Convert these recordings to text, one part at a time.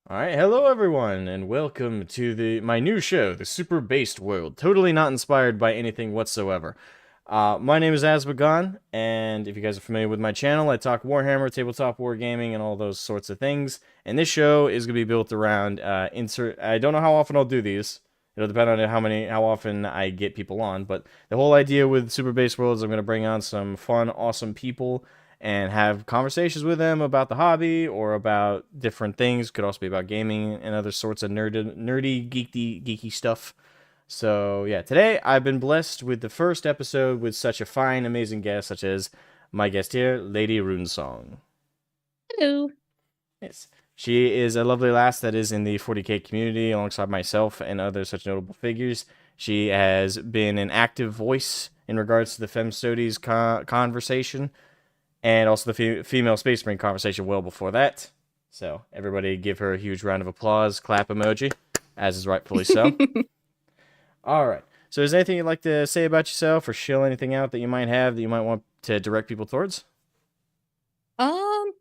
All right, hello everyone, and welcome to my new show, the Super Based World. Totally not inspired by anything whatsoever. My name is Asmogan, and if you guys are familiar with my channel, I talk Warhammer, tabletop wargaming, and all those sorts of things. And this show is going to be built around insert. I don't know how often I'll do these. It'll depend on how often I get people on. But the whole idea with Super Based World is I'm going to bring on some fun, awesome people and have conversations with them about the hobby or about different things. Could also be about gaming and other sorts of nerdy, geeky stuff. So yeah, today I've been blessed with the first episode with such a fine, amazing guest, such as my guest here, Lady Runesong. Hello. Yes. She is a lovely lass that is in the 40k community alongside myself and other such notable figures. She has been an active voice in regards to the Fem Studies conversation and also the female Space Marine conversation well before that. So everybody give her a huge round of applause, clap emoji, as is rightfully so. All right. So is there anything you'd like to say about yourself or shill anything out that you might have that you might want to direct people towards? Um,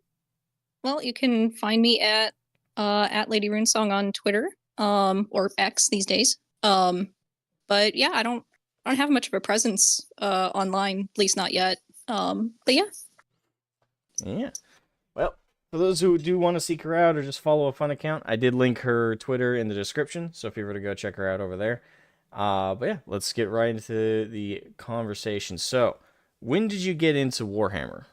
well, you can find me at Lady Runesong on Twitter, or X these days. But yeah, I don't have much of a presence online, at least not yet. But yeah. Yeah. Well, for those who do want to seek her out or just follow a fun account, I did link her Twitter in the description, so if you were to go check her out over there. But yeah, let's get right into the conversation. So, when did you get into Warhammer?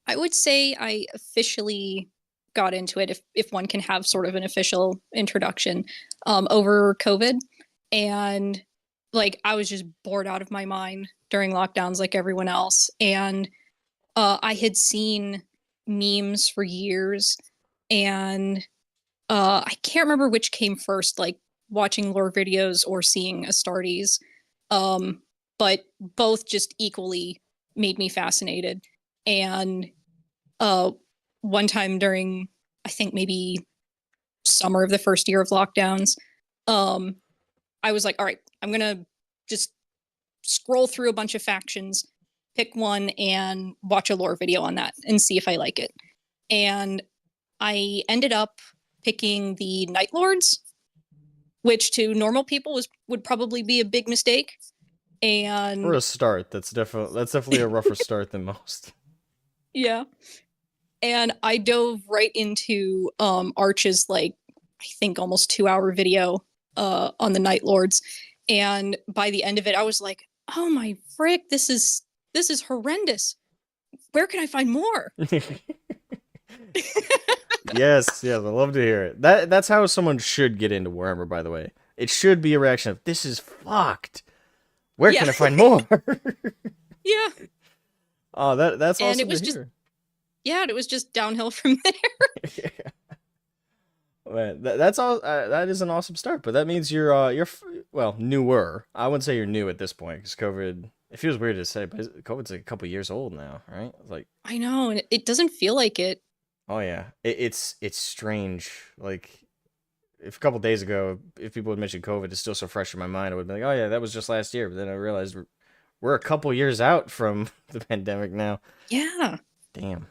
I would say I officially got into it if one can have sort of an official introduction, over COVID. And like I was just bored out of my mind during lockdowns like everyone else. And I had seen memes for years, and I can't remember which came first, like watching lore videos or seeing Astartes. Um, but both just equally made me fascinated. And uh, one time during, I think maybe summer of the first year of lockdowns, um, I was like, all right, I'm gonna just scroll through a bunch of factions, pick one, and watch a lore video on that and see if I like it. And I ended up picking the Night Lords, which to normal people would probably be a big mistake. For And a start, that's definitely a rougher start than most. yeah, and I dove right into Arch's, like, I think almost 2 hour video on the Night Lords, and by the end of it, I was like, "Oh my frick, this is horrendous. Where can I find more?" Yes, yes, I love to hear it. That's how someone should get into Warhammer, by the way. It should be a reaction of this is fucked. Where Yeah, can I find more? yeah, Oh, that's and it awesome to was just hear. yeah, it was just downhill from there. Man, that's all. That is an awesome start, but that means well, newer. I wouldn't say you're new at this point because COVID. It feels weird to say, but COVID's a couple years old now, right? Like, I know, and it doesn't feel like it. oh yeah, it's strange. Like, if a couple days ago, if people had mentioned COVID, it's still so fresh in my mind. I would be like, oh yeah, that was just last year. But then I realized we're a couple years out from the pandemic now. Yeah. Damn.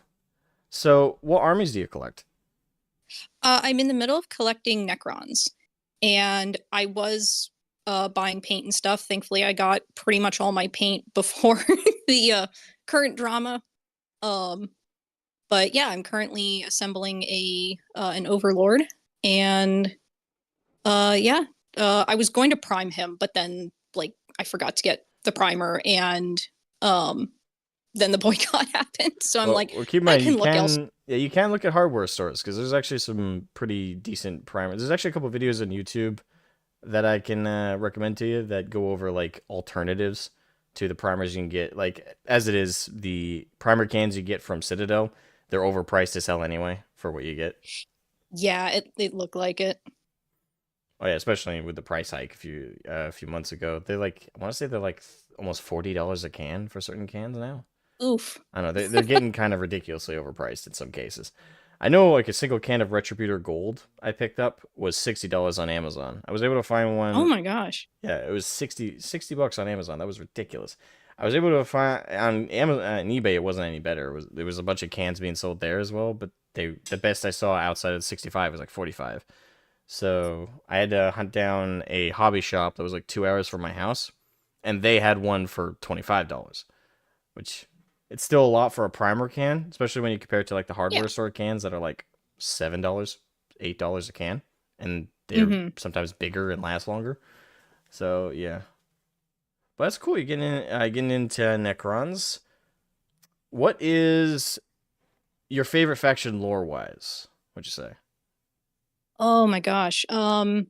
So, what armies do you collect? I'm in the middle of collecting Necrons, and I was buying paint and stuff. Thankfully, I got pretty much all my paint before the current drama. Um, but yeah, I'm currently assembling a an Overlord, and yeah, I was going to prime him, but then like I forgot to get the primer, and um, then the boycott happened. So I'm like, Well, keep in I mind can look else. you can look at hardware stores because there's actually some pretty decent primers. There's actually a couple videos on YouTube that I can recommend to you that go over like alternatives to the primers you can get. Like as it is, the primer cans you get from Citadel, they're overpriced to sell anyway for what you get. Yeah, it looked like it. Oh yeah, especially with the price hike a few months ago. I want to say they're like almost $40 a can for certain cans now. Oof. I don't know they're getting kind of ridiculously overpriced in some cases. I know like a single can of Retributor Gold I picked up was $60 on Amazon. I was able to find Oh one. my gosh. Yeah, it was sixty bucks on Amazon. That was ridiculous. I was able to find on Amazon, on eBay. It wasn't any better. There was a bunch of cans being sold there as well, but the best I saw outside of 65 was like 45. So I had to hunt down a hobby shop that was like 2 hours from my house, and they had one for $25, which it's still a lot for a primer can, especially when you compare it to like the Yeah. hardware store cans that are like $7, $8 a can, and they're Hmm. sometimes bigger and last longer. So yeah, but that's cool. You're getting into Necrons. What is your favorite faction lore wise? What'd you say? Oh my gosh. I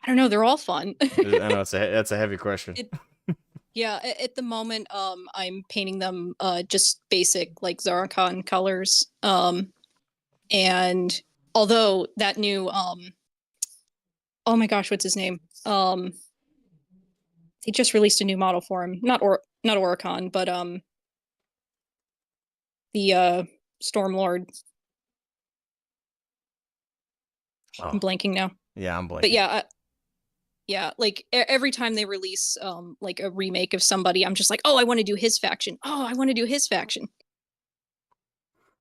don't know. They're all fun. I know that's a heavy question. It, yeah. At the moment, I'm painting them just basic like Zarkon colors. And although that new oh my gosh, what's his name? They just released a new model for him. Not Oricon, but the Stormlord. I'm Oh blanking now. yeah, I'm But blanking. yeah, yeah, like every time they release like a remake of somebody, I'm just like, oh, I want to do his faction. Oh, I want to do his faction.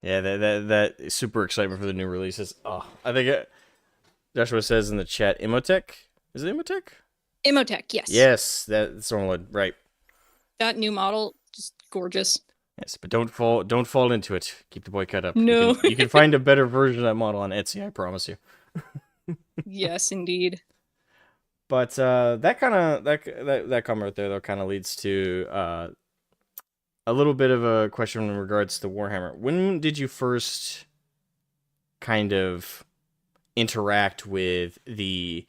Yeah, that super excitement for the new releases. Oh, I think Joshua says in the chat, Imotech. Is it Imotech? Imotech, yes. Yes, that's Stormlord, right? That new model, just gorgeous. Yes, but don't fall into it. Keep the boycott up. No. You can find a better version of that model on Etsy. I promise you. Yes, indeed. But that kind of that comment right there though kind of leads to a little bit of a question in regards to Warhammer. When did you first kind of interact with the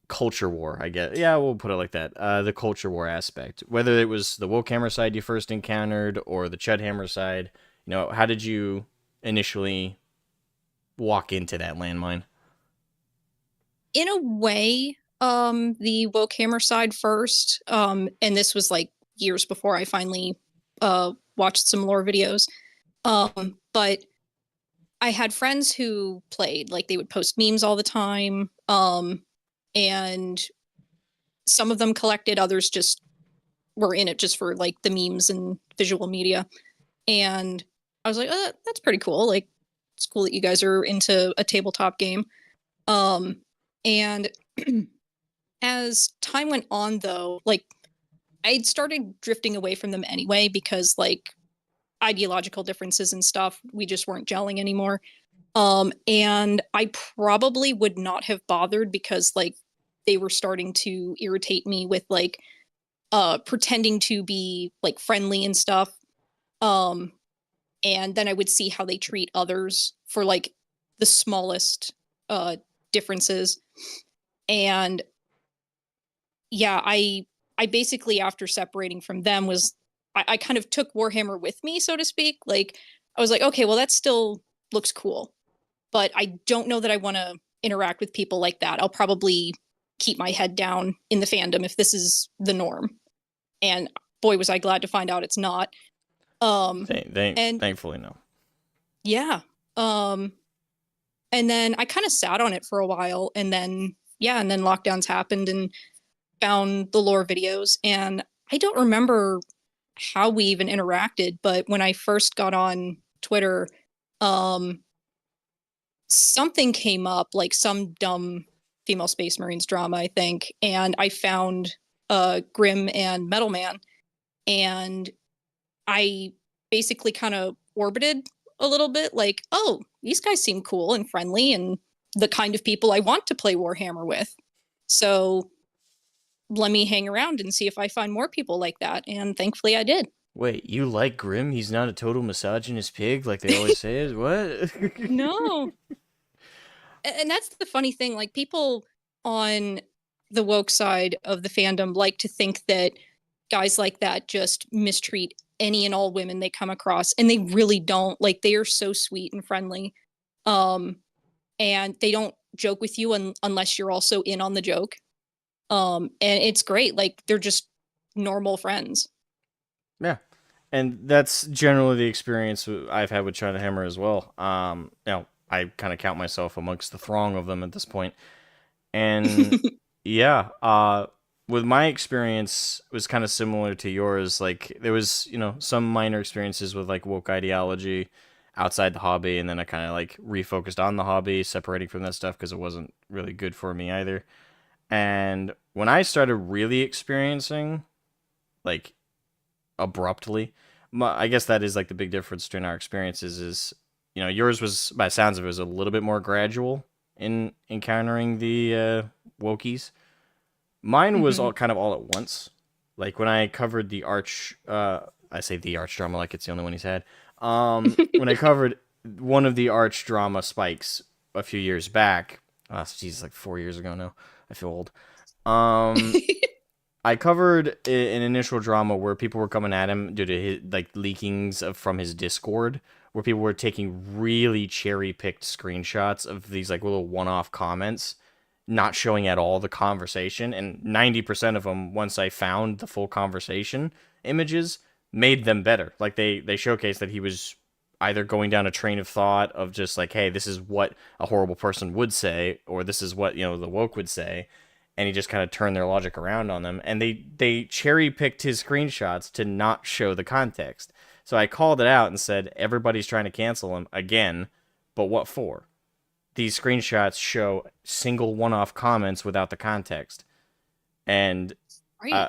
culture war? I guess, yeah, we'll put it like that. The culture war aspect, whether it was the WokeHammer side you first encountered or the Chudhammer side. How did you initially walk into that landmine? In a way, the WokeHammer side first. And this was like years before I finally watched some lore videos. But I had friends who played, like they would post memes all the time. And some of them collected, others just were in it just for like the memes and visual media. And I was like, oh, that's pretty cool. Like, it's cool that you guys are into a tabletop game. And as time went on, though, like I'd started drifting away from them anyway because like ideological differences and stuff, we just weren't gelling anymore. And I probably would not have bothered because like they were starting to irritate me with like pretending to be like friendly and stuff. Um, and then I would see how they treat others for like the smallest uh differences. And yeah, I basically after separating from them was I kind of took Warhammer with me, so to speak. Like I was like, okay, well that still looks cool, but I don't know that I want to interact with people like that. I'll probably keep my head down in the fandom if this is the norm. And boy, was I glad to find out it's not. And Thankfully, no. yeah, um, and then I kind of sat on it for a while, and then yeah, and then lockdowns happened, and found the lore videos, and I don't remember how we even interacted, but when I first got on Twitter, um, something came up, like some dumb female Space Marines drama, I think, and I found Grim and Metal Man, and I basically kind of orbited a little bit, like, oh, these guys seem cool and friendly and the kind of people I want to play Warhammer with. So let me hang around and see if I find more people like that. And thankfully I did. Wait, you like Grim? He's not a total misogynist pig like they always say. Is what? No. And that's the funny thing. Like people on the woke side of the fandom like to think that guys like that just mistreat any and all women they come across. And they really don't. Like they are so sweet and friendly. Um, and they don't joke with you unless you're also in on the joke. And it's great. Like they're just normal friends. Yeah, and that's generally the experience I've had with China Hammer as well. I kind of count myself amongst the throng of them at this point, and yeah, with my experience was kind of similar to yours. Like there was, some minor experiences with like woke ideology outside the hobby, and then I kind of like refocused on the hobby, separating from that stuff because it wasn't really good for me either. And when I started really experiencing, like abruptly, I guess that is like the big difference between our experiences is, yours was, by the sounds of it, was a little bit more gradual in encountering the wokies. Mine was Hmm. all kind of all at once. Like when I covered the arch, I say the arch drama like it's the only one he's had. When I covered one of the arch drama spikes a few years back, oh, geez, like 4 years ago now. I feel old. Um, I covered an initial drama where people were coming at him due to his, like leakings from his Discord, where people were taking really cherry picked screenshots of these like little one off comments, not showing at all the conversation, and 90% of them, once I found the full conversation images, made them better. Like they showcased that he was either going down a train of thought of just like, hey, this is what a horrible person would say, or this is what the woke would say, and he just kind of turned their logic around on them, and they cherry picked his screenshots to not show the context. So I called it out and said everybody's trying to cancel him again, but what for? These screenshots show single one-off comments without the context. And Right. uh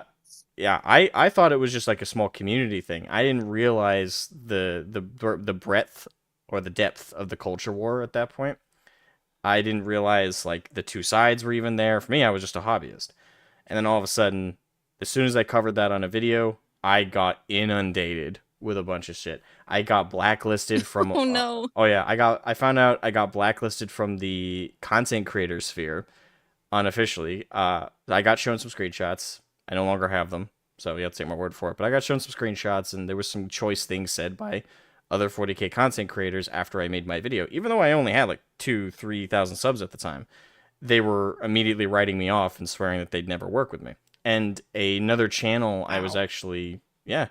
yeah, I thought it was just like a small community thing. I didn't realize the breadth or the depth of the culture war at that point. I didn't realize like the two sides were even there. For me, I was just a hobbyist. And then all of a sudden, as soon as I covered that on a video, I got inundated with a bunch of shit. I got blacklisted from Oh no. oh yeah, I found out I got blacklisted from the content creator sphere unofficially. I got shown some screenshots. I no longer have them, so you have to take my word for it. But I got shown some screenshots, and there was some choice things said by other 40K content creators after I made my video. Even though I only had like 2-3 thousand subs at the time, they were immediately writing me off and swearing that they'd never work with me. And another channel I was Wow. actually, yeah,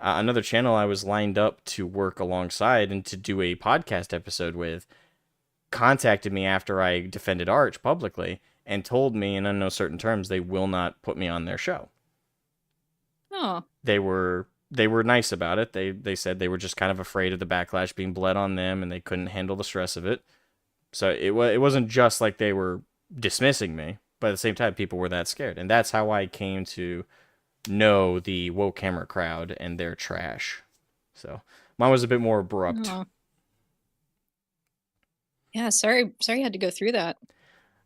another channel I was lined up to work alongside and to do a podcast episode with contacted me after I defended Arch publicly and told me in no certain terms they will not put me on their show. Oh. They were nice about it. They said they were just kind of afraid of the backlash being bled on them and they couldn't handle the stress of it. So it wasn't just like they were dismissing me, but at the same time people were that scared. And that's how I came to know the WokeHammer crowd and their trash. So mine was a bit more abrupt. Oh. Yeah, sorry you had to go through that.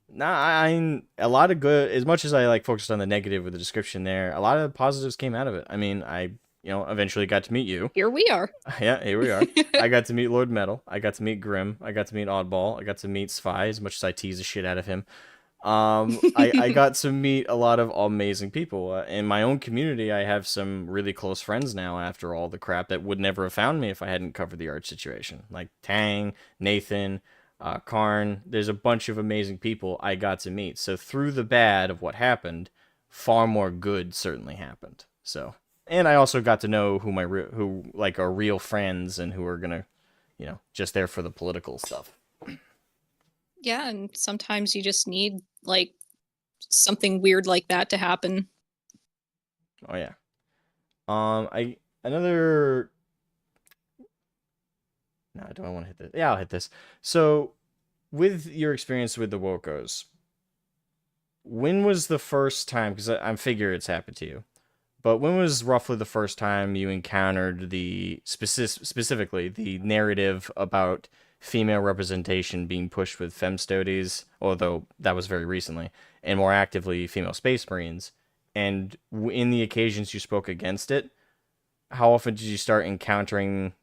Nah, I'm a lot of good. As much as I like focused on the negative with the description there, a lot of positives came out of it. I mean, I eventually got to meet you. Here we are. Yeah, here we are. I got to meet Lord Metal. I got to meet Grim. I got to meet Oddball. I got to meet Spy. As much as I tease the shit out of him, I got to meet a lot of amazing people in my own community. I have some really close friends now after all the crap that would never have found me if I hadn't covered the Arch situation, like Tang, Nathan, Karn. There's a bunch of amazing people I got to meet. So through the bad of what happened, far more good certainly happened. So, and I also got to know who like are real friends and who are gonna, just there for the political stuff. Yeah, and sometimes you just need like something weird like that to happen. Oh yeah. I another. No, do I want to hit this? Yeah, I'll hit this. So, with your experience with the Wokos, when was the first time? Because I figure it's happened to you. But when was roughly the first time you encountered the specifically the narrative about female representation being pushed with fem studies, although that was very recently, and more actively female space marines? And in the occasions you spoke against it, how often did you start encountering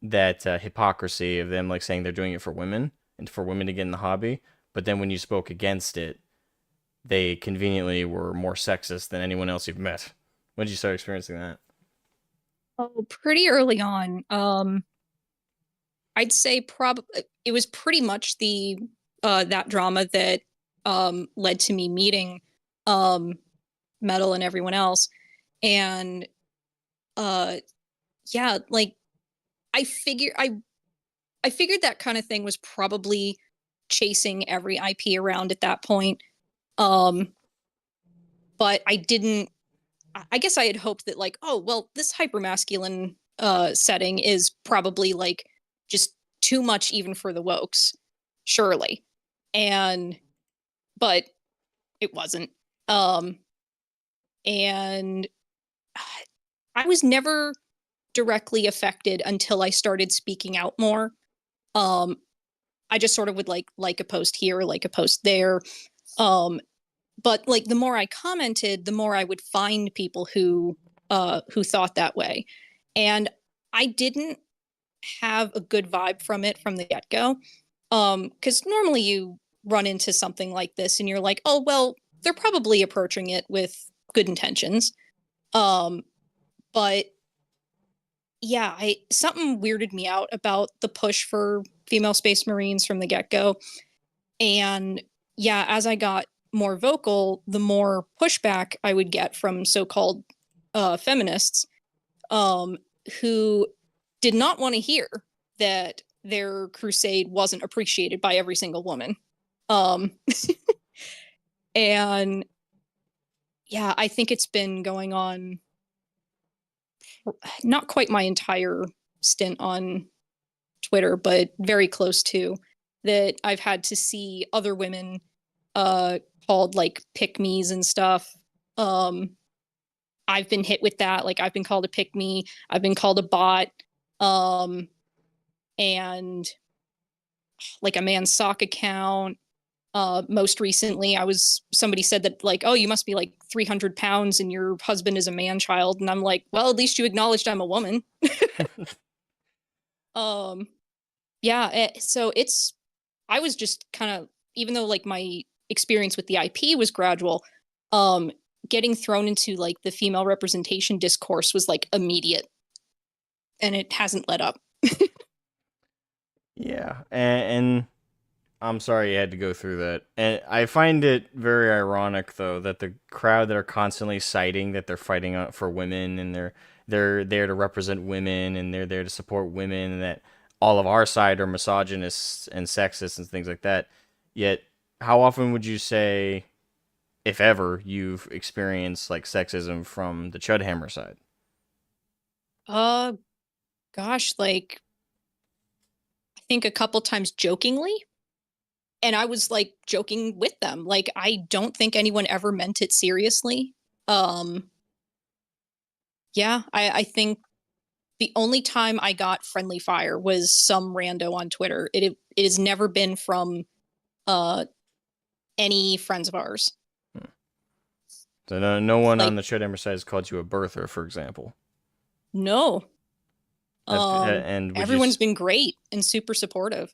that hypocrisy of them like saying they're doing it for women and for women to get in the hobby, but then when you spoke against it, they conveniently were more sexist than anyone else you've met? When did you start experiencing that? Oh, pretty early on. I'd say probably it was pretty much the that drama that led to me meeting um Metal and everyone else. And uh yeah, like I figure I figured that kind of thing was probably chasing every IP around at that point. Um but I didn't. I guess I had hoped that like, oh well, this hypermasculine setting is probably like just too much even for the wokes, surely, and but it wasn't. Um, and I was never directly affected until I started speaking out more. Um, I just sort of would like a post here, like a post there. Um, but like the more I commented, the more I would find people who thought that way. And I didn't have a good vibe from it from the get-go. Because normally you run into something like this and you're like, oh well, they're probably approaching it with good intentions. Um, but yeah, I something weirded me out about the push for female space marines from the get-go. And yeah, as I got more vocal, the more pushback I would get from so-called feminists um, who did not want to hear that their crusade wasn't appreciated by every single woman. Um, and yeah, I think it's been going on not quite my entire stint on Twitter, but very close to that. I've had to see other women uh called like pick me's and stuff. Um I've been hit with that. Like I've been called a pick me, I've been called a bot, um and like a man's sock account. Most recently I was somebody said that like, oh, you must be like 300 pounds and your husband is a man child, and I'm like, well, at least you acknowledged I'm a woman. um so it's I was just kind of, even though like my experience with the IP was gradual, um getting thrown into like the female representation discourse was like immediate, and it hasn't let up. Yeah, and I'm sorry you had to go through that. And I find it very ironic though that the crowd that are constantly citing that they're fighting for women and they're there to represent women and they're there to support women and that all of our side are misogynists and sexists and things like that. Yet, how often would you say, if ever, you've experienced like sexism from the Chudhammer side? uh Gosh, like I think a couple times jokingly, and I was like joking with them. Like I don't think anyone ever meant it seriously. um yeah, I think the only time I got friendly fire was some rando on Twitter. It has never been from uh any friends of ours. So no one on Like the Chudhammer side has called you a birther, for example. no. And would you? Everyone's been great and super supportive.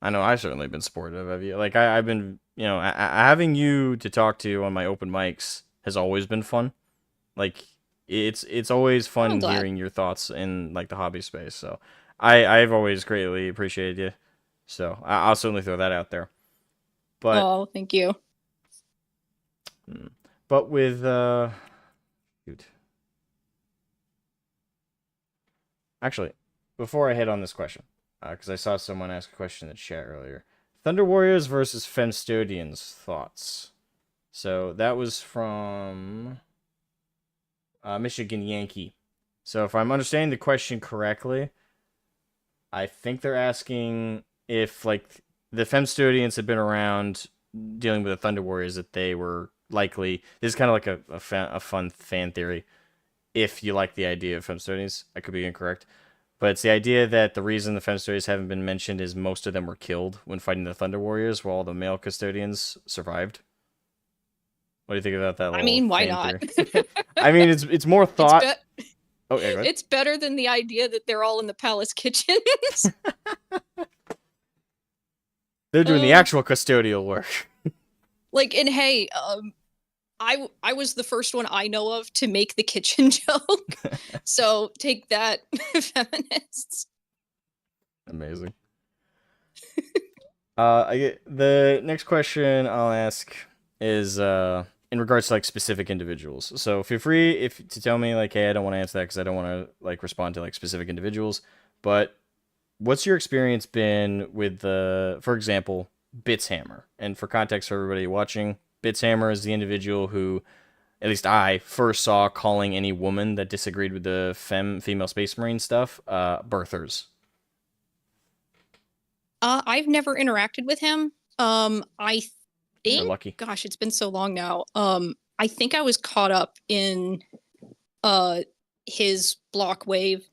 I know I've certainly been supportive of you. Like I've been, having you to talk to on my open mics has always been fun. Like it's always Oh, I'm fun glad. hearing your thoughts in like the hobby space. So I've always greatly appreciated you. So I'll certainly throw that out there. But Oh, thank you. mm, but with shoot. Actually, before I hit on this question, because I saw someone ask a question in the chat earlier, Thunder Warriors versus Femstodians thoughts. So that was from Michigan Yankee. So if I'm understanding the question correctly, I think they're asking if like the Femstodians had been around dealing with the Thunder Warriors, that they were likely. This is kind of like a fun fan theory. If you like the idea of Femstodians, I could be incorrect, but it's the idea that the reason the Femstodians haven't been mentioned is most of them were killed when fighting the Thunder Warriors, while the male custodians survived. What do you think about that I little mean, why fan not? theory? I mean, it's more it's thought. be- Oh yeah, go ahead. it's better than the idea that they're all in the palace kitchens. They're doing the uh, actual custodial work. like, and hey, I was the first one I know of to make the kitchen joke. So take that, feminists. Amazing. The next question I'll ask is in regards to like specific individuals. So feel free if to tell me like, hey, I don't want to answer that because I don't want to like respond to like specific individuals. But what's your experience been with the, for example, Bitshammer. And for context for everybody watching, Bitshammer is the individual who, at least I, first saw calling any woman that disagreed with the female Space Marine stuff, birthers. I've never interacted with him. I You're think, lucky. gosh, it's been so long now. I think I was caught up in his block wave,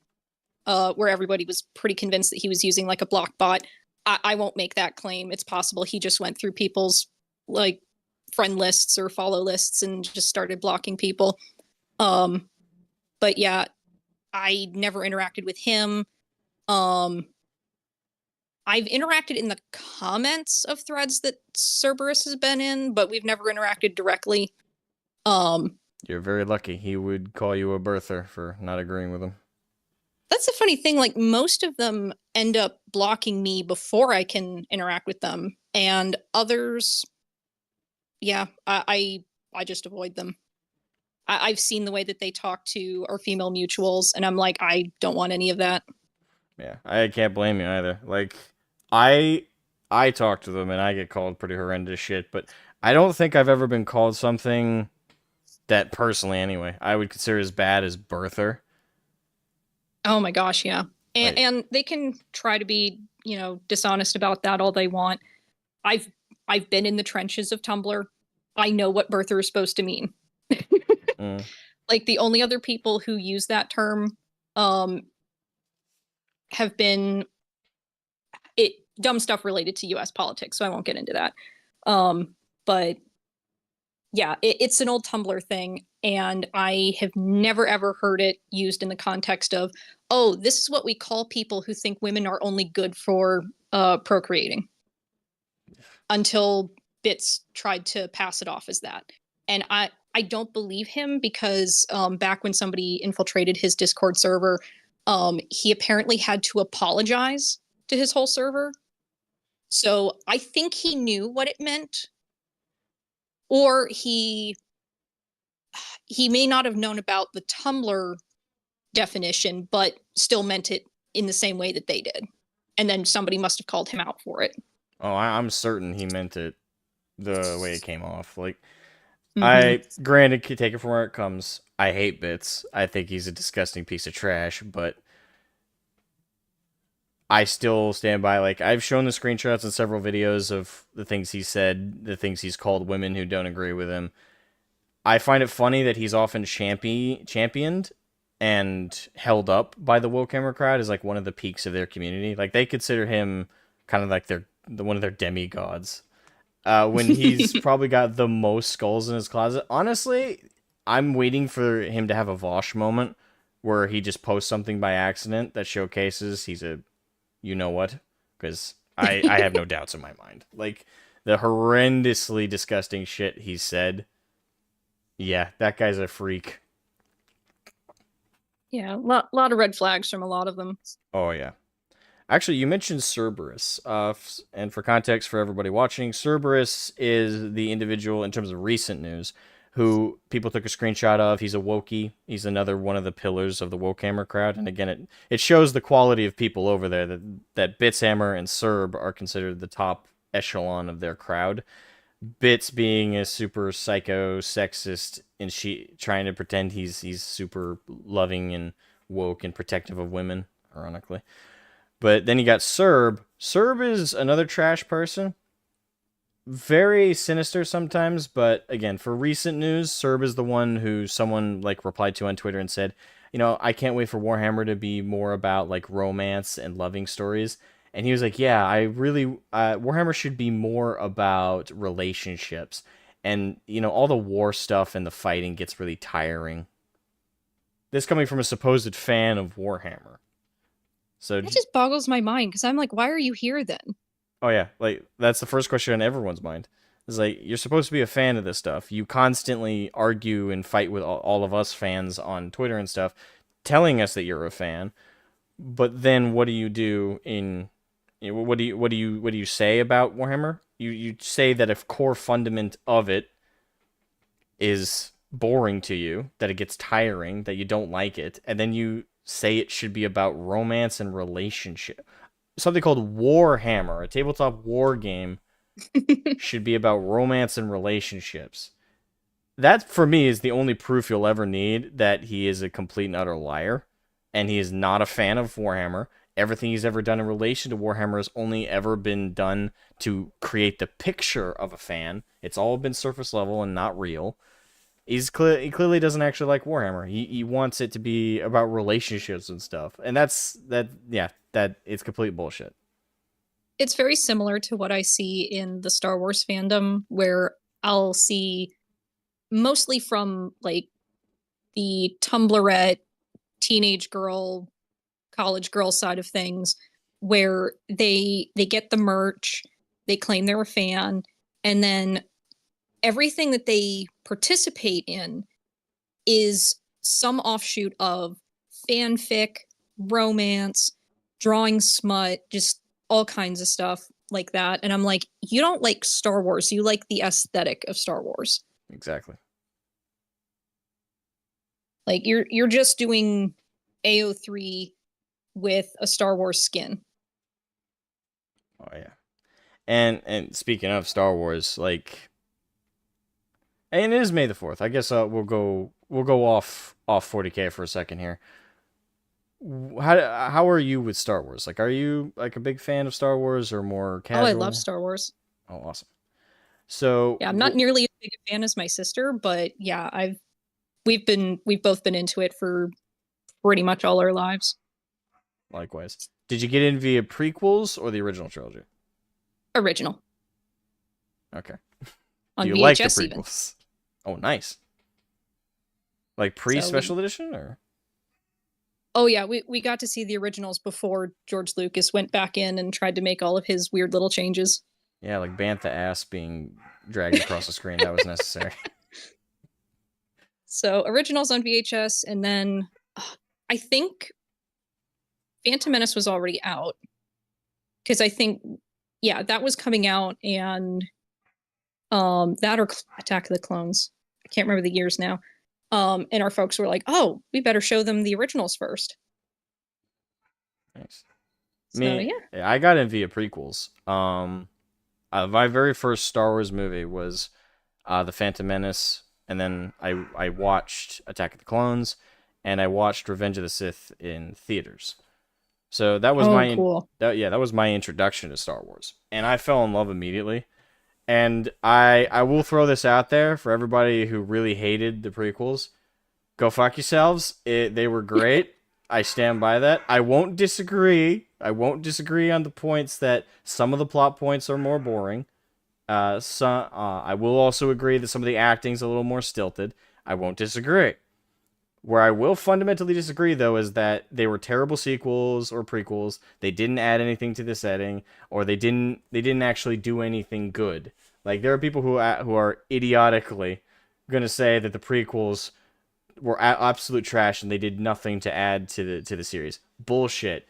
where everybody was pretty convinced that he was using like a block bot. I won't make that claim. It's possible he just went through people's like friend lists or follow lists and just started blocking people. But yeah, I never interacted with him. I've interacted in the comments of threads that Cerberus has been in, but we've never interacted directly. You're very lucky. He would call you a birther for not agreeing with him. That's the funny thing. Like most of them end up blocking me before I can interact with them, and others, yeah, I just avoid them. I've seen the way that they talk to our female mutuals, and I'm like, I don't want any of that. Yeah, I can't blame you either. Like, I talk to them and I get called pretty horrendous shit, but I don't think I've ever been called something that personally, anyway, I would consider as bad as birther. Oh my gosh, yeah. Like, And they can try to be, dishonest about that all they want. I've I've been in the trenches of Tumblr. I know what birther is supposed to mean. mm, Like the only other people who use that term have been dumb stuff related to US politics, so I won't get into that. But yeah, it's an old Tumblr thing, and I have never ever heard it used in the context of, oh, this is what we call people who think women are only good for procreating, until Bits tried to pass it off as that. And I don't believe him because back when somebody infiltrated his Discord server, he apparently had to apologize to his whole server. So I think he knew what it meant, or he may not have known about the Tumblr definition, but still meant it in the same way that they did. And then somebody must have called him out for it. oh, I'm certain he meant it the way it came off. Like, Mm-hmm. granted, take it from where it comes. I hate Bits. I think he's a disgusting piece of trash, but I still stand by, like, I've shown the screenshots in several videos of the things he said, the things he's called women who don't agree with him. I find it funny that he's often championed and held up by the WokeHammer crowd as like one of the peaks of their community. Like they consider him kind of like one of their demigods. When he's probably got the most skulls in his closet. Honestly, I'm waiting for him to have a Vosh moment where he just posts something by accident that showcases he's a you know what, because I have no doubts in my mind. Like the horrendously disgusting shit he said. Yeah, that guy's a freak. Yeah, a lot of red flags from a lot of them. Oh yeah. Actually, you mentioned Cerberus, and for context for everybody watching, Cerberus is the individual in terms of recent news who people took a screenshot of. He's a Wokey. He's another one of the pillars of the WokeHammer crowd, and again, it shows the quality of people over there that Bitshammer and Cerb are considered the top echelon of their crowd. Bits being a super psycho sexist and she trying to pretend he's super loving and woke and protective of women, ironically. But then you got Cerb. Cerb is another trash person. Very sinister sometimes, but again, for recent news, Cerb is the one who someone like replied to on Twitter and said, I can't wait for Warhammer to be more about like romance and loving stories. And he was like, yeah, I really Warhammer should be more about relationships. And all the war stuff and the fighting gets really tiring. This coming from a supposed fan of Warhammer. So That just boggles my mind because I'm like, why are you here then? oh yeah, like that's the first question on everyone's mind. It's like you're supposed to be a fan of this stuff. You constantly argue and fight with all of us fans on Twitter and stuff, telling us that you're a fan. But then what do you do what do you say about Warhammer? You say that a core fundament of it is boring to you, that it gets tiring, that you don't like it, and then you say it should be about romance and relationship. Something called Warhammer, a tabletop war game should be about romance and relationships. That, for me, is the only proof you'll ever need that he is a complete and utter liar, and he is not a fan of Warhammer. Everything he's ever done in relation to Warhammer has only ever been done to create the picture of a fan. It's all been surface level and not real. He clearly doesn't actually like Warhammer. He wants it to be about relationships and stuff, and that it's complete bullshit. It's very similar to what I see in the Star Wars fandom, where I'll see mostly from like the Tumblrette teenage girl, college girl side of things, where they get the merch, they claim they're a fan, and then everything that they participate in is some offshoot of fanfic, romance, drawing smut, just all kinds of stuff like that. And I'm like, you don't like Star Wars, you like the aesthetic of Star Wars. Exactly. Like you're just doing AO3 with a Star Wars skin. Oh yeah. And speaking of Star Wars, like, and it is May the 4th. I guess we'll go off 40K for a second here. How are you with Star Wars? Like, are you like a big fan of Star Wars or more Oh, I love casual? Star Wars. Oh, awesome. So, Yeah, I'm not nearly as big a fan as my sister, but yeah, we've both been into it for pretty much all our lives. likewise. Did you get in via prequels or the original trilogy? Original Okay. Do on you like the VHS even. prequels? Oh, nice. Like So we pre-special edition or? Oh yeah, we got to see the originals before George Lucas went back in and tried to make all of his weird little changes. Yeah, like Bantha ass being dragged across the screen. That was necessary. So originals on VHS, and then I think Phantom Menace was already out because I think yeah that was coming out, and that or Attack of the Clones. I can't remember the years now. And our folks were like, "Oh, we better show them the originals first." Nice. So yeah. I got in via prequels. My very first Star Wars movie was The Phantom Menace, and then I watched Attack of the Clones, and I watched Revenge of the Sith in theaters. So that was Oh, cool. that was my introduction to Star Wars, and I fell in love immediately. And I will throw this out there for everybody who really hated the prequels. Go fuck yourselves. They were great. I stand by that. I won't disagree. I won't disagree on the points that some of the plot points are more boring. I will also agree that some of the acting's a little more stilted. I won't disagree. Where I will fundamentally disagree, though, is that they were terrible sequels or prequels. They didn't add anything to the setting, or they didn't actually do anything good. Like, there are people who are idiotically gonna say that the prequels were absolute trash and they did nothing to add to the series. Bullshit.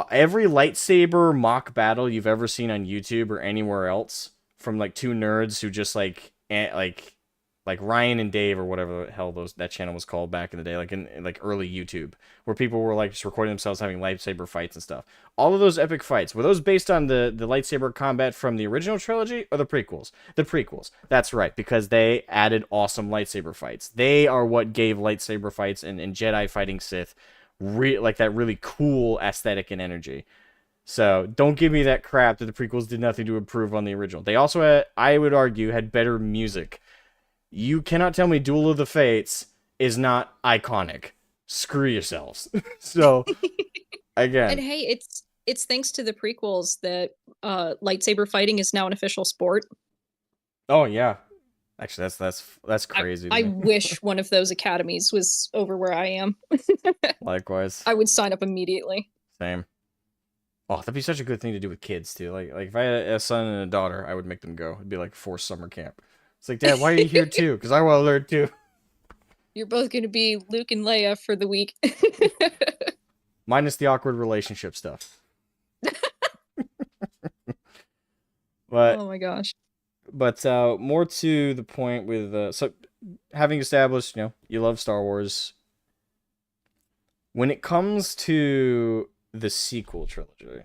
Every lightsaber mock battle you've ever seen on YouTube or anywhere else from like two nerds who just like Ryan and Dave or whatever the hell that channel was called back in the day, like in like early YouTube, where people were like just recording themselves having lightsaber fights and stuff. All of those epic fights, were those based on the lightsaber combat from the original trilogy or the prequels? The prequels. That's right, because they added awesome lightsaber fights. They are what gave lightsaber fights and Jedi fighting Sith like that really cool aesthetic and energy. So don't give me that crap that the prequels did nothing to improve on the original. They also had, I would argue, had better music. You cannot tell me Duel of the Fates is not iconic. Screw yourselves. So And again, hey, it's thanks to the prequels that lightsaber fighting is now an official sport. oh yeah, actually that's crazy to I me. wish one of those academies was over where I am. Likewise, I would sign up immediately. same. Oh, that'd be such a good thing to do with kids too. Like if I had a son and a daughter, I would make them go. It'd be like forced summer camp. It's like, Dad, why are you here too? Because I want to learn too. You're both going to be Luke and Leia for the week. Minus the awkward relationship stuff. But Oh my gosh. more to the point with so having established, you love Star Wars. When it comes to the sequel trilogy,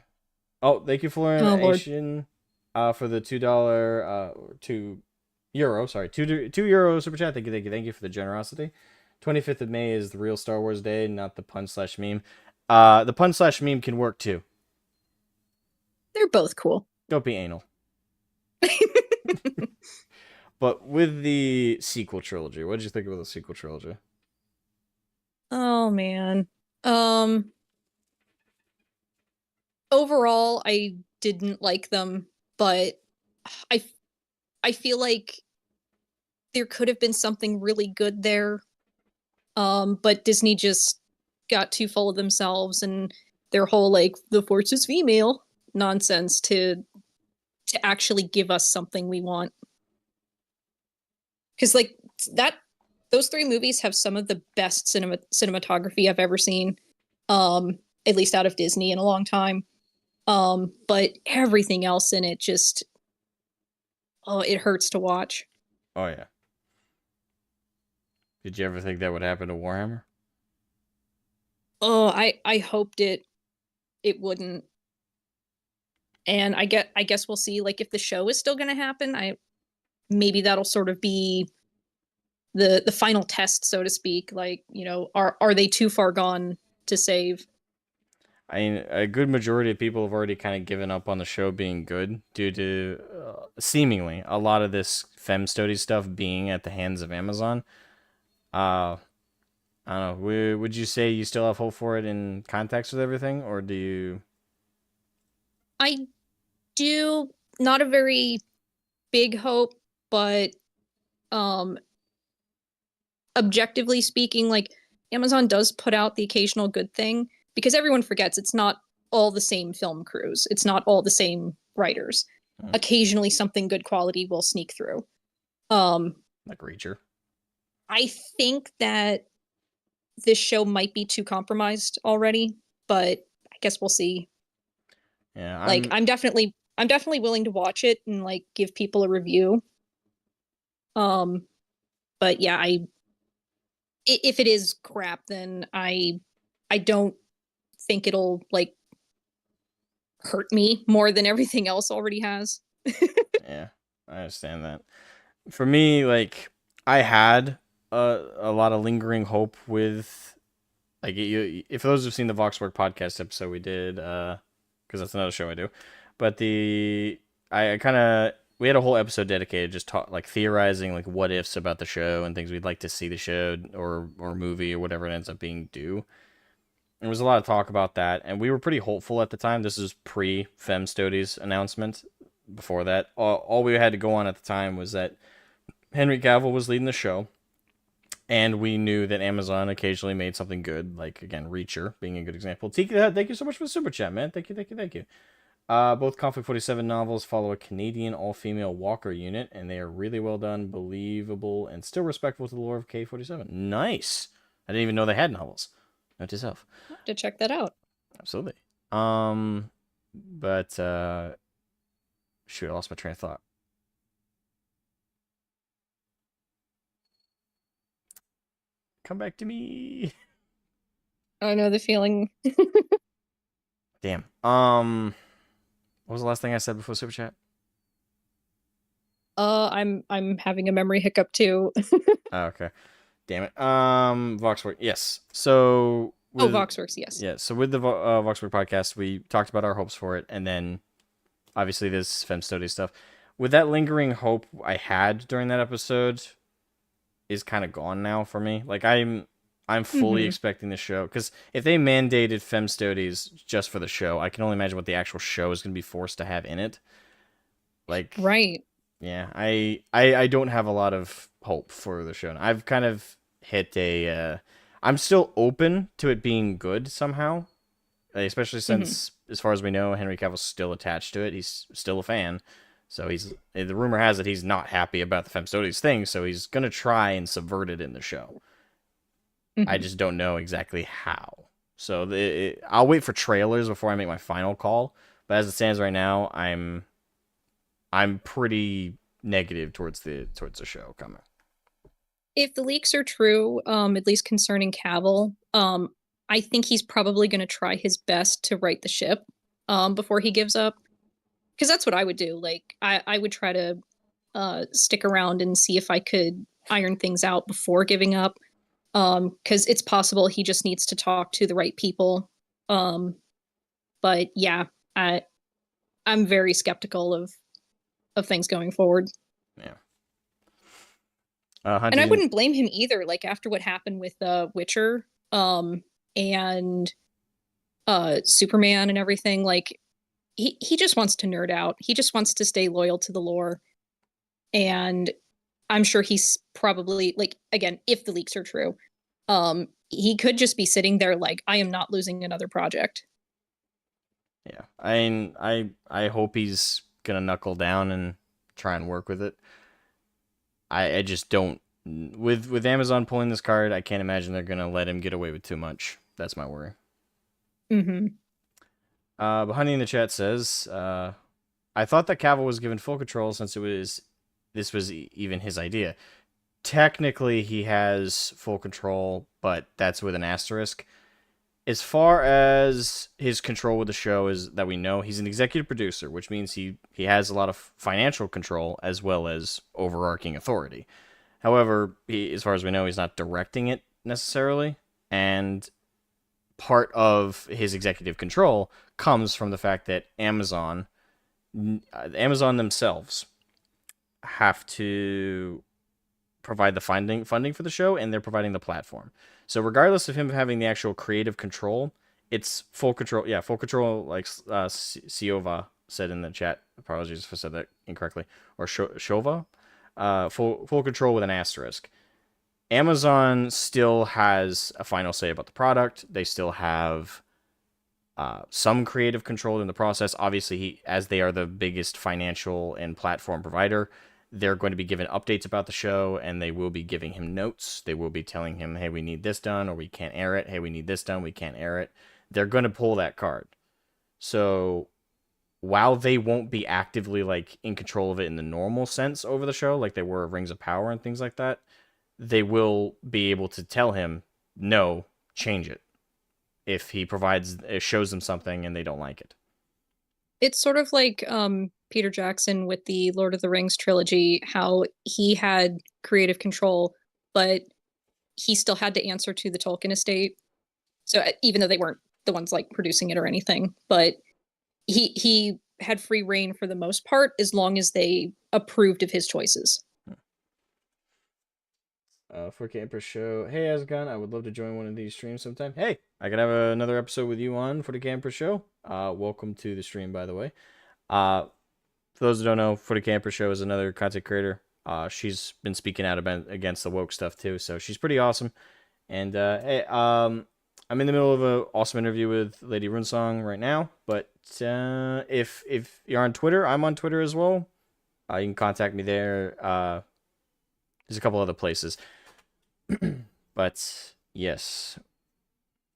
oh, thank you for Oh Lord. Asian. For the $2 €2 sorry, €2 super chat. Thank you for the generosity. 25th of May is the real Star Wars Day, not the pun slash meme. The pun slash meme can work too. They're both cool. Don't be anal. But with the sequel trilogy, what did you think about the sequel trilogy? Oh man. Um Overall I didn't like them, but I I feel like there could have been something really good there. But Disney just got too full of themselves and their whole like the force is female nonsense to actually give us something we want. Because like that those three movies have some of the best cinematography I've ever seen, at least out of Disney in a long time. But everything else in it just, oh, it hurts to watch. Oh yeah. Did you ever think that would happen to Warhammer? Oh, I hoped it wouldn't. And I guess we'll see like if the show is still gonna happen. I maybe that'll sort of be the final test, so to speak. Like, are they too far gone to save? I mean, a good majority of people have already kind of given up on the show being good due to seemingly a lot of this fem study stuff being at the hands of Amazon. Uh, I don't know. Would you say you still have hope for it in context with everything, or do you? I do, not a very big hope, but um objectively speaking, like Amazon does put out the occasional good thing because everyone forgets it's not all the same film crews. It's not all the same writers. Hmm, Occasionally something good quality will sneak through. Um like Reacher? I think that this show might be too compromised already, but I guess we'll see. Yeah, Like I'm definitely willing to watch it and like give people a review. Um but yeah, if it is crap, then I don't think it'll like hurt me more than everything else already has. yeah, I understand that. For me, like I had a lot of lingering hope with like you. If those who've seen the Voxwork podcast episode we did, because that's another show I do, but I kind of we had a whole episode dedicated just like theorizing like what ifs about the show and things we'd like to see the show or movie or whatever it ends up being do. There was a lot of talk about that, and we were pretty hopeful at the time. This is pre Fem Stodies announcement. Before that, all we had to go on at the time was that Henry Cavill was leading the show, and we knew that Amazon occasionally made something good, like again Reacher being a good example. Tika, thank you so much for the super chat, man. Thank you. Both Conflict 47 novels follow a Canadian all-female Walker unit, and they are really well done, believable, and still respectful to the lore of K-47. Nice. I didn't even know they had novels. Note to self. I'll have to check that out. Absolutely. But shoot, I lost my train of thought. Come back to me. I know the feeling. Damn. What was the last thing I said before super chat? I'm having a memory hiccup too. Oh, okay. Damn it. Voxwork. Yes. So Oh, with Voxworks, yes. yeah. So with the Voxwork podcast, we talked about our hopes for it, and then obviously this Fem Study stuff. With that lingering hope I had during that episode, is kind of gone now for me. Like I'm fully Mm-hmm. expecting the show because if they mandated Fem Studies just for the show, I can only imagine what the actual show is going to be forced to have in it. Like, Right. yeah, I don't have a lot of hope for the show. I've kind of hit a. I'm still open to it being good somehow, especially Mm-hmm. since, as far as we know, Henry Cavill's still attached to it. He's still a fan. So the rumor has it he's not happy about the Fem Studies thing, so he's gonna try and subvert it in the show. I Mm-hmm. just don't know exactly how. So I'll wait for trailers before I make my final call. But as it stands right now, I'm pretty negative towards the show coming. If the leaks are true, at least concerning Cavill, I think he's probably going to try his best to right the ship, before he gives up. because that's what I would do. Like I would try to stick around and see if I could iron things out before giving up. Because it's possible he just needs to talk to the right people. But yeah, I'm very skeptical of things going forward. Yeah. And I Hunting. wouldn't blame him either. Like after what happened with Witcher, and Superman and everything, like he just wants to nerd out. He just wants to stay loyal to the lore. And I'm sure he's probably like, again, if the leaks are true, he could just be sitting there like, I am not losing another project. Yeah, I hope he's gonna knuckle down and try and work with it. I just don't with Amazon pulling this card. I can't imagine they're gonna let him get away with too much. That's my worry. Mm-hmm. But Honey in the chat says, I thought that Cavill was given full control since this was even his idea. Technically, he has full control, but that's with an asterisk. As far as his control with the show is that we know, he's an executive producer, which means he has a lot of financial control as well as overarching authority. However, as far as we know, he's not directing it necessarily, and part of his executive control comes from the fact that Amazon themselves have to provide the funding for the show, and they're providing the platform. So regardless of him having the actual creative control, it's full control. Yeah, full control, like Siova said in the chat. Apologies if I said that incorrectly. Or Shova. Full control with an asterisk. Amazon still has a final say about the product. They still have some creative control in the process. Obviously, as they are the biggest financial and platform provider, they're going to be given updates about the show, and they will be giving him notes. They will be telling him, hey, we need this done, or we can't air it. Hey, we need this done, we can't air it. They're going to pull that card. So while they won't be actively like in control of it in the normal sense over the show, like they were Rings of Power and things like that, they will be able to tell him, no, change it, if he shows them something and they don't like it. It's sort of like Peter Jackson with the Lord of the Rings trilogy, how he had creative control, but he still had to answer to the Tolkien estate. So even though they weren't the ones like producing it or anything, but he had free reign for the most part as long as they approved of his choices. 4K Empress show. Hey, Asmogan, I would love to join one of these streams sometime. Hey, I could have another episode with you on 40K Empress show. Welcome to the stream, by the way. For those who don't know, 40K Empress show is another content creator. She's been speaking out against the woke stuff too, so she's pretty awesome. And hey, I'm in the middle of an awesome interview with Lady Runesong right now. But if you're on Twitter, I'm on Twitter as well. You can contact me there. There's a couple other places. But yes,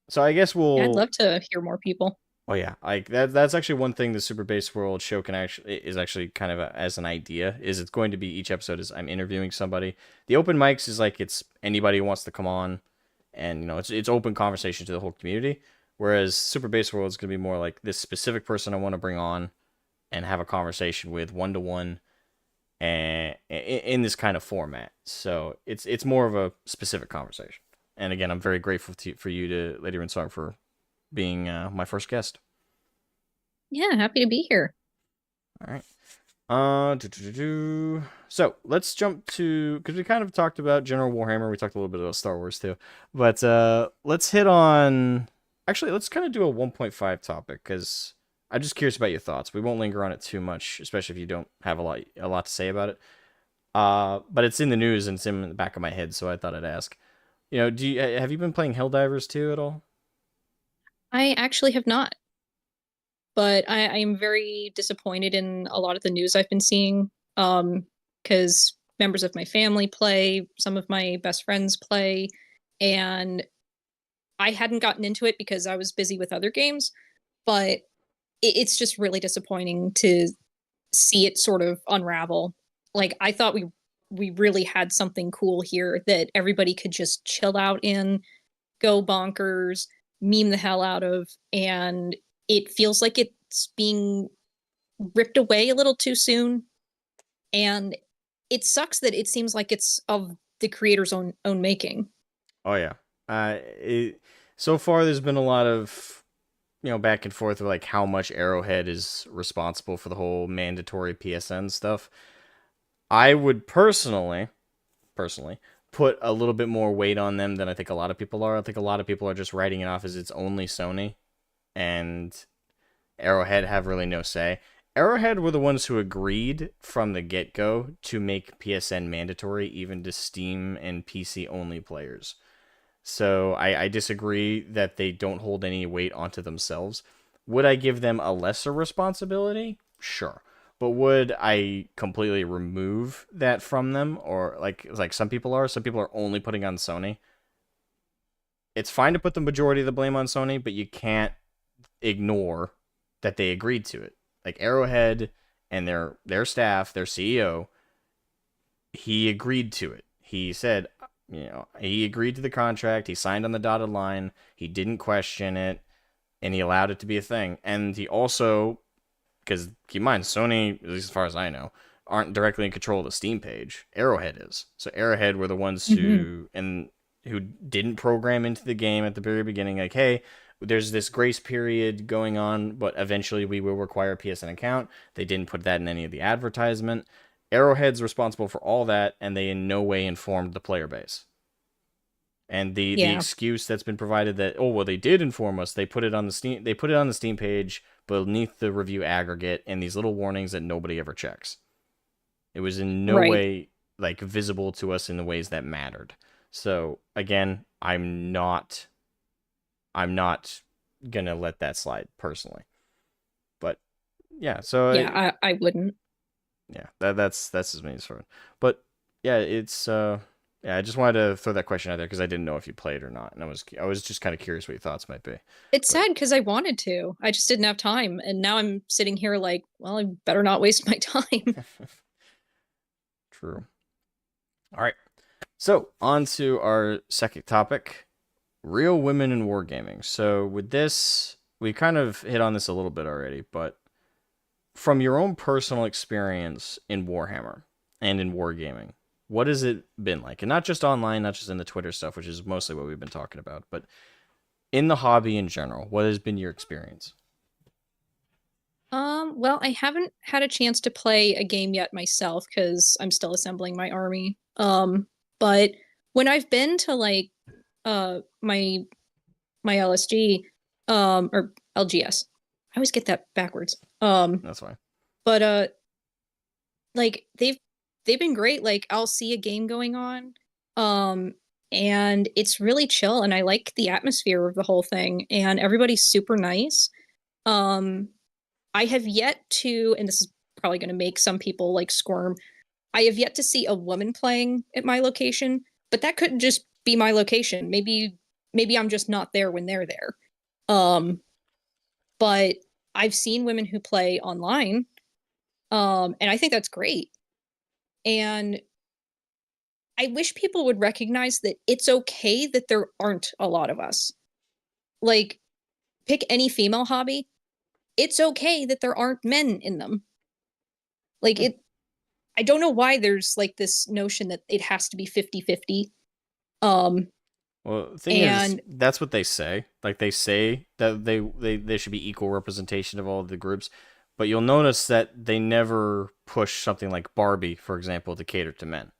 so I guess I'd love to hear more people. Oh yeah, like that's actually one thing the Super Base World show is actually kind of as an idea, is it's going to be each episode is I'm interviewing somebody. The open mics is like it's anybody who wants to come on, and it's open conversation to the whole community. Whereas Super Base World is going to be more like this specific person I want to bring on and have a conversation with 1-to-1, and in this kind of format. So it's more of a specific conversation. And again, I'm very grateful for you, Lady Runesong, for being my first guest. Yeah, happy to be here. All right. So let's jump to, because we kind of talked about General Warhammer. We talked a little bit about Star Wars too, but let's hit on. Actually, let's kind of do a 1.5 topic, because I'm just curious about your thoughts. We won't linger on it too much, especially if you don't have a lot to say about it. But it's in the news and it's in the back of my head, so I thought I'd ask. Have you been playing Helldivers 2 at all? I actually have not, but I am very disappointed in a lot of the news I've been seeing, because members of my family play, some of my best friends play, and I hadn't gotten into it because I was busy with other games, but it's just really disappointing to see it sort of unravel. Like I thought we really had something cool here that everybody could just chill out in, go bonkers, meme the hell out of, and it feels like it's being ripped away a little too soon, and it sucks that it seems like it's of the creator's own making. Oh yeah. So far, there's been a lot of back and forth of like how much Arrowhead is responsible for the whole mandatory PSN stuff. I would personally put a little bit more weight on them than I think a lot of people are. I think a lot of people are just writing it off as it's only Sony, and Arrowhead have really no say. Arrowhead were the ones who agreed from the get-go to make PSN mandatory even to Steam and PC only players. So I disagree that they don't hold any weight onto themselves. Would I give them a lesser responsibility? Sure. But would I completely remove that from them? Or like some people are? Some people are only putting on Sony. It's fine to put the majority of the blame on Sony, but you can't ignore that they agreed to it. Like Arrowhead and their staff, their CEO, he agreed to it. He said, he agreed to the contract. He signed on the dotted line. He didn't question it, and he allowed it to be a thing. And he also, because keep in mind, Sony, at least as far as I know, aren't directly in control of the Steam page. Arrowhead is. So Arrowhead were the ones who didn't program into the game at the very beginning, like, hey, there's this grace period going on, but eventually we will require a PSN account. They didn't put that in any of the advertisement. Arrowhead's responsible for all that, and they in no way informed the player base. And the excuse that's been provided that, oh well, they did inform us. They put it on the Steam page beneath the review aggregate and these little warnings that nobody ever checks. It was in no way like visible to us in the ways that mattered. So again, I'm not gonna let that slide personally. But yeah, so yeah, I wouldn't. Yeah, that's as many as for. But yeah, it's yeah, I just wanted to throw that question out there because I didn't know if you played or not, and I was just kind of curious what your thoughts might be. It's sad because I wanted to. I just didn't have time, and now I'm sitting here like, well, I better not waste my time. True. All right. So, on to our second topic, real women in wargaming. So, with this, we kind of hit on this a little bit already, but from your own personal experience in Warhammer and in wargaming, what has it been like? And not just online, not just in the Twitter stuff, which is mostly what we've been talking about, but in the hobby in general, what has been your experience? Well, I haven't had a chance to play a game yet myself because I'm still assembling my army. But when I've been to like my LSG, or LGS, I always get that backwards. That's fine. But like they've been great. Like I'll see a game going on, and it's really chill, and I like the atmosphere of the whole thing, and everybody's super nice. I have yet to, and this is probably going to make some people like squirm. I have yet to see a woman playing at my location, but that could just be my location. Maybe I'm just not there when they're there. But I've seen women who play online, and I think that's great. And I wish people would recognize that it's okay that there aren't a lot of us. Like, pick any female hobby. It's okay that there aren't men in them. Like, I don't know why there's like this notion that it has to be 50-50. Well, the thing is, that's what they say. Like, they say that they should be equal representation of all of the groups, but you'll notice that they never push something like Barbie, for example, to cater to men,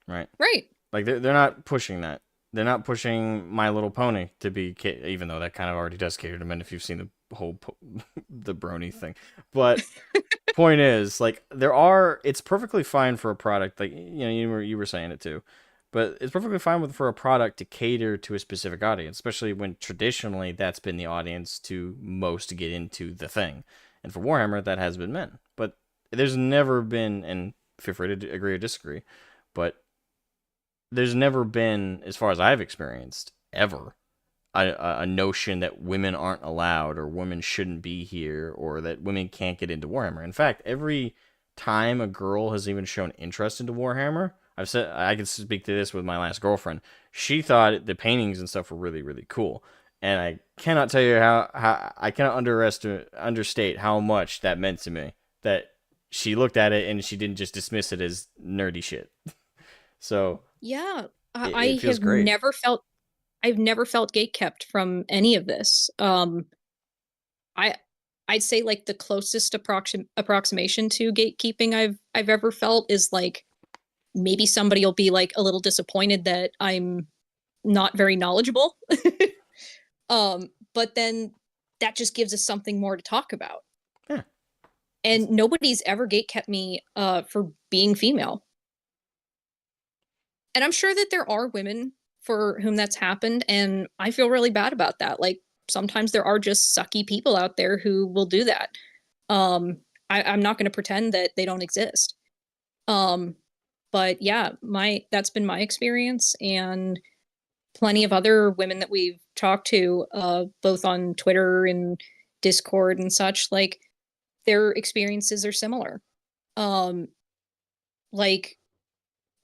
right? Right. Like, they're not pushing that. They're not pushing My Little Pony to be, even though that kind of already does cater to men if you've seen the whole the brony thing. But point is, like, it's perfectly fine for a product, like, you were saying it too, but it's perfectly fine for a product to cater to a specific audience, especially when traditionally that's been the audience to most get into the thing. And for Warhammer, that has been men. But there's never been, and feel free to agree or disagree, but there's never been, as far as I've experienced, ever, a notion that women aren't allowed or women shouldn't be here or that women can't get into Warhammer. In fact, every time a girl has even shown interest into Warhammer, I can speak to this with my last girlfriend. She thought the paintings and stuff were really, really cool. And I cannot tell you how I cannot understate how much that meant to me that she looked at it and she didn't just dismiss it as nerdy shit. So Yeah, I, it I feels have great. never felt I've never felt gatekept from any of this. I I'd say like the closest approximation to gatekeeping I've ever felt is like maybe somebody will be like a little disappointed that I'm not very knowledgeable. But then that just gives us something more to talk about. Yeah. And nobody's ever gatekept me for being female. And I'm sure that there are women for whom that's happened, and I feel really bad about that. Like sometimes there are just sucky people out there who will do that. Um, I'm not going to pretend that they don't exist. Um, but yeah, my that's been my experience, and plenty of other women that we've talked to, both on Twitter and Discord and such. Like their experiences are similar. Um, like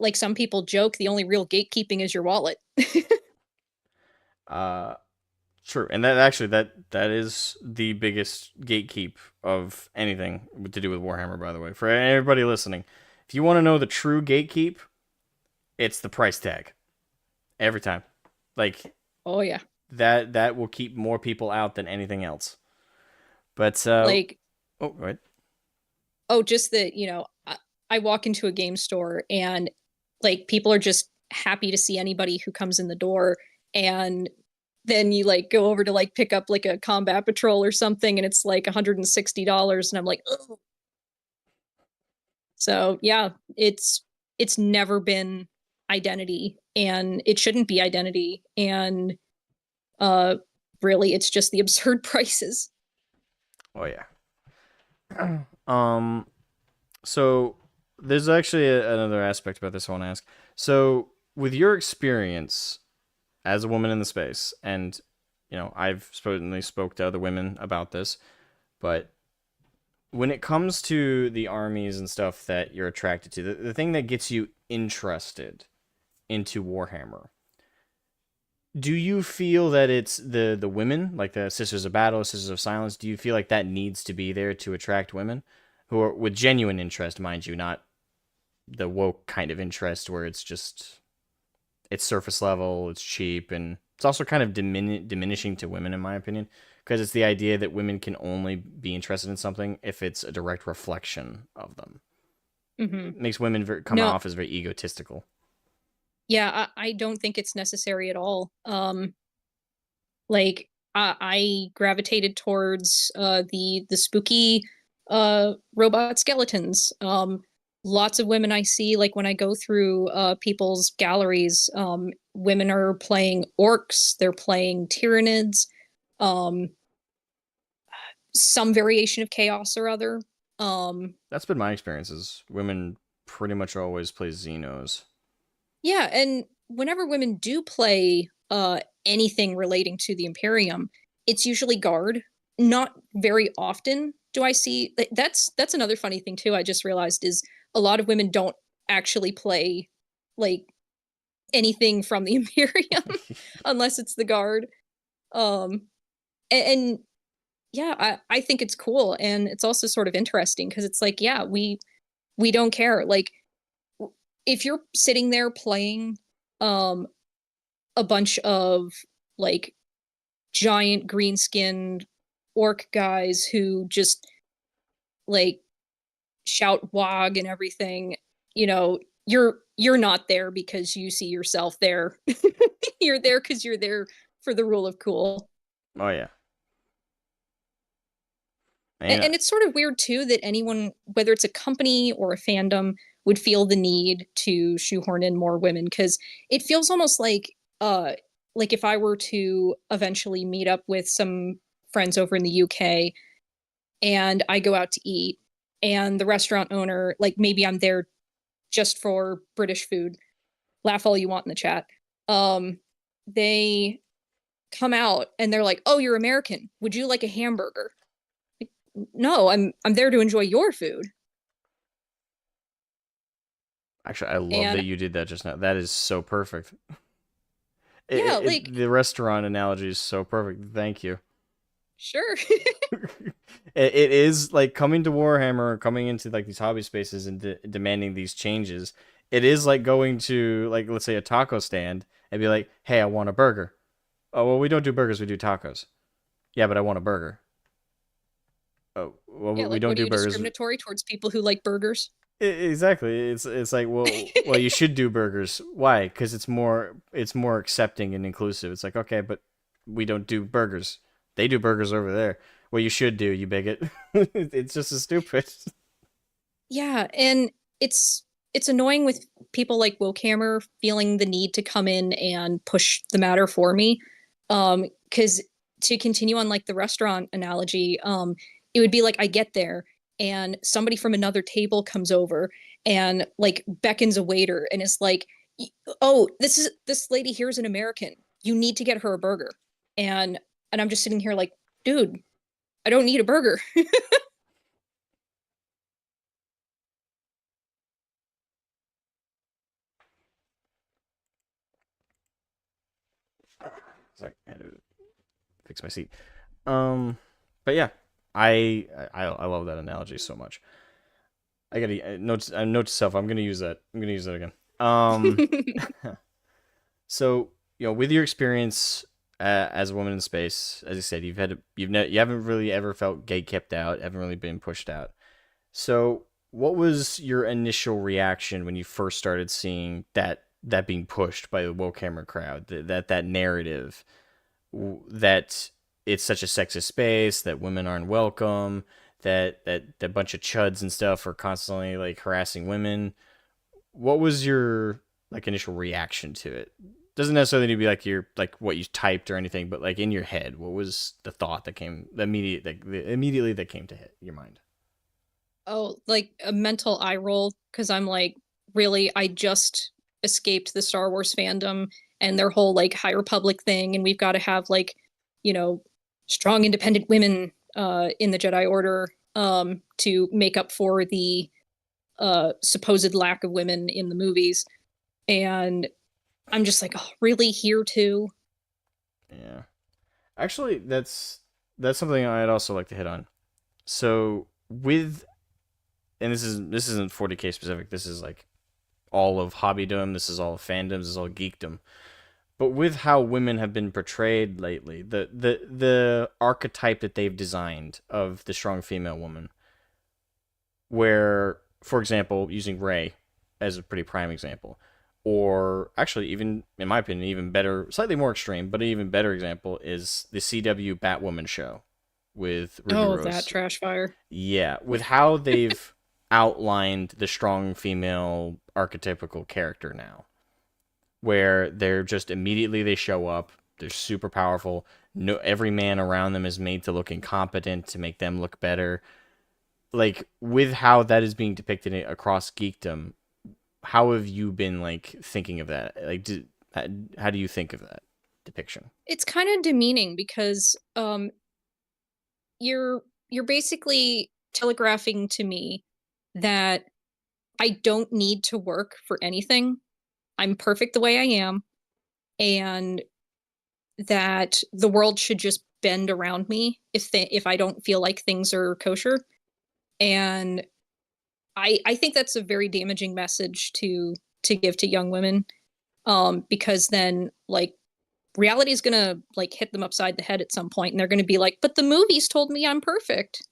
like some people joke, the only real gatekeeping is your wallet. Uh, True, and that actually that is the biggest gatekeep of anything to do with Warhammer. By the way, for everybody listening, if you want to know the true gatekeep, it's the price tag every time. Like Oh yeah. that will keep more people out than anything else. But Like, oh, right. oh, just that, I walk into a game store and like people are just happy to see anybody who comes in the door. And then you like go over to like pick up like a combat patrol or something and it's like $160. And I'm like, ugh. So yeah, it's never been identity and it shouldn't be identity. And uh really it's just the absurd prices. Oh yeah. um. So there's actually another aspect about this I want to ask. So with your experience as a woman in the space, and I've certainly spoke to other women about this, but when it comes to the armies and stuff that you're attracted to, the thing that gets you interested into Warhammer, do you feel that it's the women, like the Sisters of Battle, Sisters of Silence? Do you feel like that needs to be there to attract women who are with genuine interest, mind you, not the woke kind of interest where it's surface level, it's cheap, and it's also kind of diminishing to women, in my opinion, because it's the idea that women can only be interested in something if it's a direct reflection of them. Mm-hmm. It makes women come No, off as very egotistical. yeah, I don't think it's necessary at all. Like I gravitated towards the spooky robot skeletons. Lots of women I see, like when I go through people's galleries, women are playing orcs, they're playing tyrannids, um, some variation of chaos or other. Um, That's been my experiences. Women pretty much always play Xenos. Yeah, and whenever women do play anything relating to the Imperium, it's usually guard. Not very often do I see that's another funny thing too. I just realized is a lot of women don't actually play like anything from the Imperium unless it's the guard. Um and yeah, I think it's cool and it's also sort of interesting because it's like, yeah, we don't care. Like if you're sitting there playing um a bunch of like giant green skinned orc guys who just like shout wog and everything, you know, you're not there because you see yourself there. You're there because you're there for the rule of cool. Oh yeah, And, and and it's sort of weird too that anyone, whether it's a company or a fandom, would feel the need to shoehorn in more women because it feels almost like if I were to eventually meet up with some friends over in the UK and I go out to eat and the restaurant owner, like maybe I'm there just for British food, laugh all you want in the chat. Um, they come out and they're like, "Oh, you're American. Would you like a hamburger?" Like, no, I'm there to enjoy your food. actually, I love that And you did that just now. That is so perfect. yeah, like The restaurant analogy is so perfect. Thank you. Sure. It is like coming to Warhammer, or coming into like these hobby spaces and demanding these changes. It is like going to, like, let's say a taco stand and be like, "Hey, I want a burger." Oh, well, we don't do burgers, we do tacos. Yeah, but I want a burger. Oh, well, Yeah, we like, don't what are do you, burgers. discriminatory towards people who like burgers? Exactly. It's like, well, you should do burgers. Why? Because it's more accepting and inclusive. It's like, okay, but we don't do burgers. They do burgers over there. Well, you should do, you bigot. It's just as stupid. Yeah, and it's it's annoying with people like WokeHammer feeling the need to come in and push the matter for me. Because to continue on like the restaurant analogy, it would be like I get there and somebody from another table comes over and like beckons a waiter and is like, "Oh, this lady here is an American. You need to get her a burger." And I'm just sitting here like, "Dude, I don't need a burger." Sorry, I had to fix my seat. Um, but yeah, I love that analogy so much. I gotta note to self. I'm gonna use that. I'm gonna use that again. Um, so with your experience as a woman in space, as you said, you haven't really ever felt gay kept out, haven't really been pushed out. So, what was your initial reaction when you first started seeing that being pushed by the WokeHammer crowd? That narrative that it's such a sexist space, that women aren't welcome, that bunch of chuds and stuff are constantly like harassing women. What was your like initial reaction to it? Doesn't necessarily need to be like your like what you typed or anything, but like in your head, what was the thought that came immediately that came to hit your mind? Oh, like a mental eye roll because I'm like, really, I just escaped the Star Wars fandom and their whole like High Republic thing, and we've got to have like, you know, strong independent women in the Jedi Order to make up for the supposed lack of women in the movies. And I'm just like, oh, really here too? Yeah. Actually, that's something I'd also like to hit on. So with and this isn't 40K specific. This is like all of hobbydom. This is all of fandoms. This is all geekdom. But with how women have been portrayed lately, the archetype that they've designed of the strong female woman, where, for example, using Rey as a pretty prime example, or actually even in my opinion, even better, slightly more extreme, but an even better example is the CW Batwoman show with Ruby Oh, that Rose. trash fire. Yeah, with how they've outlined the strong female archetypical character now, where they're just immediately they show up, they're super powerful. No, every man around them is made to look incompetent to make them look better. Like with how that is being depicted across geekdom, how have you been like thinking of that? Like, how do you think of that depiction? It's kind of demeaning because you're basically telegraphing to me that I don't need to work for anything. I'm perfect the way I am, and that the world should just bend around me if I don't feel like things are kosher. And I think that's a very damaging message to give to young women, because then like reality is gonna like hit them upside the head at some point, and they're gonna be like, "But the movies told me I'm perfect."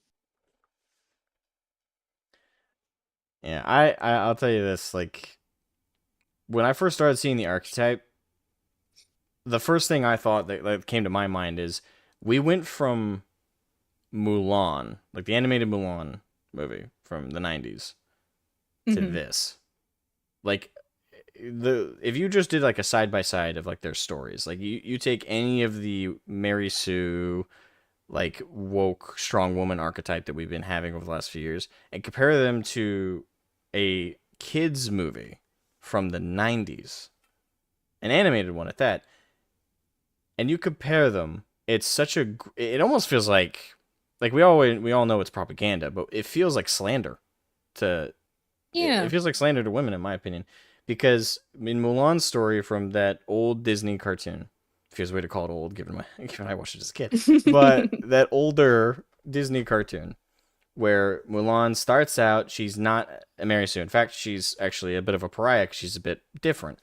Yeah, I'll tell you this. Like when I first started seeing the archetype, the first thing I thought that came to my mind is we went from Mulan, like the animated Mulan movie from the 90s, to Hmm. this. Like the if you just did like a side by side of like their stories, like you take any of the Mary Sue like woke strong woman archetype that we've been having over the last few years and compare them to a kids movie from the 90s, an animated one at that, and you compare them, it's such a it almost feels like we all know it's propaganda, but it feels like slander to it Yeah. feels like slander to women in my opinion, because in Mulan's story from that old Disney cartoon if there's a way to call it old, given I watched it as a kid. But that older Disney cartoon where Mulan starts out, she's not a Mary Sue. In fact, she's actually a bit of a pariah 'cause she's a bit different.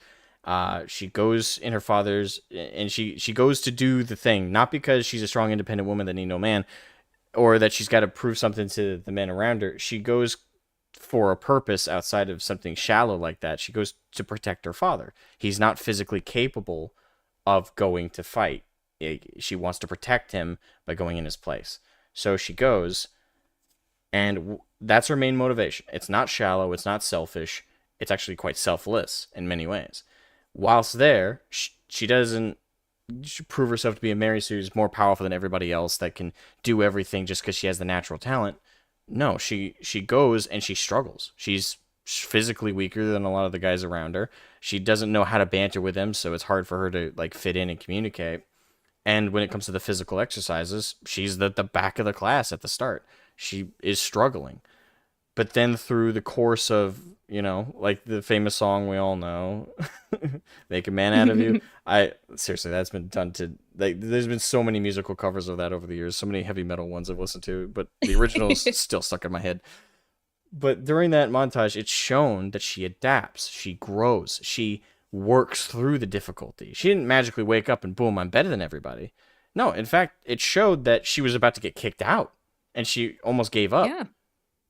She goes in her father's, and she goes to do the thing, not because she's a strong, independent woman that need no man, or that she's got to prove something to the men around her. She goes for a purpose outside of something shallow like that. She goes to protect her father. He's not physically capable of going to fight. She wants to protect him by going in his place. So she goes, and that's her main motivation. It's not shallow. It's not selfish. It's actually quite selfless in many ways. Whilst there, she doesn't prove herself to be a Mary Sue who's more powerful than everybody else that can do everything just because she has the natural talent. No, she goes and she struggles. She's physically weaker than a lot of the guys around her. She doesn't know how to banter with them, so it's hard for her to like fit in and communicate. And when it comes to the physical exercises, she's the back of the class at the start. She is struggling. But then through the course of, like the famous song we all know, Make a Man Out of You. Seriously, that's been done to, like, there's been so many musical covers of that over the years, so many heavy metal ones I've listened to, but the original is still stuck in my head. But during that montage, it's shown that she adapts, she grows, she works through the difficulty. She didn't magically wake up and boom, I'm better than everybody. No, in fact, it showed that she was about to get kicked out, and she almost gave up. Yeah.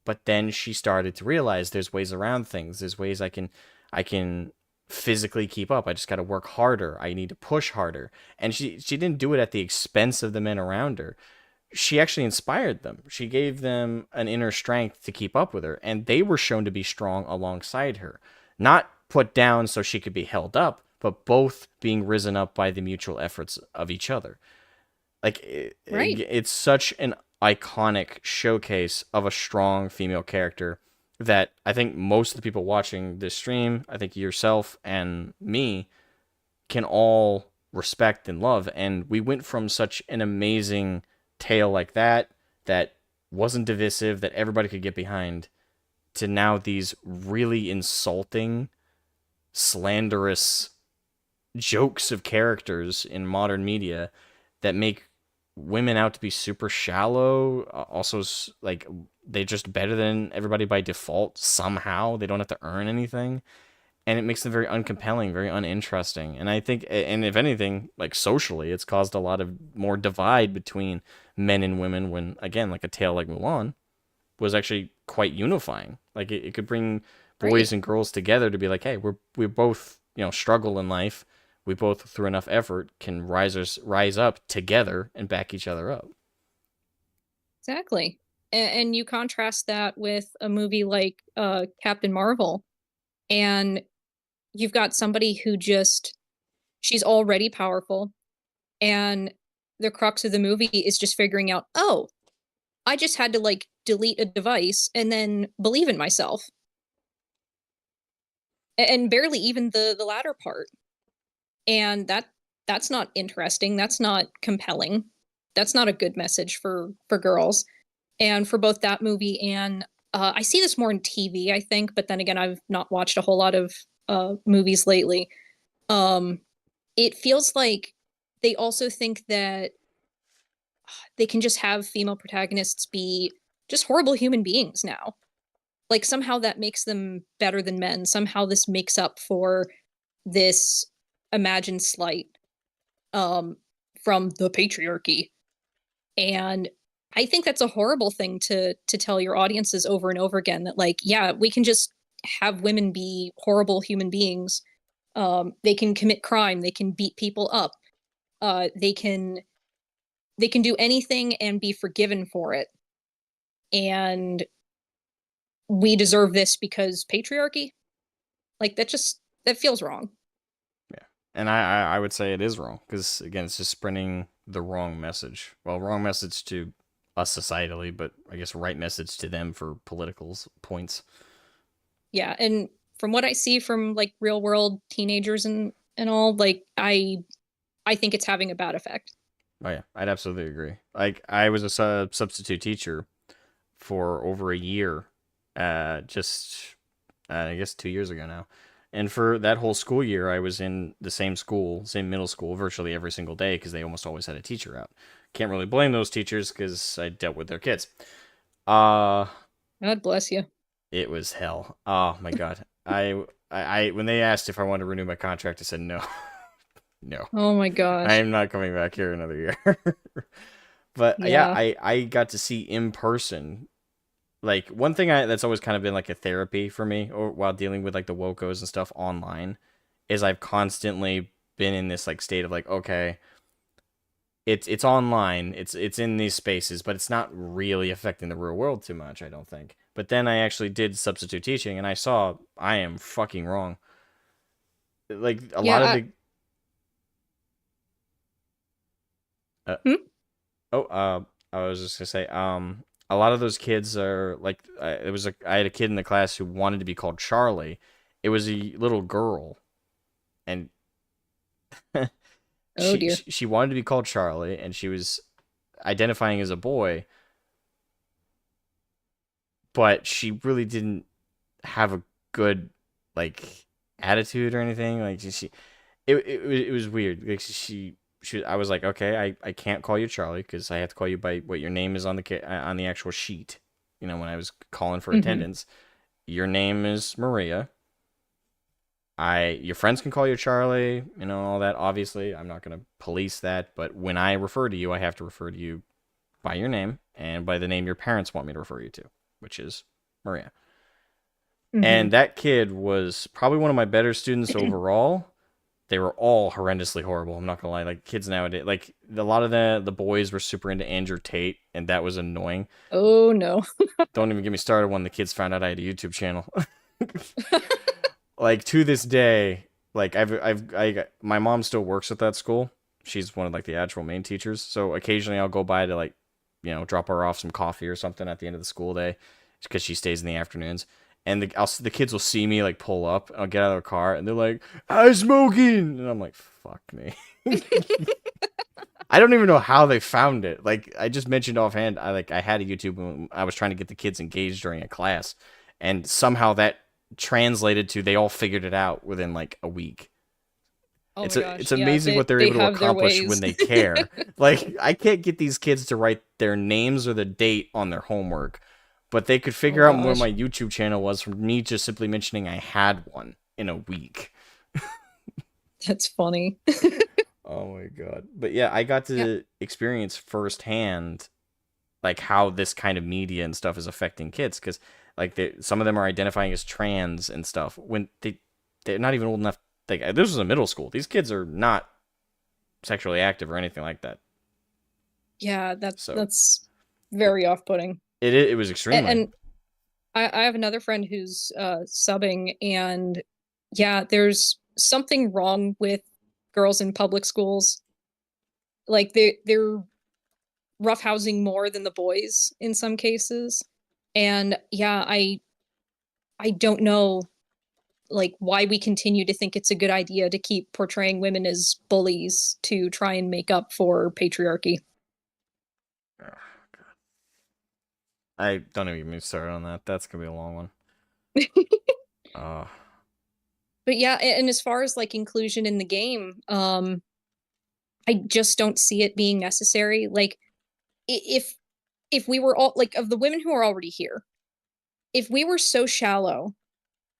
But then she started to realize there's ways around things. There's ways I can physically keep up. I just got to work harder. I need to push harder. And she didn't do it at the expense of the men around her. She actually inspired them. She gave them an inner strength to keep up with her, and they were shown to be strong alongside her. Not put down so she could be held up, but both being risen up by the mutual efforts of each other. Like, it's such an iconic showcase of a strong female character that I think most of the people watching this stream, I think yourself and me, can all respect and love. And we went from such an amazing tale like that wasn't divisive, that everybody could get behind, to now these really insulting, slanderous jokes of characters in modern media that make women out to be super shallow. Also, like, they're just better than everybody by default somehow. They don't have to earn anything, and it makes them very uncompelling, very uninteresting. And I think, and if anything, like socially, it's caused a lot of more divide between men and women. When, again, like a tale like Mulan was actually quite unifying. Like, it could bring boys and girls together to be like, hey, we both struggle in life. We both, through enough effort, can rise up together and back each other up. Exactly. And you contrast that with a movie like Captain Marvel, and you've got somebody who she's already powerful, and the crux of the movie is just figuring out, oh, I just had to like delete a device and then believe in myself. And barely even the latter part. And that's not interesting. That's not compelling. That's not a good message for girls. And for both that movie and I see this more in TV, I think, but then again, I've not watched a whole lot of movies lately. It feels like they also think that they can just have female protagonists be just horrible human beings now. Like, somehow that makes them better than men. Somehow this makes up for this imagined slight from the patriarchy. And I think that's a horrible thing to tell your audiences over and over again, that like, yeah, we can just have women be horrible human beings. They can commit crime, they can beat people up, they can do anything and be forgiven for it. And we deserve this because patriarchy? Like, that feels wrong. Yeah. And I would say it is wrong, because, again, it's just spreading the wrong message. Well, wrong message to us societally, but I guess right message to them for political points. Yeah, and from what I see from like real world teenagers and all, like, I think it's having a bad effect. Oh yeah, I'd absolutely agree. Like, I was a substitute teacher for over a year, just I guess 2 years ago now, And for that whole school year, I was in the same school, same middle school, virtually every single day because they almost always had a teacher out. Can't really blame those teachers because I dealt with their kids. Uh, God bless you. it was hell. Oh my god. When they asked if I wanted to renew my contract, I said no, no. Oh my I gosh. am not coming back here another year. But yeah, Yeah. I got to see in person. Like one thing that's always kind of been like a therapy for me, or while dealing with like the wokos and stuff online, is I've constantly been in this like state of like, okay, it's online, it's in these spaces, but it's not really affecting the real world too much, I don't think. But then I actually did substitute teaching, and I saw I am fucking wrong. Like a lot of Yeah. the uh, Hmm? oh I was just gonna say a lot of those kids are like I had a kid in the class who wanted to be called Charlie. It was a little girl, and Oh dear. she wanted to be called Charlie, and she was identifying as a boy, but she really didn't have a good like attitude or anything. Like it was weird. Like I was like, okay, I can't call you Charlie because I have to call you by what your name is on the actual sheet. You know, when I was calling for Hmm. attendance, your name is Maria. Your friends can call you Charlie, you know, all that. Obviously, I'm not gonna police that, but when I refer to you, I have to refer to you by your name and by the name your parents want me to refer you to, which is Maria. Hmm. And that kid was probably one of my better students overall. They were all horrendously horrible. I'm not gonna lie. Like kids nowadays, like a lot of the boys were super into Andrew Tate, and that was annoying. Oh no. Don't even get me started when the kids found out I had a YouTube channel. Like to this day, like my mom still works at that school. She's one of like the actual main teachers. So occasionally I'll go by to like, drop her off some coffee or something at the end of the school day, because she stays in the afternoons. And the kids will see me like pull up. I'll get out of the car and they're like, "Asmogan," and I'm like, "Fuck me." I don't even know how they found it. Like I just mentioned offhand, I had a YouTube when I was trying to get the kids engaged during a class, and somehow that translated to they all figured it out within like a week. Oh It's my gosh. it's Yeah, amazing what they're they able to have their accomplish when ways. they care. Like I can't get these kids to write their names or the date on their homework, but they could Oh figure out where gosh. my YouTube channel was from me just simply mentioning I had one in a week. That's funny. Oh my god. But yeah, I got Yeah. to experience firsthand like how this kind of media and stuff is affecting kids, because like some of them are identifying as trans and stuff when they're not even old enough. Like this was a middle school. These kids are not sexually active or anything like that. Yeah, So that's very off-putting. it was extremely. And I have another friend who's subbing, and yeah, there's something wrong with girls in public schools. Like they're roughhousing more than the boys in some cases. And yeah, I don't know like why we continue to think it's a good idea to keep portraying women as bullies to try and make up for patriarchy. I don't even get me started on that. That's gonna be a long one. Uh But yeah, and as far as like inclusion in the game, I just don't see it being necessary. Like if we were all like of the women who are already here, if we were so shallow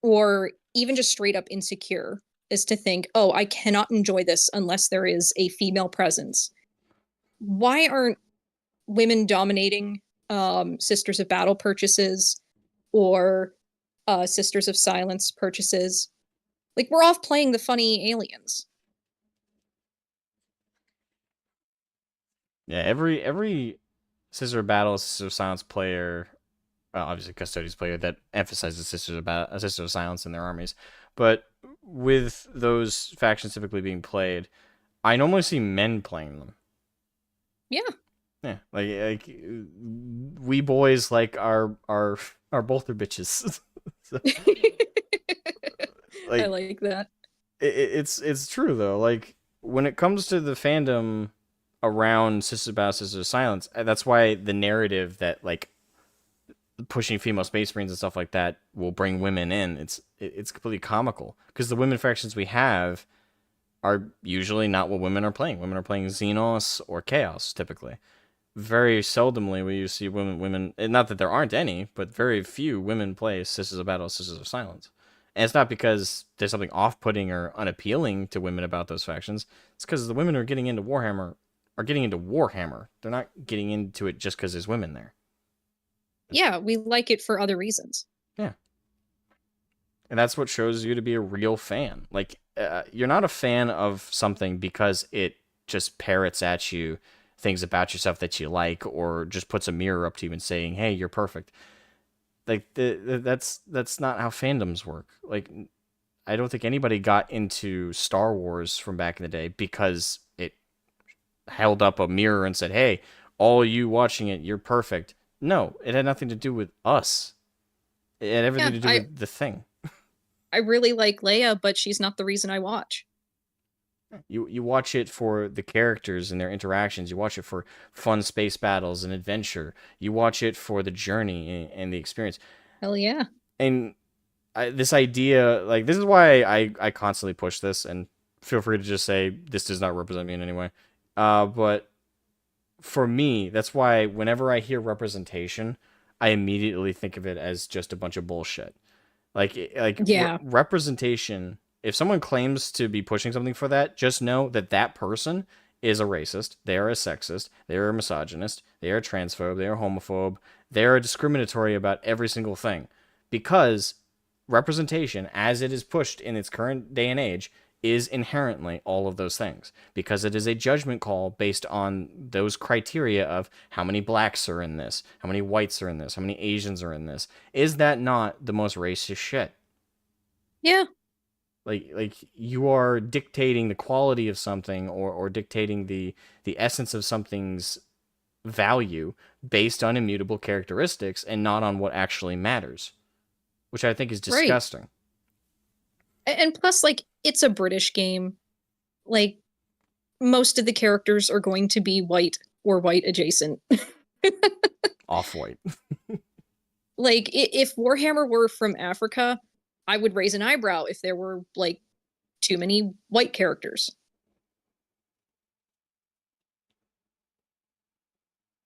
or even just straight up insecure as to think, oh, I cannot enjoy this unless there is a female presence, why aren't women dominating Sisters of Battle purchases or Sisters of Silence purchases? Like we're off playing the funny aliens. yeah, every Sister of Battle, Sister of Silence player, well, obviously Custodians player that emphasizes Sister of Silence in their armies, but with those factions typically being played, I normally see men playing them. Yeah. Yeah, like we boys like our both are bitches. So, I like like that. it's true though. Like when it comes to the fandom around Sister Battle, Sister of Silence, that's why the narrative that like pushing female space marines and stuff like that will bring women in. It's completely comical because the women factions we have are usually not what women are playing. Women are playing Xenos or Chaos typically. Very seldomly will you see women, and not that there aren't any, but very few women play Sisters of Battle, Sisters of Silence. And it's not because there's something off-putting or unappealing to women about those factions. It's because the women who are getting into Warhammer are getting into Warhammer. They're not getting into it just because there's women there. Yeah, we like it for other reasons. Yeah. And that's what shows you to be a real fan. Like, you're not a fan of something because it just parrots at you things about yourself that you like, or just puts a mirror up to you and saying, "Hey, you're perfect." Like, that's not how fandoms work. Like, I don't think anybody got into Star Wars from back in the day because it held up a mirror and said, "Hey, all you watching it, you're perfect." No, it had nothing to do with us. It had everything to do with the thing. I really like Leia, but she's not the reason I watch. You watch it for the characters and their interactions. You watch it for fun space battles and adventure. You watch it for the journey and the experience. Hell yeah. And this idea, like, this is why I constantly push this, and feel free to just say, this does not represent me in any way. But for me, that's why whenever I hear representation, I immediately think of it as just a bunch of bullshit. Yeah. Representation, if someone claims to be pushing something for that, just know that that person is a racist, they are a sexist, they are a misogynist, they are a transphobe, they are homophobe, they are discriminatory about every single thing. Because representation, as it is pushed in its current day and age, is inherently all of those things. Because it is a judgment call based on those criteria of how many blacks are in this, how many whites are in this, how many Asians are in this. Is that not the most racist shit? Yeah. Like you are dictating the quality of something, or dictating the essence of something's value based on immutable characteristics and not on what actually matters, which I think is disgusting. Right. And plus, like, it's a British game. Like, most of the characters are going to be white or white adjacent. Off-white. Like, if Warhammer were from Africa, I would raise an eyebrow if there were, like, too many white characters.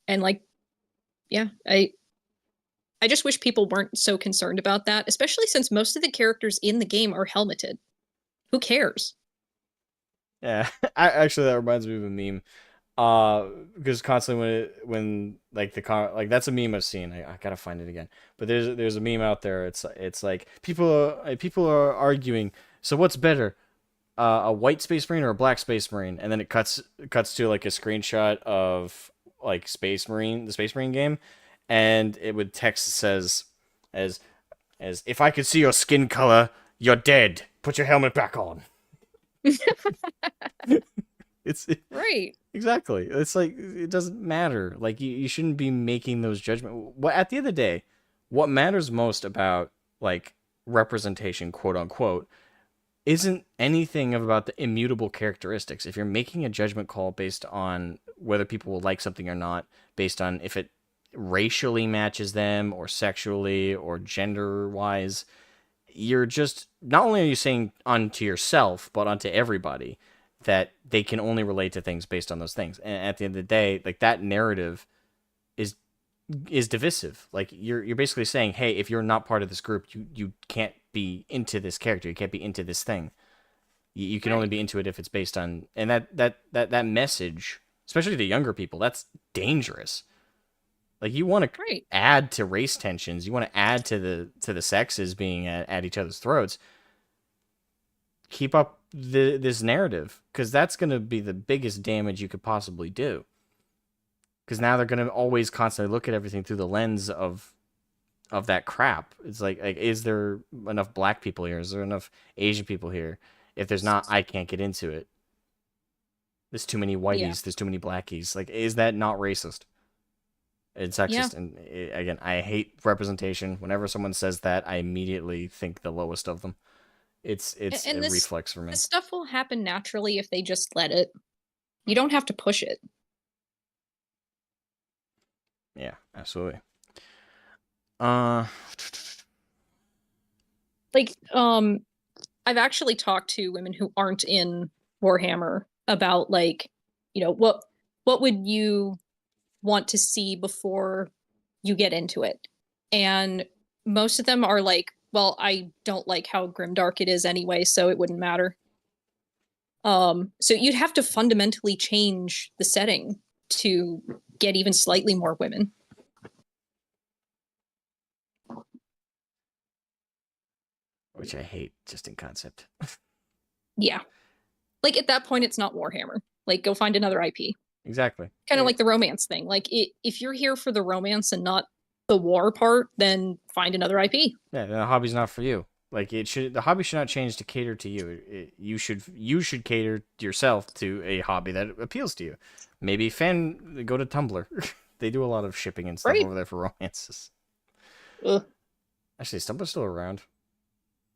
And, like, yeah, I just wish people weren't so concerned about that, especially since most of the characters in the game are helmeted. Who cares? Yeah, actually, that reminds me of a meme. Because constantly when like like, that's a meme I've seen. I gotta find it again. But there's a meme out there. It's like people are arguing. So what's better, a white space marine or a black space marine? And then it cuts to like a screenshot of like the space marine game, and it would text says as if I could see your skin color, you're dead. Put your helmet back on. Right. Exactly. It's like, it doesn't matter. Like, you shouldn't be making those judgments. What, at the end of the day, what matters most about, like, representation, quote unquote, isn't anything about the immutable characteristics. If you're making a judgment call based on whether people will like something or not, based on if it racially matches them or sexually or gender wise, you're just, not only are you saying unto yourself, but unto everybody, that they can only relate to things based on those things. And at the end of the day, like, that narrative is divisive. Like, you're basically saying, hey, if you're not part of this group, you can't be into this character, you can't be into this thing. You can only be into it if it's based on, and that message, especially to younger people, that's dangerous. Like, you want to add to race tensions, you want to add to the sexes being at each other's throats. Keep up this narrative, because that's going to be the biggest damage you could possibly do. Because now they're going to always constantly look at everything through the lens of that crap. It's like, is there enough black people here? Is there enough Asian people here? If there's not, I can't get into it. There's too many whiteys. Yeah. There's too many blackies. Like, is that not racist? It's sexist. Yeah. And again, I hate representation. Whenever someone says that, I immediately think the lowest of them. It's a reflex for me. This stuff will happen naturally if they just let it. You don't have to push it. Yeah, absolutely. Uh, Like, I've actually talked to women who aren't in Warhammer about like, what would you want to see before you get into it? And most of them are like, well, I don't like how grimdark it is anyway, so it wouldn't matter. So you'd have to fundamentally change the setting to get even slightly more women. which I hate just in concept. Yeah. Like at that point, it's not Warhammer. Like go find another IP. Exactly. Kind of like the romance thing. Like if you're here for the romance and not the war part, then find another IP. Yeah, the hobby's not for you. Like the hobby should not change to cater to you. You should cater yourself to a hobby that appeals to you. Maybe go to Tumblr. They do a lot of shipping and stuff Right. over there for romances. Ugh. Actually, is Tumblr still around?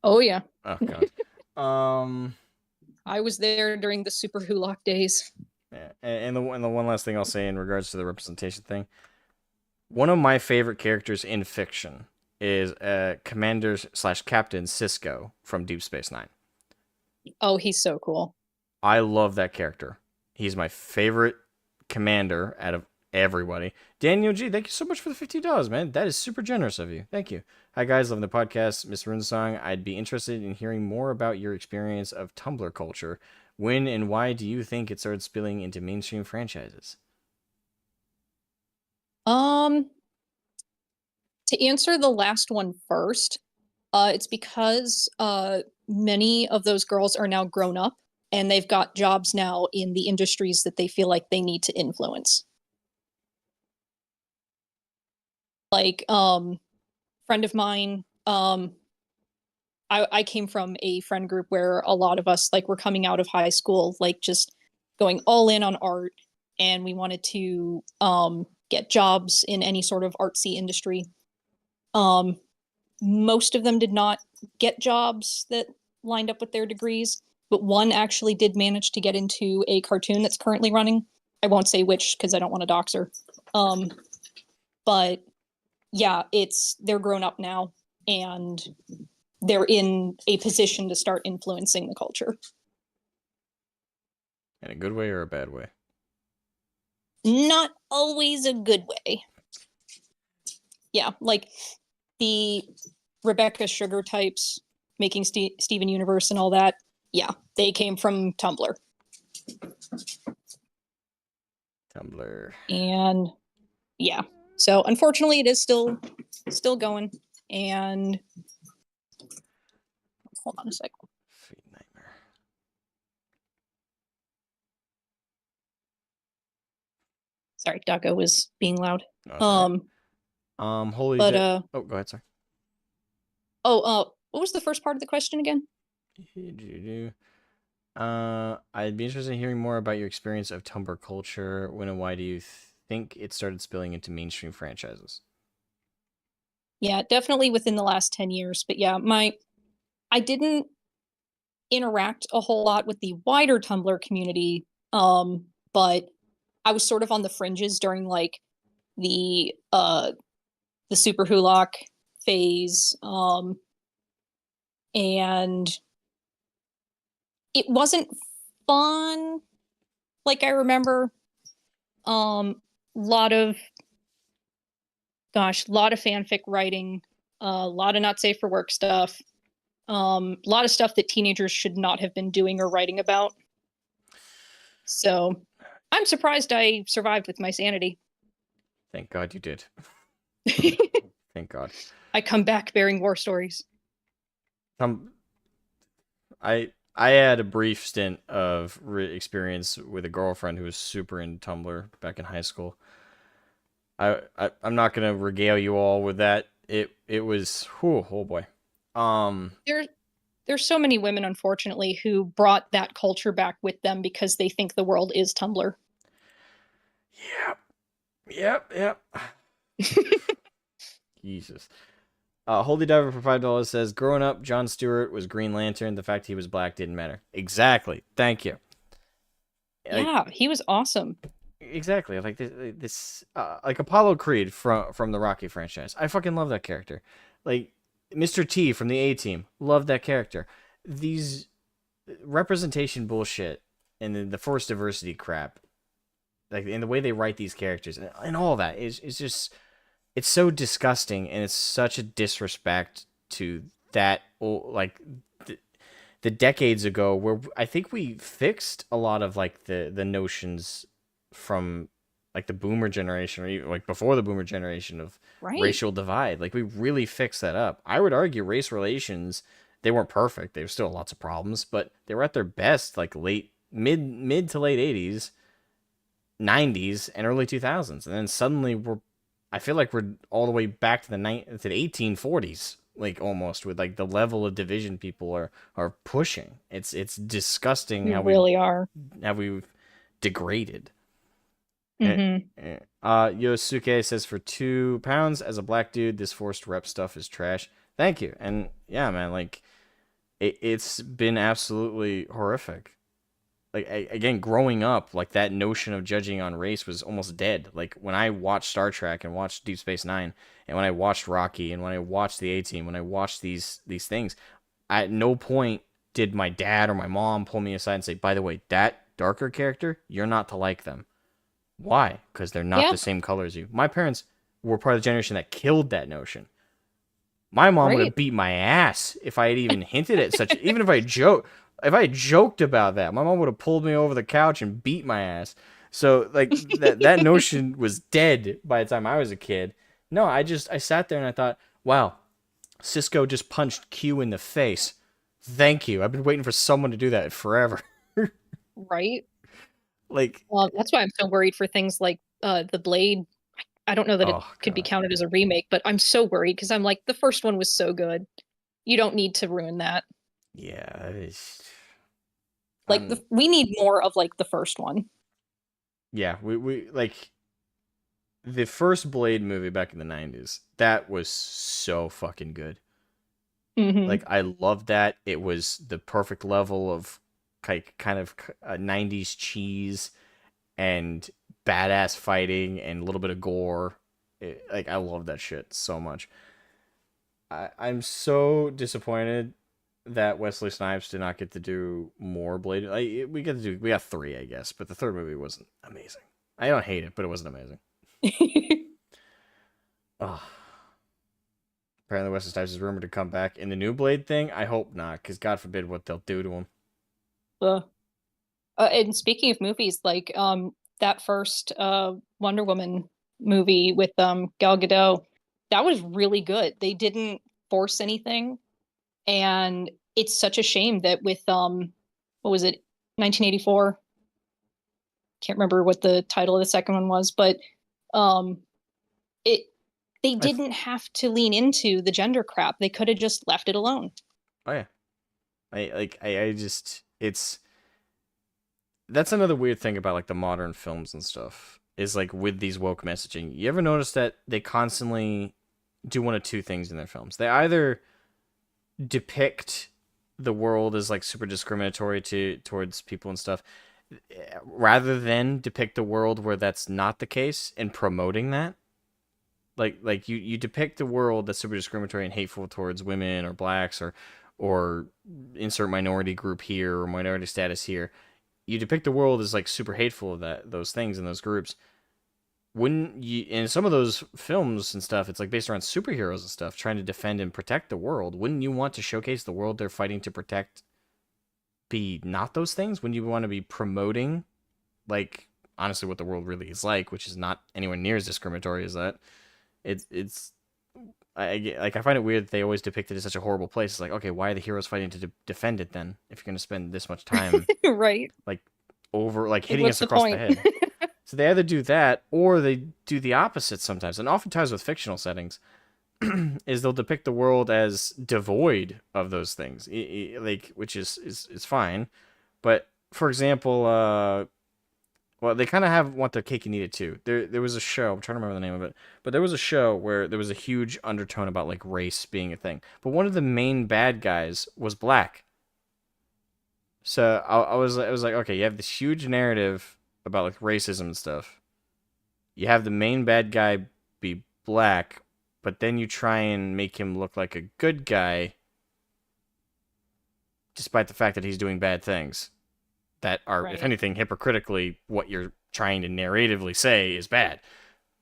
Oh yeah. Oh god. I was there during the Super Hulock days. Yeah, and the one last thing I'll say in regards to the representation thing. One of my favorite characters in fiction is Commander/Captain Cisco from Deep Space Nine. Oh, he's so cool. I love that character. He's my favorite commander out of everybody. Daniel G, thank you so much for the $50, man. That is super generous of you. Thank you. Hi, guys. Loving the podcast. Miss Runesong, I'd be interested in hearing more about your experience of Tumblr culture. When and why do you think it started spilling into mainstream franchises? Um, to answer the last one first, it's because many of those girls are now grown up and they've got jobs now in the industries that they feel like they need to influence. Like, friend of mine, I came from a friend group where a lot of us like were coming out of high school, like just going all in on art, and we wanted to get jobs in any sort of artsy industry. Um, Most of them did not get jobs that lined up with their degrees, but one actually did manage to get into a cartoon that's currently running. I won't say which because I don't want to dox her. But yeah, they're grown up now and they're in a position to start influencing the culture. In a good way or a bad way? Not always a good way. Yeah, like the Rebecca Sugar types making Steven Universe and all that. Yeah, they came from Tumblr. Tumblr. And yeah, so unfortunately, it is still going. And hold on a second. Sweet nightmare. Sorry, Dago was being loud. Oh, holy. But Oh, go ahead. Sorry. what was the first part of the question again? I'd be interested in hearing more about your experience of Tumblr culture. When and why do you think it started spilling into mainstream franchises? Yeah, definitely within the last 10 years. But yeah, I didn't interact a whole lot with the wider Tumblr community. But I was sort of on the fringes during like the Super Hulock phase. And it wasn't fun like I remember. Lot of fanfic writing, a lot of not safe for work stuff, a lot of stuff that teenagers should not have been doing or writing about. So I'm surprised I survived with my sanity. Thank God you did. Thank God. I come back bearing war stories. I had a brief stint of experience with a girlfriend who was super into Tumblr back in high school. I'm not gonna regale you all with that. It was oh boy. There's so many women, unfortunately, who brought that culture back with them because they think the world is Tumblr. Yep. Jesus. Holy Diver for $5 says, growing up, Jon Stewart was Green Lantern. The fact he was black didn't matter. Exactly. Thank you. Yeah, he was awesome. exactly like this like Apollo Creed from the Rocky franchise. I fucking love that character. Like Mr. T from the A Team, love that character. These representation bullshit and the forced diversity crap, like in the way they write these characters and all that is just it's so disgusting, and it's such a disrespect to that like the decades ago where I think we fixed a lot of like the notions from like the boomer generation or even like before the boomer generation of Right. racial divide. Like we really fixed that up. I would argue race relations, they weren't perfect. There were still lots of problems, but they were at their best like mid to late 80s, 90s and early 2000s. And then suddenly I feel like we're all the way back to the 1840s, like almost, with like the level of division people are pushing. It's disgusting We really are. how we've degraded. Mm-hmm. Yosuke says for £2 as a black dude, this forced rep stuff is trash. Thank you. And yeah, man, like it's been absolutely horrific. Like again, growing up, like that notion of judging on race was almost dead. Like when I watched Star Trek and watched Deep Space Nine, and when I watched Rocky, and when I watched the A Team, when I watched these things, at no point did my dad or my mom pull me aside and say, "By the way, that darker character, you're not to like them." Why? Because they're not Yeah. the same color as you. My parents were part of the generation that killed that notion. My mom would Right. have beat my ass if I had even hinted at such. Even if I had joked about that, my mom would have pulled me over the couch and beat my ass. So like that notion was dead by the time I was a kid. No, I sat there and I thought, wow, Cisco just punched Q in the face. Thank you. I've been waiting for someone to do that forever. Right. Like, That's why I'm so worried for things like the Blade. I don't know that it oh could be god, counted as a remake, but I'm so worried because I'm like, the first one was so good. You don't need to ruin that. yeah. Like we need more of like the first one. Yeah, we like the first Blade movie back in the 90s. That was so fucking good. Mm-hmm. Like I loved that. It was the perfect level of kind of 90s cheese and badass fighting and a little bit of gore. Like I love that shit so much. I'm so disappointed that Wesley Snipes did not get to do more Blade. We got three, I guess, but the third movie wasn't amazing. I don't hate it, but it wasn't amazing. Oh, apparently Wesley Snipes is rumored to come back in the new Blade thing. I hope not, because God forbid what they'll do to him. uh, and speaking of movies, like that first Wonder Woman movie with Gal Gadot, that was really good. They didn't force anything, and it's such a shame that with what was it, 1984? Can't remember what the title of the second one was, but um it they I th- didn't have to lean into the gender crap. They could have just left it alone. oh yeah, I just that's another weird thing about like the modern films and stuff is like with these woke messaging. You ever notice that they constantly do one of two things in their films? They either depict the world as like super discriminatory towards people and stuff, rather than depict the world where that's not the case and promoting that. Like you depict the world that's super discriminatory and hateful towards women or blacks or insert minority group here or minority status here. You depict the world as like super hateful of those things and those groups. Wouldn't you, in some of those films and stuff, it's like based around superheroes and stuff trying to defend and protect the world. Wouldn't you want to showcase the world they're fighting to protect be not those things? Wouldn't you want to be promoting like honestly what the world really is like, which is not anywhere near as discriminatory as that? It's I find it weird that they always depict it as such a horrible place. It's like, okay, why are the heroes fighting to defend it then? If you're going to spend this much time Right. like over like Like, hitting what's us the across the point? head. So they either do that or they do the opposite sometimes. And oftentimes with fictional settings, is they'll depict the world as devoid of those things, like which is fine. But for example, well, they kind of have want their cake and eat it too. There was a show. I'm trying to remember the name of it, but there was a show where there was a huge undertone about like race being a thing. But one of the main bad guys was black. So I was like, okay, you have this huge narrative about like racism and stuff, you have the main bad guy be black, but then you try and make him look like a good guy, despite the fact that he's doing bad things that are, if Right. anything, hypocritically what you're trying to narratively say is bad.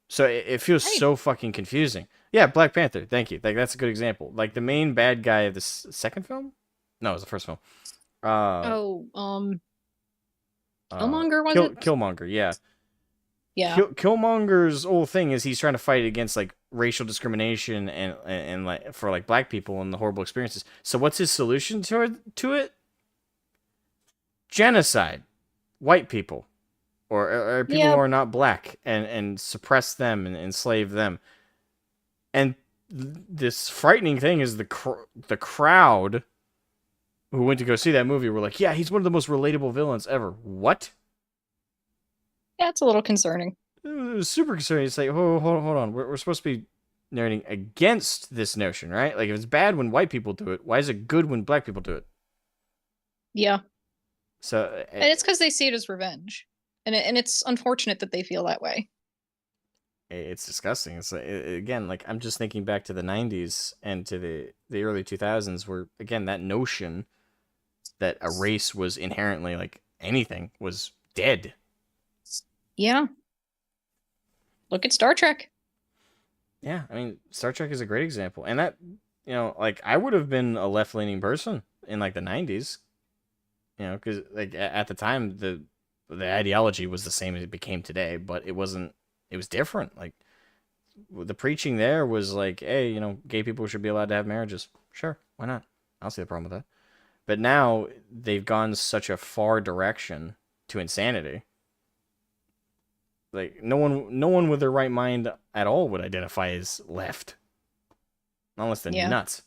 So it feels Right. so fucking confusing. Yeah, Black Panther. Thank you. Like that's a good example. Like the main bad guy of the second film. No, it was the first film. Uh, Oh, Killmonger was it? Killmonger. Yeah, Yeah. Killmonger's whole thing is he's trying to fight against like racial discrimination and like for like black people and the horrible experiences. So what's his solution to it? Genocide, white people or people who Yep. are not black and suppress them and enslave them. And this frightening thing is the crowd who went to go see that movie were like, yeah, he's one of the most relatable villains ever. What? Yeah, it's a little concerning. It was super concerning. It's like, hold on. We're supposed to be narrating against this notion, right? Like, if it's bad when white people do it, why is it good when black people do it? Yeah. So, And it's because they see it as revenge. And it's unfortunate that they feel that way. it's disgusting. It's like, again, like I'm just thinking back to the '90s and to the early 2000s, where again that notion that a race was inherently like anything was dead. Yeah. Look at Star Trek. Yeah, I mean, Star Trek is a great example, and that like I would have been a left leaning person in like the '90s, because like at the time the ideology was the same as it became today, but it wasn't. It was different. Like the preaching there was like, hey, gay people should be allowed to have marriages. Sure, why not? I don't see the problem with that. But now they've gone such a far direction to insanity. Like no one with their right mind at all would identify as left, unless they're Yeah. nuts.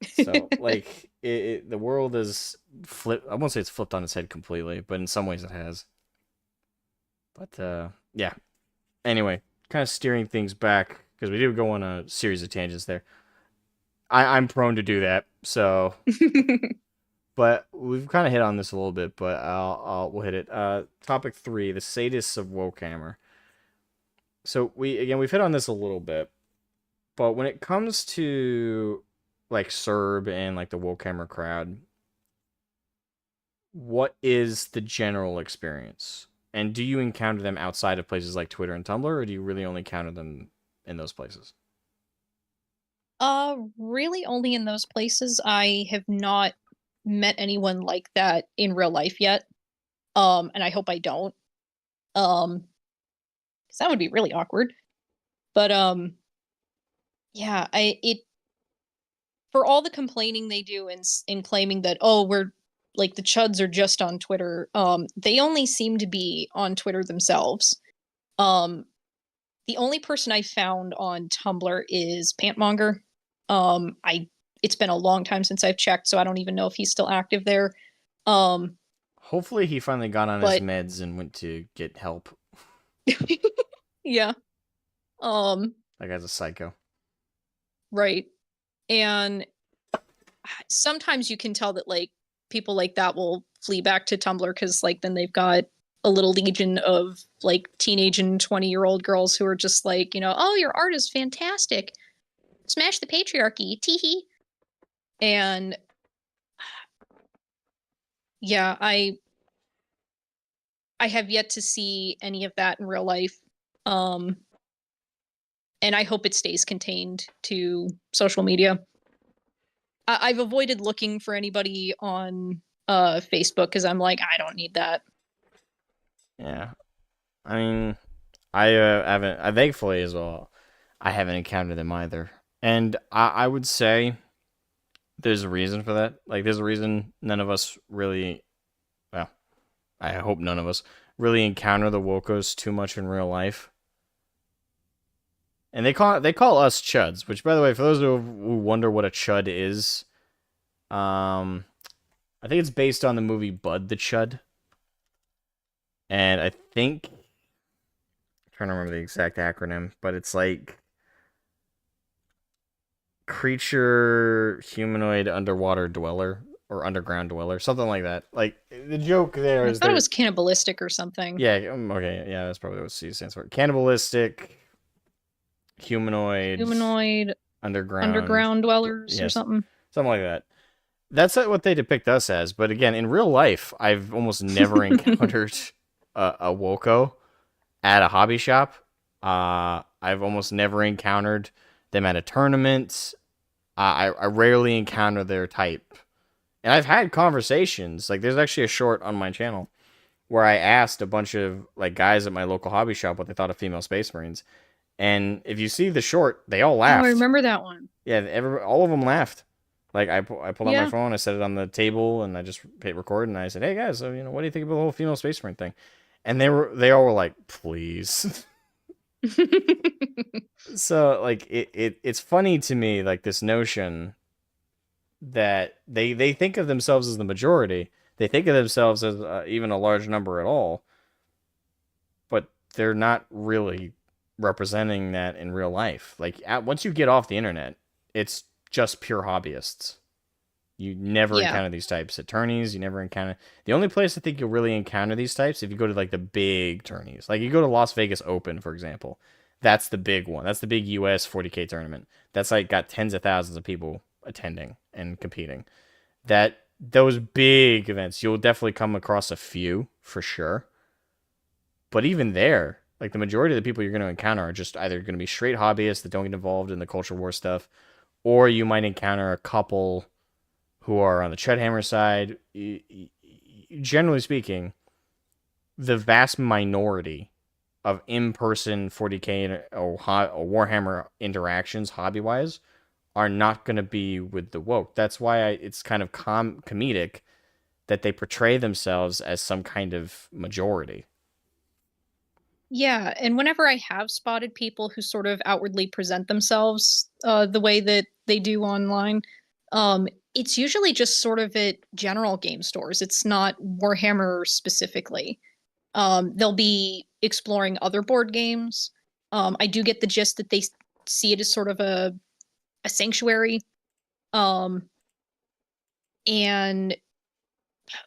So like the world is flipped. I won't say it's flipped on its head completely, but in some ways it has. But yeah. Anyway, kind of steering things back because we do go on a series of tangents there. I'm prone to do that, so. But we've kind of hit on this a little bit, but we'll hit it. Topic 3: the sadists of WokeHammer. So we've hit on this a little bit, but when it comes to like Serb and like the WokeHammer crowd, what is the general experience? And do you encounter them outside of places like Twitter and Tumblr, or do you really only encounter them in those places? Really only in those places. I have not met anyone like that in real life yet. And I hope I don't. Because that would be really awkward. But yeah, I it for all the complaining they do in claiming that, oh, we're like the chuds are just on Twitter. They only seem to be on Twitter themselves. Um, the only person I found on Tumblr is Pantmonger. I It's been a long time since I've checked, so I don't even know if he's still active there. Um, Hopefully, he finally got on his but meds and went to get help. yeah. Um, That guy's a psycho. right. And sometimes you can tell that like people like that will flee back to Tumblr because like then they've got a little legion of like teenage and 20-year-old girls who are just like, oh, your art is fantastic. Smash the patriarchy. Teehee. And yeah, I have yet to see any of that in real life. Um and I hope it stays contained to social media. I've avoided looking for anybody on Facebook because I'm like, I don't need that. Yeah, I mean, I haven't. I thankfully as well. I haven't encountered them either, and I would say there's a reason for that. Like, there's a reason none of us really. Well, I hope none of us really encounter the Wokos too much in real life. And they call us chuds, which, by the way, for those who wonder what a chud is, I think it's based on the movie Bud the Chud, and I think I'm trying to remember the exact acronym, but it's like creature, humanoid, underwater dweller. or underground dweller, something like that. Like the joke there I is thought it was cannibalistic or something. yeah, okay, yeah, that's probably what C stands for. Cannibalistic, humanoid, Humanoid underground, underground dwellers or yes, something. something like that. That's what they depict us as. But again, in real life, I've almost never encountered a Woko at a hobby shop. I've almost never encountered them at a tournament. I rarely encounter their type. And I've had conversations. Like, there's actually a short on my channel where I asked a bunch of like guys at my local hobby shop what they thought of female Space Marines. And if you see the short, they all Oh, laughed. I remember that one. Yeah, all of them laughed. Like I pulled out my Yeah. phone, I set it on the table, and I just hit record, and I said, "Hey guys, so what do you think about the whole female Space Marine thing?" And they all were like, "Please." So like it's funny to me, like this notion that they think of themselves as the majority. They think of themselves as even a large number at all, but they're not really representing that in real life. Like once you get off the internet, it's just pure hobbyists. You never encounter these types at tourneys. You never encounter. The only place I think you'll really encounter these types if you go to like the big tourneys. Like you go to Las Vegas Open, for example. That's the big one. That's the big US 40K tournament. That's like got tens of thousands of people attending and competing. Those big events, you'll definitely come across a few for sure. But even there, like the majority of the people you're going to encounter are just either going to be straight hobbyists that don't get involved in the culture war stuff, or you might encounter a couple who are on the Chudhammer side. Generally speaking, the vast minority of in-person 40K or Warhammer interactions, hobby-wise, are not going to be with the woke. That's why it's kind of comedic that they portray themselves as some kind of majority. Yeah, and whenever I have spotted people who sort of outwardly present themselves the way that they do online, it's usually just sort of at general game stores. It's not Warhammer specifically. They'll be exploring other board games. I do get the gist that they see it as sort of a sanctuary. And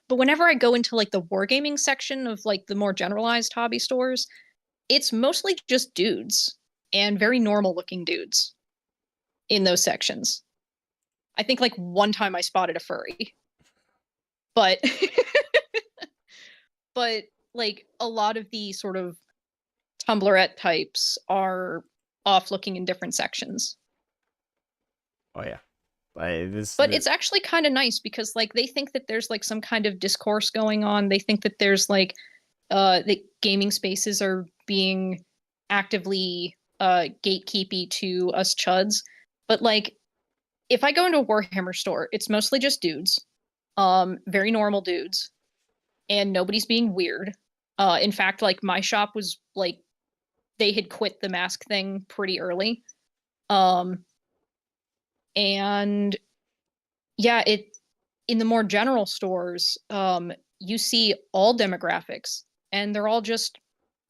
but whenever I go into like the wargaming section of like the more generalized hobby stores, it's mostly just dudes and very normal looking dudes in those sections. I think like one time I spotted a furry. But but like a lot of the sort of Tumblrette types are off looking in different sections. Oh yeah. But it's actually kind of nice because like they think that there's like some kind of discourse going on. They think that there's like that gaming spaces are being actively gatekeepy to us chuds. But like if I go into a Warhammer store, it's mostly just dudes. Very normal dudes. And nobody's being weird. In fact, like my shop was like they had quit the mask thing pretty early. And yeah, it in the more general stores, you see all demographics and they're all just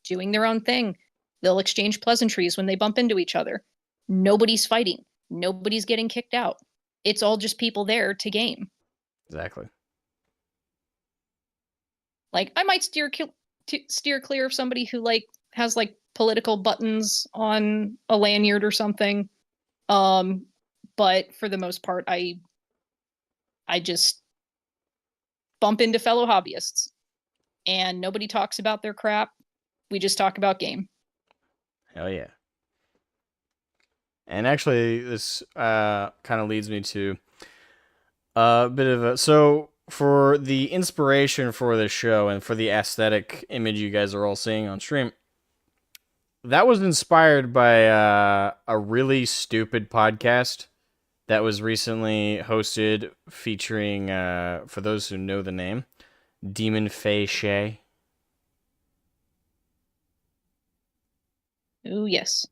doing their own thing. They'll exchange pleasantries when they bump into each other. Nobody's fighting. Nobody's getting kicked out. It's all just people there to game. Exactly. Like I might steer clear of somebody who like has like political buttons on a lanyard or something. But for the most part, I just bump into fellow hobbyists and nobody talks about their crap. We just talk about game. Hell yeah. And actually, this kind of leads me to a bit of a... So, for the inspiration for this show and for the aesthetic image you guys are all seeing on stream, that was inspired by a really stupid podcast that was recently hosted featuring, for those who know the name, Demon Faye Shay. Ooh, yes.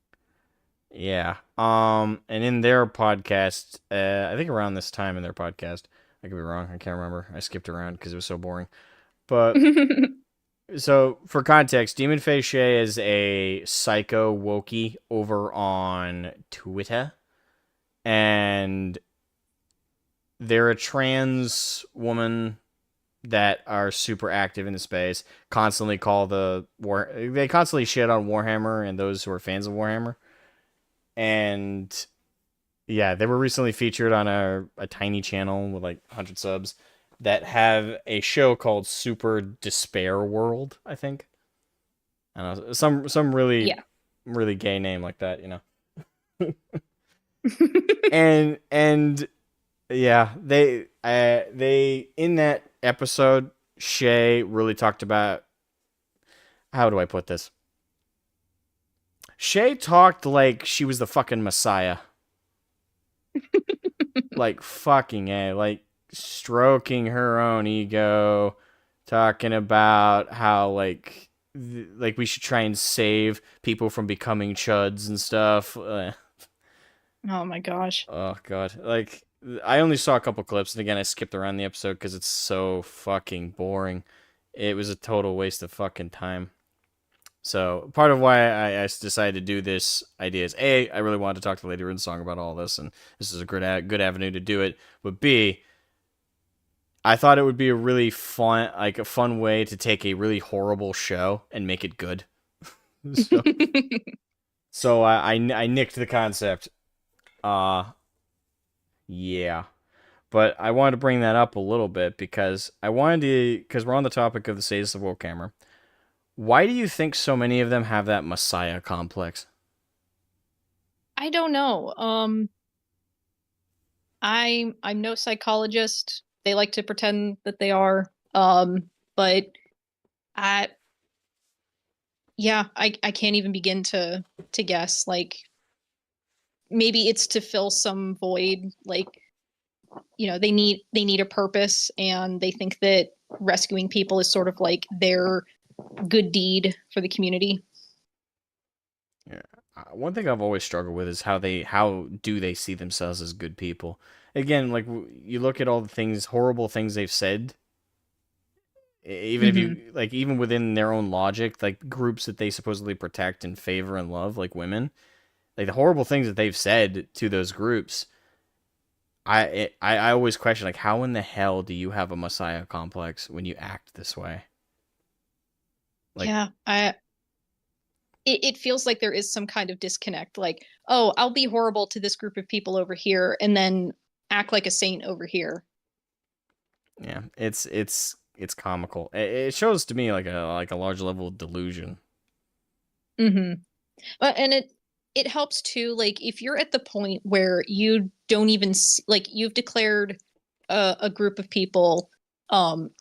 Yeah. And in their podcast, I think around this time in their podcast, I could be wrong. I can't remember. I skipped around because it was so boring. But so for context, Demon Faye Shay is a psycho wokey over on Twitter, and they're a trans woman that are super active in the space, constantly they constantly shit on Warhammer and those who are fans of Warhammer. And yeah, they were recently featured on a tiny channel with like 100 subs that have a show called Super Despair World, I think. I don't know, some really Yeah. really gay name like that, you know. And yeah, they in that episode, Shay really talked about, how do I put this? Shay talked like she was the fucking messiah. Like fucking A, like stroking her own ego, talking about how like we should try and save people from becoming chuds and stuff. Oh my gosh. Oh god, like I only saw a couple clips, and again I skipped around the episode because it's so fucking boring. It was a total waste of fucking time. So part of why I decided to do this idea is A, I really wanted to talk to Lady Runesong about all this, and this is a good avenue to do it. But B, I thought it would be a really fun way to take a really horrible show and make it good. so so I nicked the concept. Yeah. But I wanted to bring that up a little bit because because we're on the topic of the status of WokeHammer. Why do you think so many of them have that messiah complex? I don't know. I'm no psychologist. They like to pretend that they are. But I yeah, I can't even begin to guess. Like maybe it's to fill some void, like they need a purpose, and they think that rescuing people is sort of like their good deed for the community. Yeah. One thing I've always struggled with is how do they see themselves as good people? Again, like you look at all the horrible things they've said. Even if Mm-hmm. you like, even within their own logic, like groups that they supposedly protect and favor and love, like women, like the horrible things that they've said to those groups. I always question, like, how in the hell do you have a messiah complex when you act this way? Like, Yeah, it feels like there is some kind of disconnect. Like, oh, I'll be horrible to this group of people over here, and then act like a saint over here. yeah, it's comical. It shows to me like a large level of delusion. Mm-hmm. And it helps too. Like, if you're at the point where you don't even like you've declared a group of people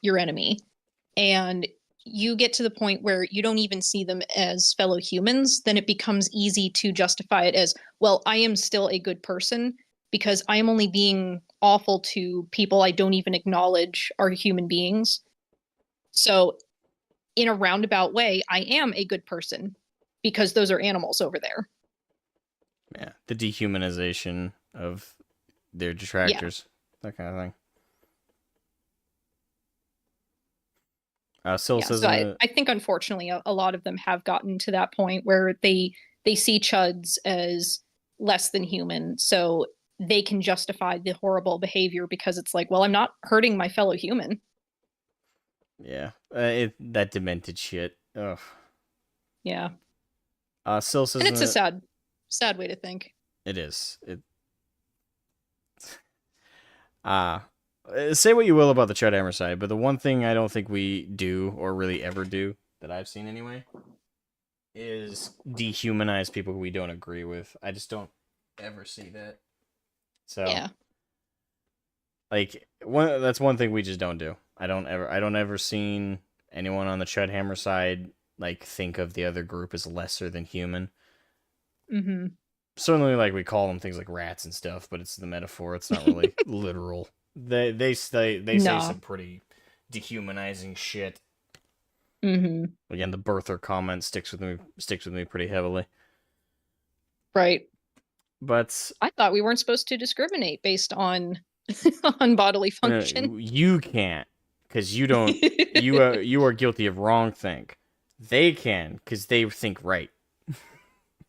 your enemy, and you get to the point where you don't even see them as fellow humans, then it becomes easy to justify it as, well, I am still a good person because I am only being awful to people I don't even acknowledge are human beings. So, in a roundabout way, I am a good person because those are animals over there. Yeah, the dehumanization of their Yeah. detractors, that kind of thing. Syl Yeah. says So in I, the I think unfortunately a lot of them have gotten to that point where they see chuds as less than human. So they can justify the horrible behavior because it's like, well, I'm not hurting my fellow human. yeah, that demented shit. Ugh. Yeah. Syl And says in it's a the sad way to think. it is it. Uh say what you will about the Chudhammer side, but the one thing I don't think we do or really ever do that I've seen anyway is dehumanize people who we don't agree with. I just don't ever see that. So Yeah. like that's one thing we just don't do. I don't ever seen anyone on the Chudhammer side like think of the other group as lesser than human. Mm-hmm. Certainly, like we call them things like rats and stuff, but it's the metaphor. It's not really literal. They say No. some pretty dehumanizing shit. Mm-hmm. Again, the birther comment sticks with me pretty heavily. Right. But I thought we weren't supposed to discriminate based on on bodily function. you can't, because you don't. You are guilty of wrong think. They can, because they think right.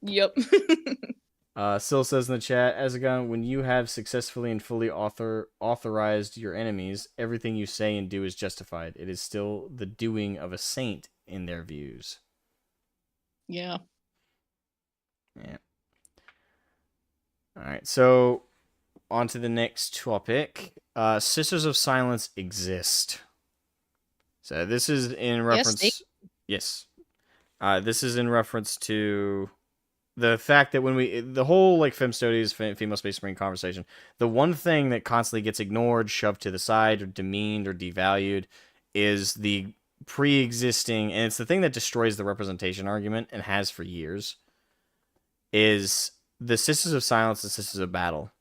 Yep. Syl says in the chat, Azagon, when you have successfully and fully authorized your enemies, everything you say and do is justified. It is still the doing of a saint in their views. Yeah. Yeah. All right, so on to the next topic. Sisters of Silence exist. So this is in Yes, they. reference. Yes. This is in reference to the fact that when the whole like fem studies, female space marine conversation, the one thing that constantly gets ignored, shoved to the side, or demeaned or devalued is the pre-existing, and it's the thing that destroys the representation argument and has for years, is the Sisters of Silence and Sisters of Battle,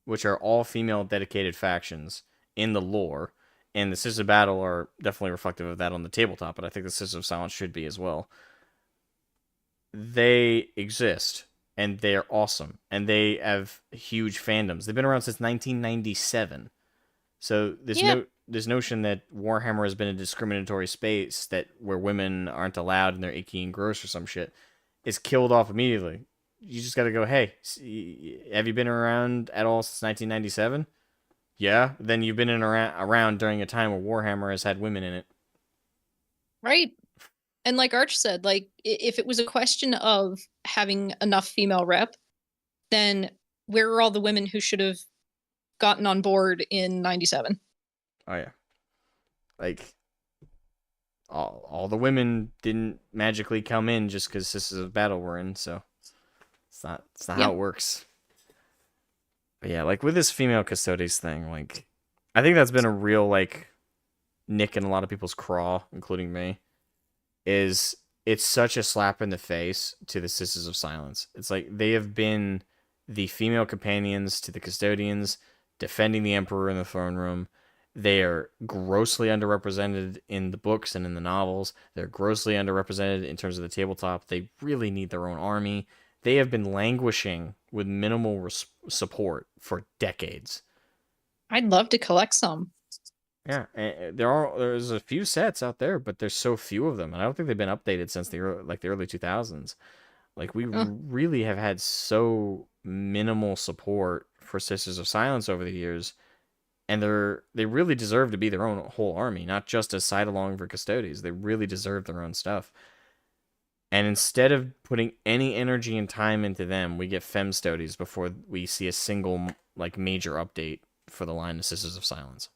which are all female dedicated factions in the lore. And the Sisters of Battle are definitely reflective of that on the tabletop, but I think the Sisters of Silence should be as well. They exist, and they're awesome, and they have huge fandoms. They've been around since 1997. So this notion that Warhammer has been a discriminatory space that where women aren't allowed and they're icky and gross or some shit is killed off immediately. You just got to go, hey, have you been around at all since 1997? Yeah, then you've been around during a time where Warhammer has had women in it. Right. And like Arch said, like if it was a question of having enough female rep, then where are all the women who should have gotten on board in 97? Oh yeah. Like all the women didn't magically come in just because Sisters of Battle were in, so it's not how it works. But yeah, like with this female custodes thing, like I think that's been a real like nick in a lot of people's craw, including me. Is it's such a slap in the face to the Sisters of Silence. It's like they have been the female companions to the custodians, defending the Emperor in the throne room. They are grossly underrepresented in the books and in the novels. They're grossly underrepresented in terms of the tabletop. They really need their own army. They have been languishing with minimal support for decades. I'd love to collect some. Yeah, there's a few sets out there, but there's so few of them, and I don't think they've been updated since the early 2000s. Like we really have had so minimal support for Sisters of Silence over the years, and they really deserve to be their own whole army, not just a side along for Custodes. They really deserve their own stuff. And instead of putting any energy and time into them, we get Femstodes before we see a single like major update for the line of Sisters of Silence.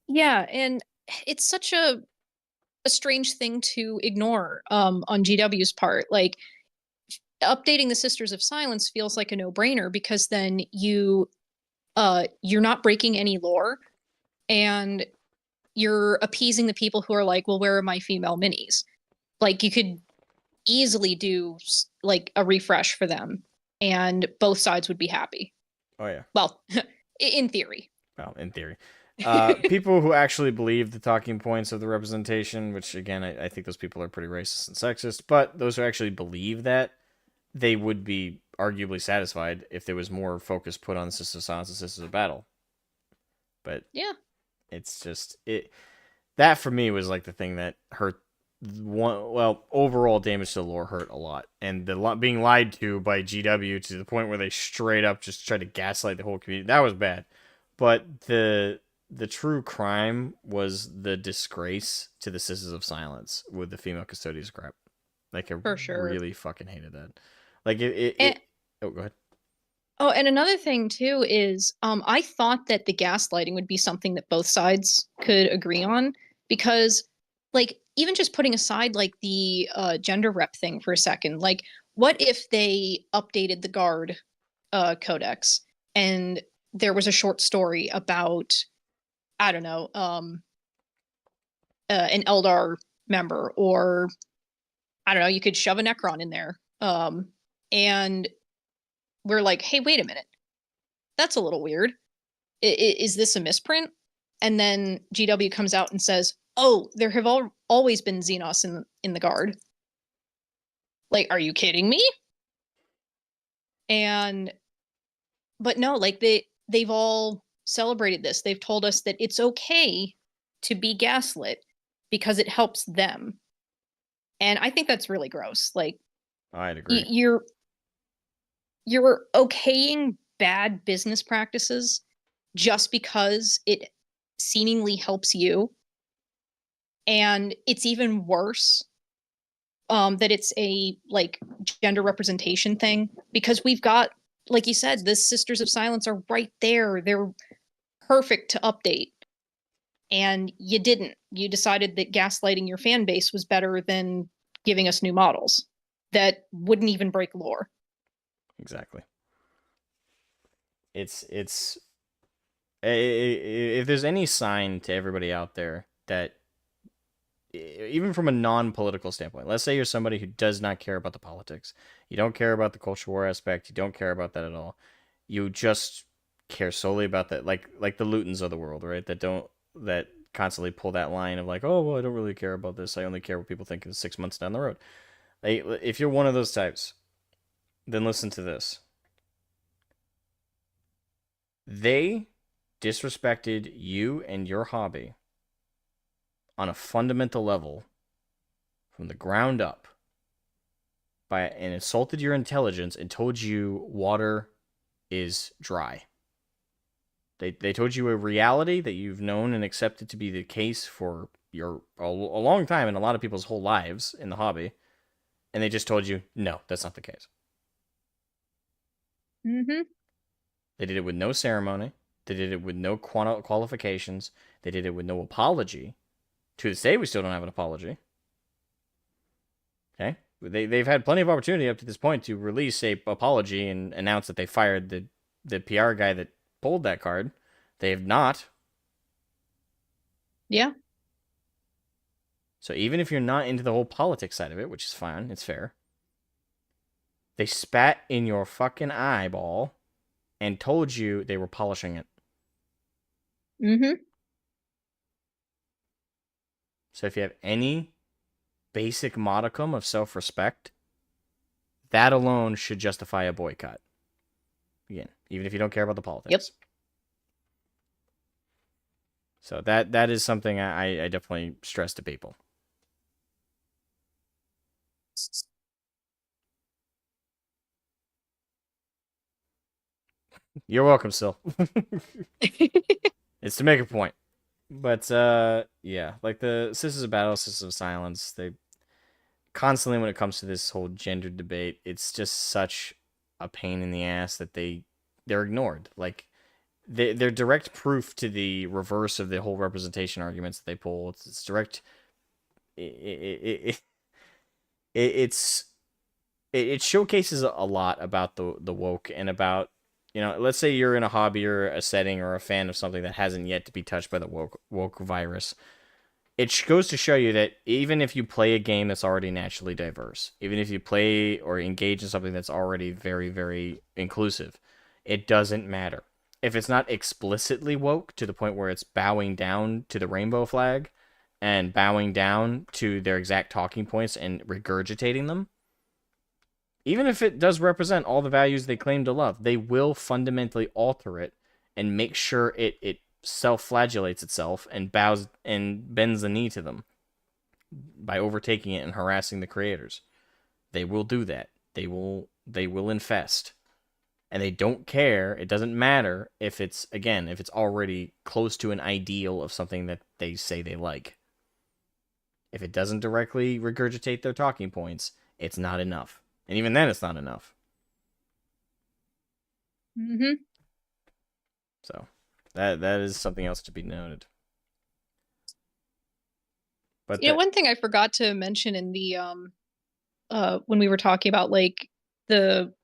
Yeah, and it's such a strange thing to ignore on GW's part. Like updating the Sisters of Silence feels like a no-brainer because then you're not breaking any lore and you're appeasing the people who are like, well, where are my female minis? Like you could easily do like a refresh for them and both sides would be happy. Oh yeah. Well, in theory. Well, in theory. People who actually believe the talking points of the representation, which again, I think those people are pretty racist and sexist, but those who actually believe that, they would be arguably satisfied if there was more focus put on Sisters of Silence and Sisters of Battle. But yeah, it's just that for me was like the thing that hurt. Overall damage to the lore hurt a lot, and being lied to by GW to the point where they straight up just tried to gaslight the whole community. That was bad. But the true crime was the disgrace to the Sisters of Silence with the female custodians crap. Like I for sure. really fucking hated that. Like oh, go ahead. Oh, and another thing too is I thought that the gaslighting would be something that both sides could agree on because like even just putting aside like the gender rep thing for a second, like what if they updated the guard codex and there was a short story about I don't know an Eldar member, or I don't know, you could shove a Necron in there and we're like, hey, wait a minute, that's a little weird. Is this a misprint? And then GW comes out and says, oh, there have always been Xenos in the guard. Like, are you kidding me? But no, like they've all celebrated this. They've told us that it's okay to be gaslit because it helps them. And I think that's really gross. Like, I'd agree. you're okaying bad business practices just because it seemingly helps you. And it's even worse that it's a like gender representation thing, because we've got, like you said, the Sisters of Silence are right there. They're perfect to update. And you didn't. You decided that gaslighting your fan base was better than giving us new models that wouldn't even break lore. Exactly. It's if there's any sign to everybody out there that, even from a non-political standpoint, let's say you're somebody who does not care about the politics, you don't care about the culture war aspect, you don't care about that at all, you just care solely about that, like the Lutons of the world, right? That constantly pull that line of like, oh well, I don't really care about this, I only care what people think in 6 months down the road. If you're one of those types, then listen to this. They disrespected you and your hobby on a fundamental level from the ground up and insulted your intelligence and told you water is dry. They told you a reality that you've known and accepted to be the case for a long time in a lot of people's whole lives in the hobby, and they just told you, no, that's not the case. Mm-hmm. They did it with no ceremony. They did it with no qualifications. They did it with no apology. To this day, we still don't have an apology. Okay? They've had plenty of opportunity up to this point to release a apology and announce that they fired the PR guy that pulled that card. They have not. Yeah. So even if you're not into the whole politics side of it, which is fine, it's fair, they spat in your fucking eyeball and told you they were polishing it. Mm-hmm. So if you have any basic modicum of self-respect, that alone should justify a boycott. Again, even if you don't care about the politics. Yep. So that is something I definitely stress to people. You're welcome, Sil. It's to make a point. But yeah, like the Sisters of Battle, Sisters of Silence, they constantly, when it comes to this whole gender debate, it's just such a pain in the ass that they're ignored. Like they're direct proof to the reverse of the whole representation arguments that they pull. It's direct. It's it showcases a lot about the woke and about, let's say you're in a hobby or a setting or a fan of something that hasn't yet to be touched by the woke virus. It goes to show you that even if you play a game that's already naturally diverse, even if you play or engage in something that's already very, very inclusive, it doesn't matter. If it's not explicitly woke to the point where it's bowing down to the rainbow flag and bowing down to their exact talking points and regurgitating them, even if it does represent all the values they claim to love, they will fundamentally alter it and make sure it self-flagellates itself and bows and bends the knee to them by overtaking it and harassing the creators. They will do that. They will infest. And they don't care. It doesn't matter if it's already close to an ideal of something that they say they like. If it doesn't directly regurgitate their talking points, it's not enough. And even then, it's not enough. Mm-hmm. So that is something else to be noted. But One thing I forgot to mention in the when we were talking about like the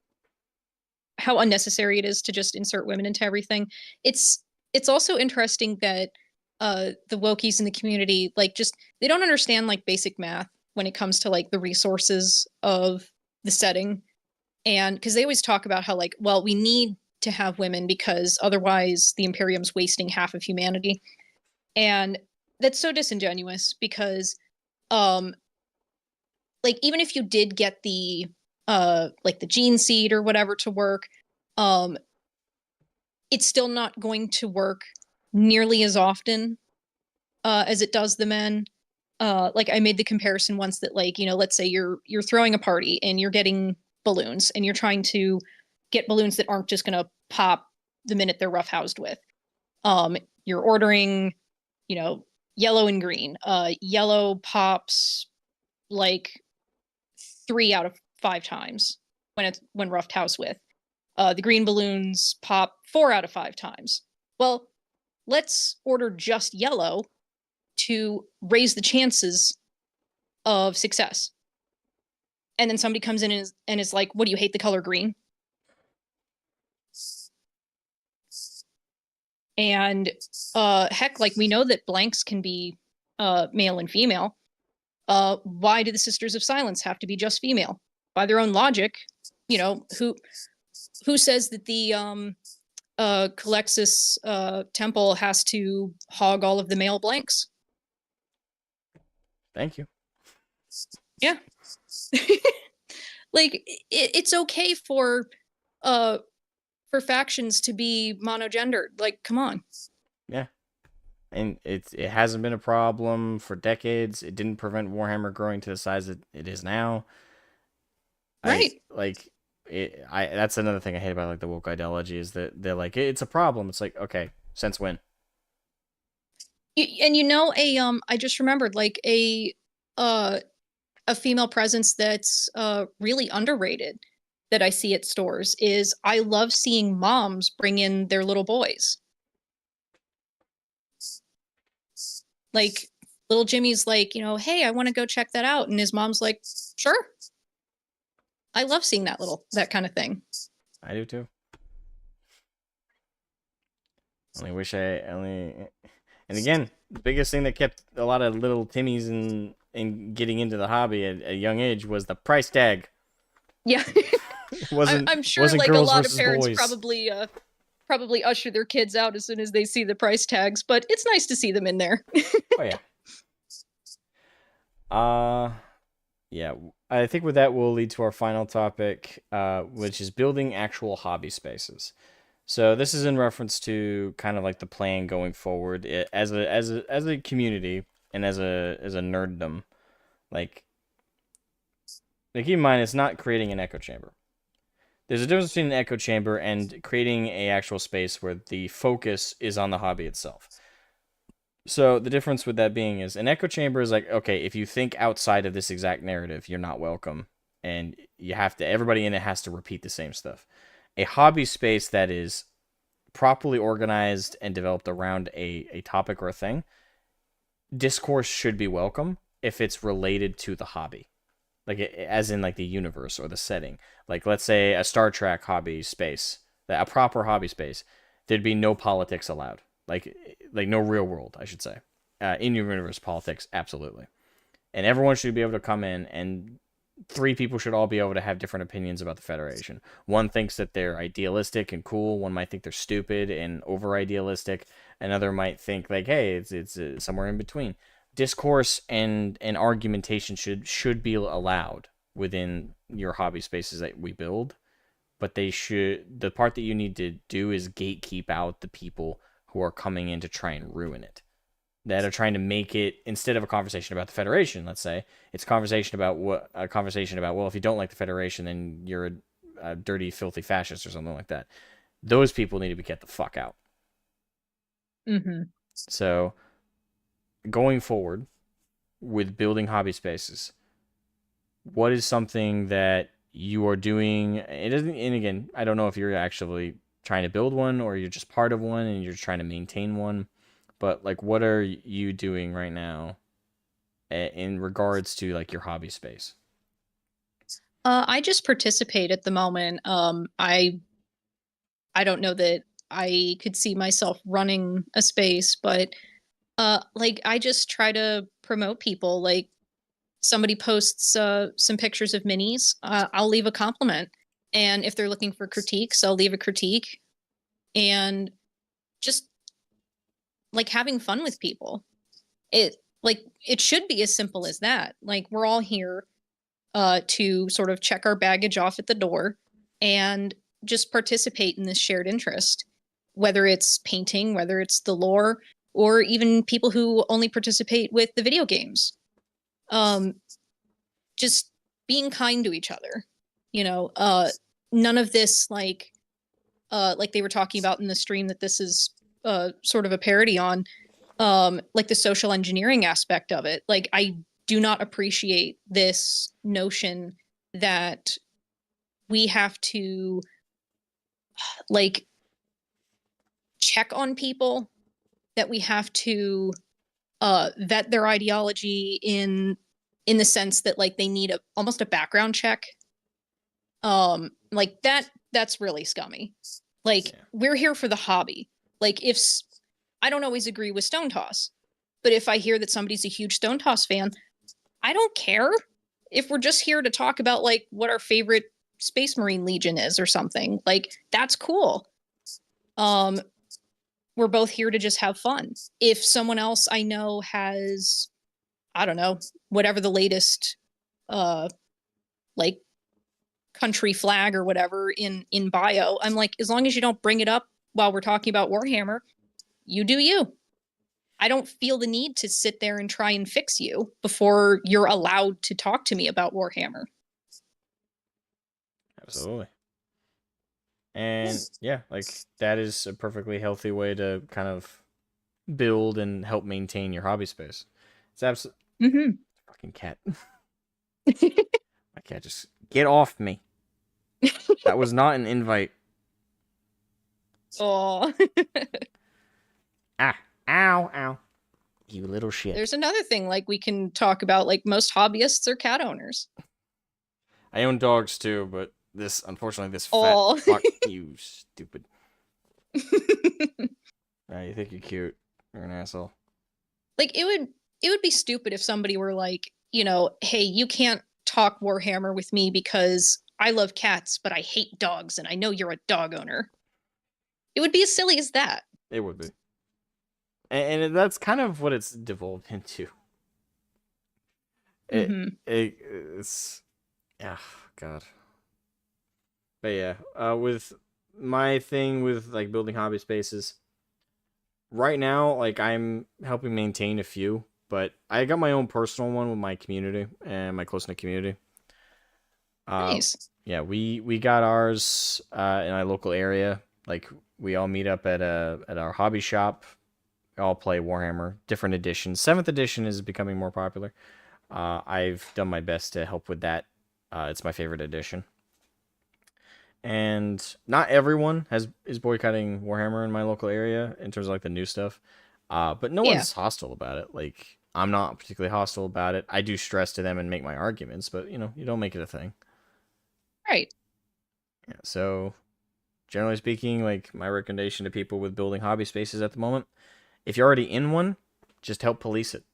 how unnecessary it is to just insert women into everything. It's also interesting that the wokies in the community like just they don't understand like basic math when it comes to like the resources of the setting. And because they always talk about how like, well, we need to have women because otherwise the Imperium's wasting half of humanity. And that's so disingenuous because like even if you did get the like the gene seed or whatever to work, um it's still not going to work nearly as often as it does the men. Like I made the comparison once that like, let's say you're throwing a party and you're getting balloons and you're trying to get balloons that aren't just going to pop the minute they're roughhoused with. You're ordering, yellow and green. Yellow pops like 3 out of 5 times when roughhoused with. The green balloons pop 4 out of 5 times. Well, let's order just yellow to raise the chances of success. And then somebody comes in and is like, what, do you hate the color green? And heck, like, we know that blanks can be male and female. Why do the Sisters of Silence have to be just female? By their own logic, who says that the Calexis temple has to hog all of the male blanks? Thank you. Yeah. Like, it's okay for factions to be monogendered. Like, come on. Yeah. And it hasn't been a problem for decades. It didn't prevent Warhammer growing to the size that it is now. Right. That's another thing I hate about like the woke ideology is that they're like, it's a problem. It's like, okay, since when? And I just remembered like a female presence that's really underrated that I see at stores is I love seeing moms bring in their little boys. Like, little Jimmy's like, hey, I want to go check that out. And his mom's like, sure. I love seeing that kind of thing. I do too. And again, the biggest thing that kept a lot of little Timmies in getting into the hobby at a young age was the price tag. Yeah. I'm sure like a lot of parents boys. probably usher their kids out as soon as they see the price tags, but it's nice to see them in there. Oh yeah. Yeah, I think with that we'll lead to our final topic, which is building actual hobby spaces. So this is in reference to kind of like the plan going forward as a community and as a nerddom. Like keep in mind, it's not creating an echo chamber. There's a difference between an echo chamber and creating a actual space where the focus is on the hobby itself. So the difference with that being is an echo chamber is like, okay, if you think outside of this exact narrative, you're not welcome. And everybody in it has to repeat the same stuff. A hobby space that is properly organized and developed around a topic or a thing, discourse should be welcome if it's related to the hobby. Like, as in like the universe or the setting. Like, let's say a Star Trek hobby space, a proper hobby space, there'd be no politics allowed. Like no real world, I should say. In-universe politics, absolutely. And everyone should be able to come in, and 3 people should all be able to have different opinions about the Federation. One thinks that they're idealistic and cool. One might think they're stupid and over-idealistic. Another might think, like, hey, it's somewhere in between. Discourse and argumentation should be allowed within your hobby spaces that we build. But the part that you need to do is gatekeep out the people who are coming in to try and ruin it, that are trying to make it, instead of a conversation about the Federation, let's say, it's a conversation about, well, if you don't like the Federation, then you're a dirty, filthy fascist or something like that. Those people need to be kept the fuck out. Mm-hmm. So, going forward with building hobby spaces, what is something that you are doing? It doesn't, and again, I don't know if you're actually trying to build one or you're just part of one and you're trying to maintain one, but like, what are you doing right now in regards to like your hobby space? I just participate at the moment. I don't know that I could see myself running a space, but like, I just try to promote people. Like, somebody posts some pictures of minis, I'll leave a compliment. And if they're looking for critiques, I'll leave a critique. And just like having fun with people. It should be as simple as that. Like, we're all here to sort of check our baggage off at the door and just participate in this shared interest, whether it's painting, whether it's the lore, or even people who only participate with the video games. Just being kind to each other, none of this like they were talking about in the stream that this is sort of a parody on, like the social engineering aspect of it. Like, I do not appreciate this notion that we have to like check on people, that we have to vet their ideology in the sense that like they need almost a background check. Like that's really scummy. Like, Yeah. we're here for the hobby. Like, if I don't always agree with Stone Toss, but if I hear that somebody's a huge Stone Toss fan, I don't care. If we're just here to talk about like what our favorite Space Marine Legion is or something, like that's cool. Um, we're both here to just have fun. If someone else I know has, I don't know, whatever the latest like country flag or whatever in bio, I'm like, as long as you don't bring it up while we're talking about Warhammer, you do you. I don't feel the need to sit there and try and fix you before you're allowed to talk to me about Warhammer. Absolutely. And yeah, like that is a perfectly healthy way to kind of build and help maintain your hobby space. It's absolutely Mm-hmm. fucking cat. My cat just get off me. That was not an invite. Oh, Ah, ow, ow. You little shit. there's another thing like we can talk about. Like, most hobbyists are cat owners. I own dogs too, but this, unfortunately, this fat Oh, fuck, you stupid. You think you're cute. You're an asshole. like it would be stupid if somebody were like, hey, you can't talk Warhammer with me because I love cats, but I hate dogs, and I know you're a dog owner. It would be as silly as that. It would be. And that's kind of what it's devolved into. It, Mm-hmm. it's, yeah, God. But yeah, with my thing with like building hobby spaces, right now, like I'm helping maintain a few, but I got my own personal one with my community and my close knit community. Uh, Nice. yeah, we got ours in our local area. Like we all meet up at our hobby shop. We all play Warhammer, different editions. 7th edition is becoming more popular. I've done my best to help with that. It's my favorite edition. And not everyone is boycotting Warhammer in my local area in terms of like the new stuff. But no Yeah. one's hostile about it. Like I'm not particularly hostile about it. I do stress to them and make my arguments, but you don't make it a thing. Right. Yeah, so generally speaking, like my recommendation to people with building hobby spaces at the moment, if you're already in one, just help police it,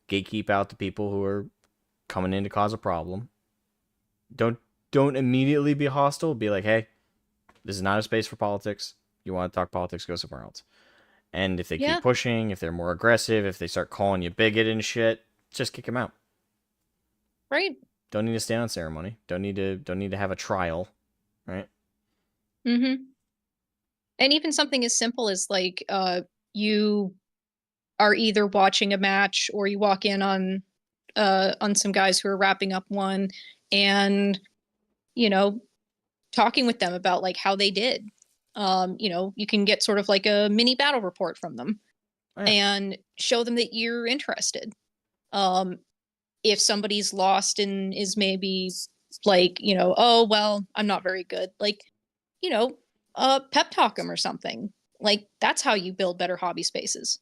Gatekeep out the people who are coming in to cause a problem. Don't don't immediately be hostile. Be like, hey, this is not a space for politics. You want to talk politics, go somewhere else. And if they Yeah. keep pushing, if they're more aggressive, if they start calling you bigot and shit, just kick them out. Right. Don't need to stay on ceremony. Don't need to have a trial, right? Mm-hmm. And even something as simple as like you are either watching a match or you walk in on some guys who are wrapping up one, and you know talking with them about like how they did. You can get sort of like a mini battle report from them Oh, yeah. and show them that you're interested. um if somebody's lost and is maybe like, oh well, I'm not very good, like, you know pep talk them or something. Like, that's how you build better hobby spaces.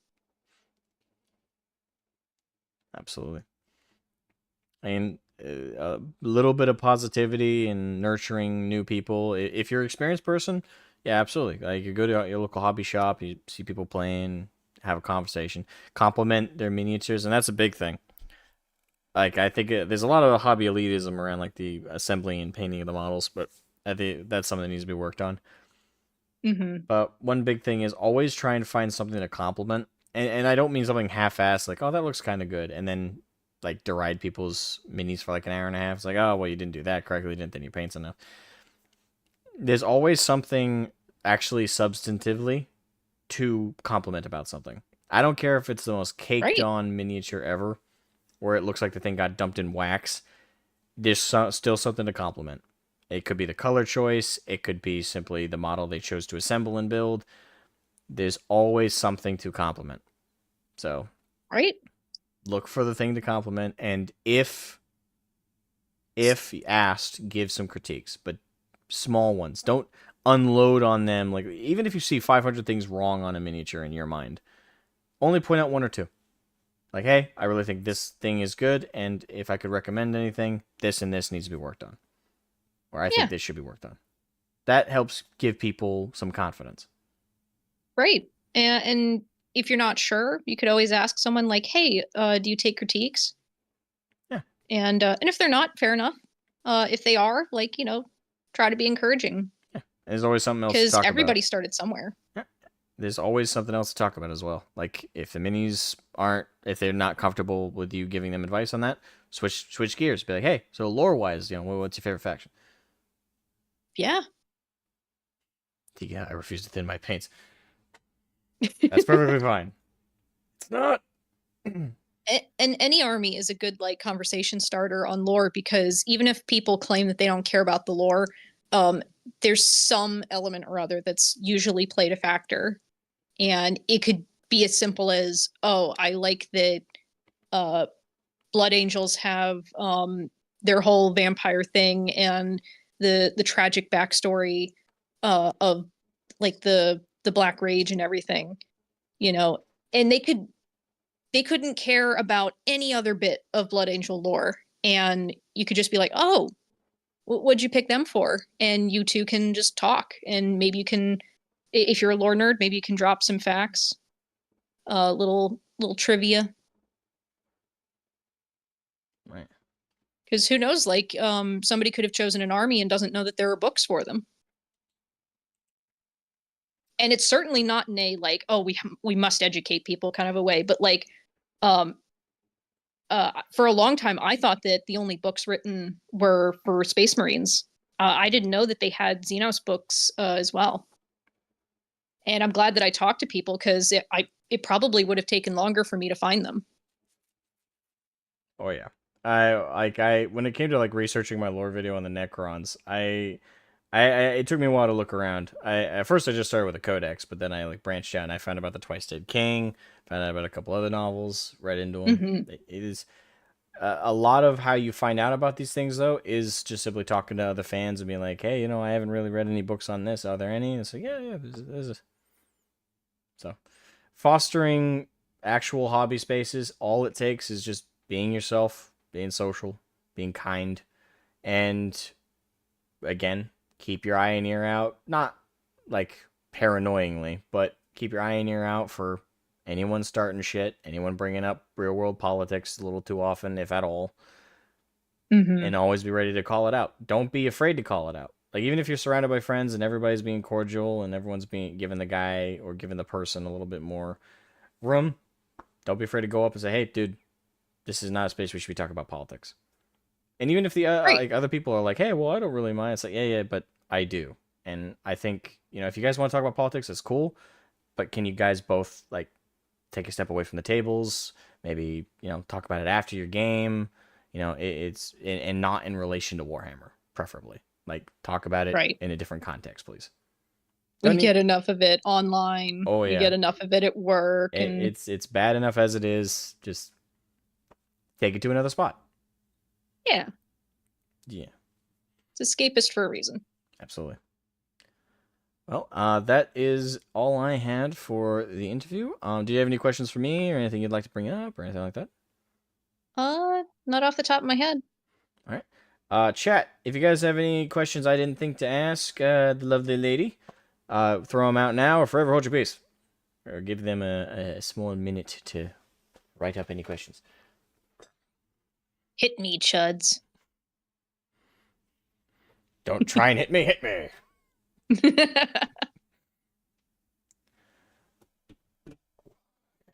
Absolutely. I mean, a little bit of positivity and nurturing new people. If you're an experienced person, yeah, absolutely. Like you go to your local hobby shop, you see people playing, have a conversation, compliment their miniatures, and that's a big thing. Like I think there's a lot of hobby elitism around like the assembling and painting of the models, but I think that's something that needs to be worked on. Mm-hmm. But one big thing is always try and find something to compliment. And I don't mean something half-assed, like, oh, that looks kind of good. And then, like, deride people's minis for, like, an hour and a half. It's like, oh, well, you didn't do that correctly. You didn't think your paint's enough. There's always something actually substantively to compliment about something. I don't care if it's the most Right. caked-on miniature ever, where it looks like the thing got dumped in wax. There's still something to compliment. It could be the color choice. It could be simply the model they chose to assemble and build. There's always something to compliment. So, Right? look for the thing to compliment, and if asked, give some critiques, but small ones. Don't unload on them. Like, even if you see 500 things wrong on a miniature in your mind, only point out one or two. Like, hey, I really think this thing is good, and if I could recommend anything, this and this needs to be worked on. Or I Yeah. think this should be worked on. That helps give people some confidence. Right. And if you're not sure, you could always ask someone like, "Hey, do you take critiques?" Yeah. And if they're not, fair enough. If they are, like, try to be encouraging. Yeah. And there's always something else to Because talk everybody about. started somewhere. Yeah. There's always something else to talk about as well. Like, if the minis if they're not comfortable with you giving them advice on that, switch gears. Be like, hey, so lore wise, what's your favorite faction? Yeah. Yeah, I refuse to thin my paints. That's perfectly fine. It's not. And any army is a good like conversation starter on lore, because even if people claim that they don't care about the lore, there's some element or other that's usually played a factor. And it could be as simple as, oh, I like that Blood Angels have their whole vampire thing and the tragic backstory of like the Black Rage and everything, and they couldn't care about any other bit of Blood Angel lore, and you could just be like, oh, what'd you pick them for? And you two can just talk, and maybe you can, if you're a lore nerd, maybe you can drop some facts, little trivia. Right. Because who knows, like somebody could have chosen an army and doesn't know that there are books for them. And it's certainly not in a like, oh, we must educate people kind of a way, but like um for a long time I thought that the only books written were for Space Marines. I didn't know that they had Xenos books as well. And I'm glad that I talked to people, because it probably would have taken longer for me to find them. Oh yeah. I when it came to like researching my lore video on the Necrons, it took me a while to look around. At first I just started with a codex, but then I like branched out and I found out about the Twice Dead King, found out about a couple other novels, read into them. Mm-hmm. It is a lot of how you find out about these things though is just simply talking to other fans and being like, hey, I haven't really read any books on this. Are there any? And it's like, yeah, there's. So, fostering actual hobby spaces, all it takes is just being yourself, being social, being kind, and again, keep your eye and ear out. Not like paranoidingly, but keep your eye and ear out for anyone starting shit, anyone bringing up real world politics a little too often, if at all, Mm-hmm. and always be ready to call it out. Don't be afraid to call it out. Like, even if you're surrounded by friends and everybody's being cordial and everyone's being giving the guy or giving the person a little bit more room, don't be afraid to go up and say, hey, dude, this is not a space we should be talking about politics. And even if the Right. like other people are like, hey, well, I don't really mind. It's like, yeah, but I do. And I think, if you guys want to talk about politics, that's cool. But can you guys both like take a step away from the tables? Maybe, talk about it after your game. It's and not in relation to Warhammer, preferably. Like, talk about it Right. in a different context, please. We Don't need. get enough of it online. Oh We yeah, get enough of it at work, and it's bad enough as it is. Just take it to another spot. yeah, Yeah, it's escapist for a reason. absolutely. Well, that is all I had for the interview. Do you have any questions for me or anything you'd like to bring up or anything like that? Not off the top of my head. All right. Chat, if you guys have any questions I didn't think to ask the lovely lady, throw them out now or forever hold your peace. Or give them a small minute to write up any questions. Hit me, chuds. Don't try and hit me, hit me.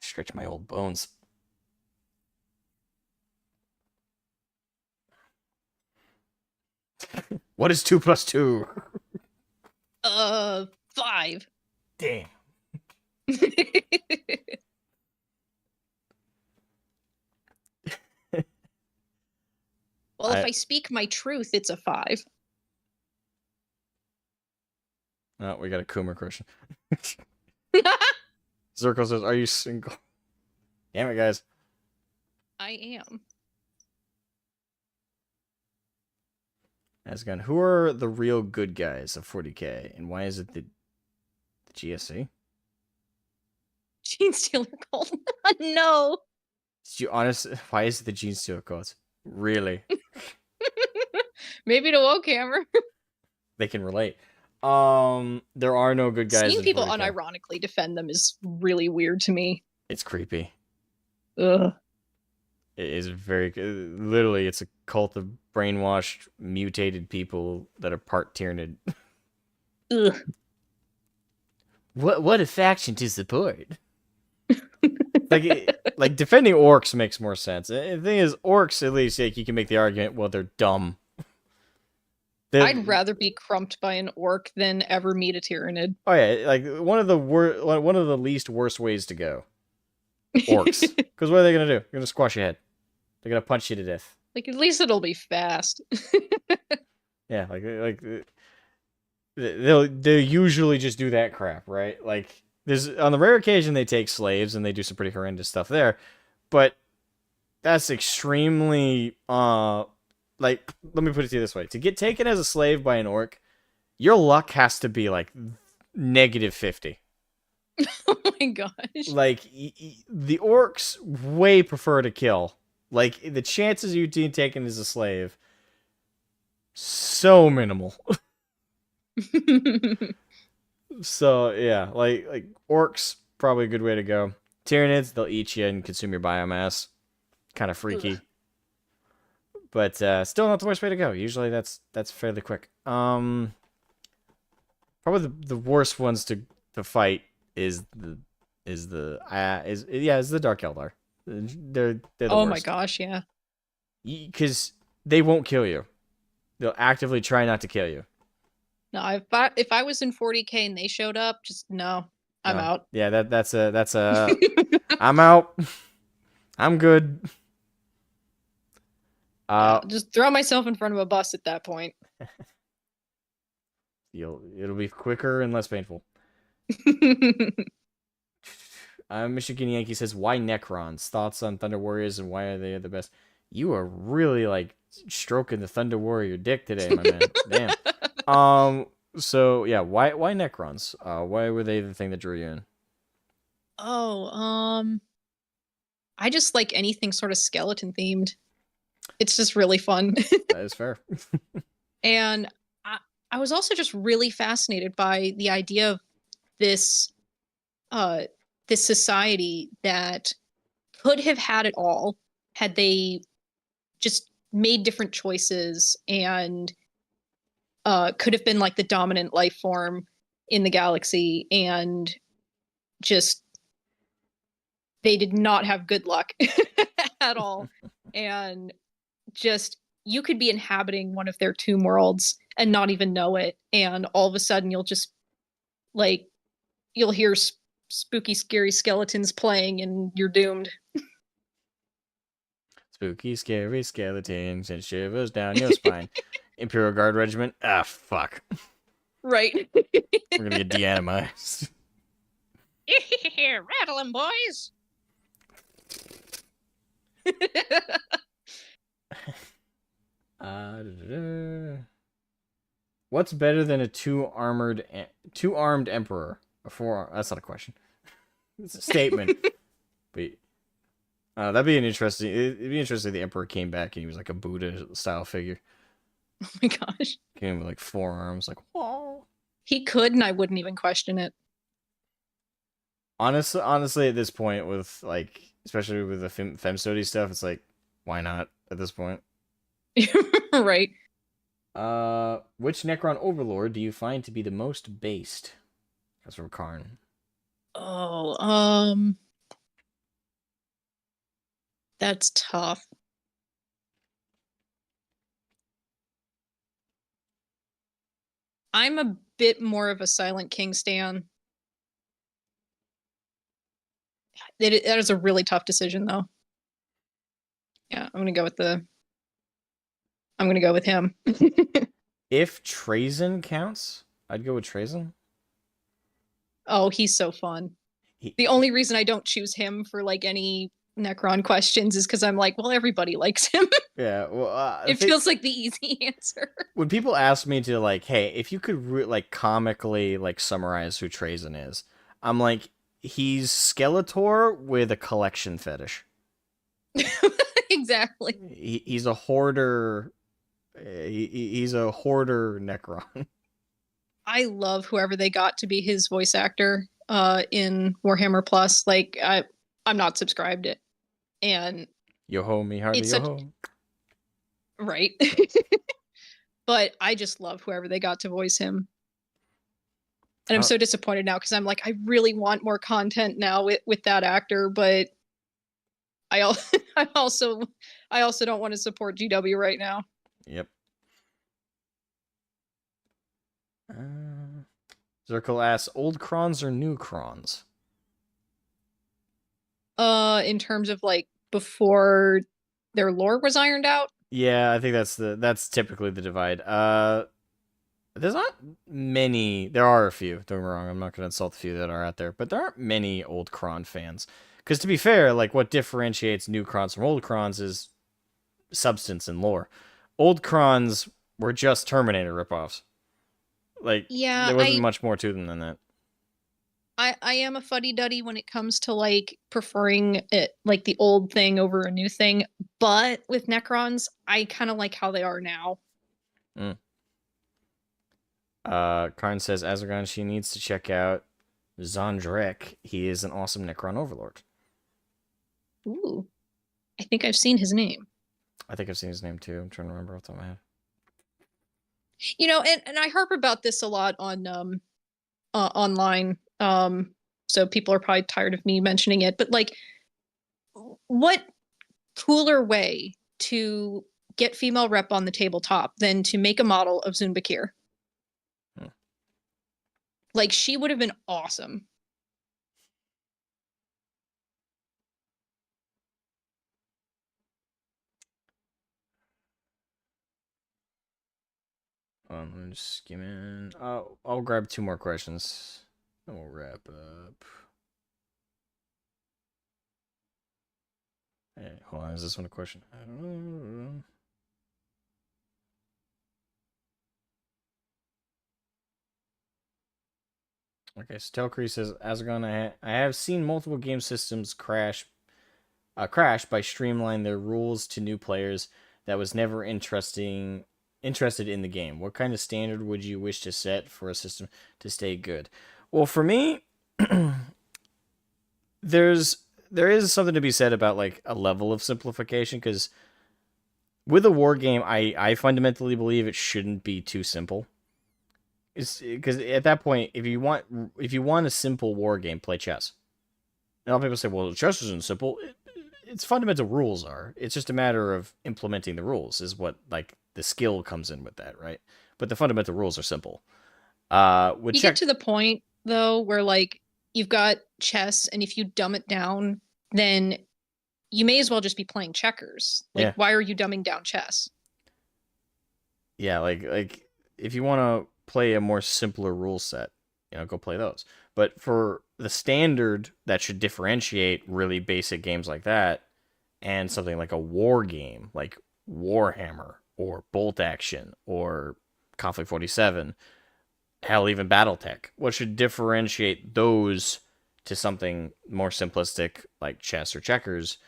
Stretch my old bones. What is 2 plus 2? 5. Damn. Well, if I speak my truth, it's a 5. Oh, we got a Coomer question. Zirkle says, "Are you single?" Damn it, guys. I am. Asmogan, who are the real good guys of 40k, and why is it the GSC? Gene Stealer called. No. Did you honest? Why is it the Gene Stealer codes? Really? Maybe to WokeHammer. They can relate. There are no good guys Seeing in people 40k. unironically defend them is really weird to me. It's creepy. Ugh. It is very literally. It's a cult of brainwashed, mutated people that are part Tyranid. Ugh. What a faction to support? like defending orcs makes more sense. The thing is, orcs at least like you can make the argument. Well, they're dumb. I'd rather be crumped by an orc than ever meet a Tyranid. Oh yeah, like one of the least worst ways to go. Orcs, because what are they gonna do? They're gonna squash your head. They're gonna punch you to death. Like, at least it'll be fast. Yeah, like they'll usually just do that crap, right? Like there's on the rare occasion they take slaves and they do some pretty horrendous stuff there, but that's extremely like let me put it to you this way: to get taken as a slave by an orc, your luck has to be like -50. Oh my gosh. Like the orcs way prefer to kill. Like the chances of you being taken as a slave, so minimal. So yeah, like orcs probably a good way to go. Tyranids, they'll eat you and consume your biomass. Kind of freaky. Ugh. But still not the worst way to go. Usually that's fairly quick. Probably the worst ones to fight is the Dark Eldar. They're the oh worst. my gosh, yeah. Because they won't kill you. They'll actively try not to kill you. No, if I was in 40k and they showed up, just no, I'm out. Yeah, that's a I'm out. I'm good. Just throw myself in front of a bus at that point. It'll be quicker and less painful. Michigan Yankee says, "Why Necrons? Thoughts on Thunder Warriors and why are they the best?" You are really like stroking the Thunder Warrior dick today, my man. Damn. So yeah, why Necrons? Why were they the thing that drew you in? Oh, I just like anything sort of skeleton themed. It's just really fun. That is fair. And I was also just really fascinated by the idea of this this society that could have had it all had they just made different choices and could have been like the dominant life form in the galaxy, and just they did not have good luck at all. And just you could be inhabiting one of their tomb worlds and not even know it, and all of a sudden you'll just like you'll hear spooky scary skeletons playing and you're doomed. Spooky scary skeletons and shivers down your spine. Imperial Guard Regiment. Ah, fuck. Right. We're gonna get de-animized. Rattle 'em, boys. What's better than a two-armed emperor? A four? That's not a question. It's a statement. But that'd be an interesting. It'd be interesting if the emperor came back and he was like a Buddha style figure. Oh my gosh. Came with like 4 arms, like whoa. He could, and I wouldn't even question it. Honestly, at this point, with like, especially with the femstody stuff, it's like, why not at this point? Right. Which Necron Overlord do you find to be the most based? That's from Karn. Oh, that's tough. I'm a bit more of a Silent King stan. That is a really tough decision, though. Yeah, I'm gonna go with him. If Trazen counts, I'd go with Trazen. Oh, he's so fun. He, The only reason I don't choose him for like any Necron questions is because I'm like, well, everybody likes him. yeah, well, It feels like the easy answer. when people ask me to like, hey, if you could like comically like summarize who Trazen is, I'm like, he's Skeletor with a collection fetish. Exactly. He's a hoarder. He's a hoarder Necron. I love whoever they got to be his voice actor in Warhammer Plus. Like I'm not subscribed it. And Yo ho, me hardly it's yo such ho. right. But I just love whoever they got to voice him. And I'm so disappointed now because I'm like, I really want more content now with that actor, but I I also don't want to support GW right now. Yep. Zirkle asks, old Krons or new Krons? In terms of like before their lore was ironed out. Yeah, I think that's typically the divide. There's not many. There are a few. Don't get me wrong. I'm not going to insult the few that are out there, but there aren't many old Kron fans. Because to be fair, like what differentiates new Krons from old Krons is substance and lore. Old Krons were just Terminator ripoffs. Like Yeah, there wasn't much more to them than that. I am a fuddy-duddy when it comes to like preferring it like the old thing over a new thing, but with Necrons, I kind of like how they are now. Karn says Azragon, she needs to check out Zondrek. He is an awesome Necron overlord. Ooh. I think I've seen his name. I think I've seen his name too. I'm trying to remember off the top of my head. You know, and I harp about this a lot on online. So people are probably tired of me mentioning it, but like what cooler way to get female rep on the tabletop than to make a model of Zunbakir? Like she would have been awesome. Let me just skim in. I'll grab 2 more questions. And we'll wrap up. Hey, hold on. Is this one a question? I don't know. Okay, so Telcree says, Azragon, I have seen multiple game systems crash by streamlining their rules to new players that was never interested in the game. What kind of standard would you wish to set for a system to stay good? Well, for me, there is something to be said about like a level of simplification, because with a war game, I fundamentally believe it shouldn't be too simple. It's because at that point, if you want a simple war game, play chess. And a lot of people say, well, chess isn't simple. Its fundamental rules are. It's just a matter of implementing the rules is what like the skill comes in with that, right? But the fundamental rules are simple. You get to the point though where like you've got chess, and if you dumb it down, then you may as well just be playing checkers. Like, why are you dumbing down chess? Yeah, like if you want to play a more simpler rule set, go play those. But for the standard that should differentiate really basic games like that and something like a war game like Warhammer or Bolt Action or Conflict 47, hell, even Battletech, what should differentiate those to something more simplistic like chess or checkers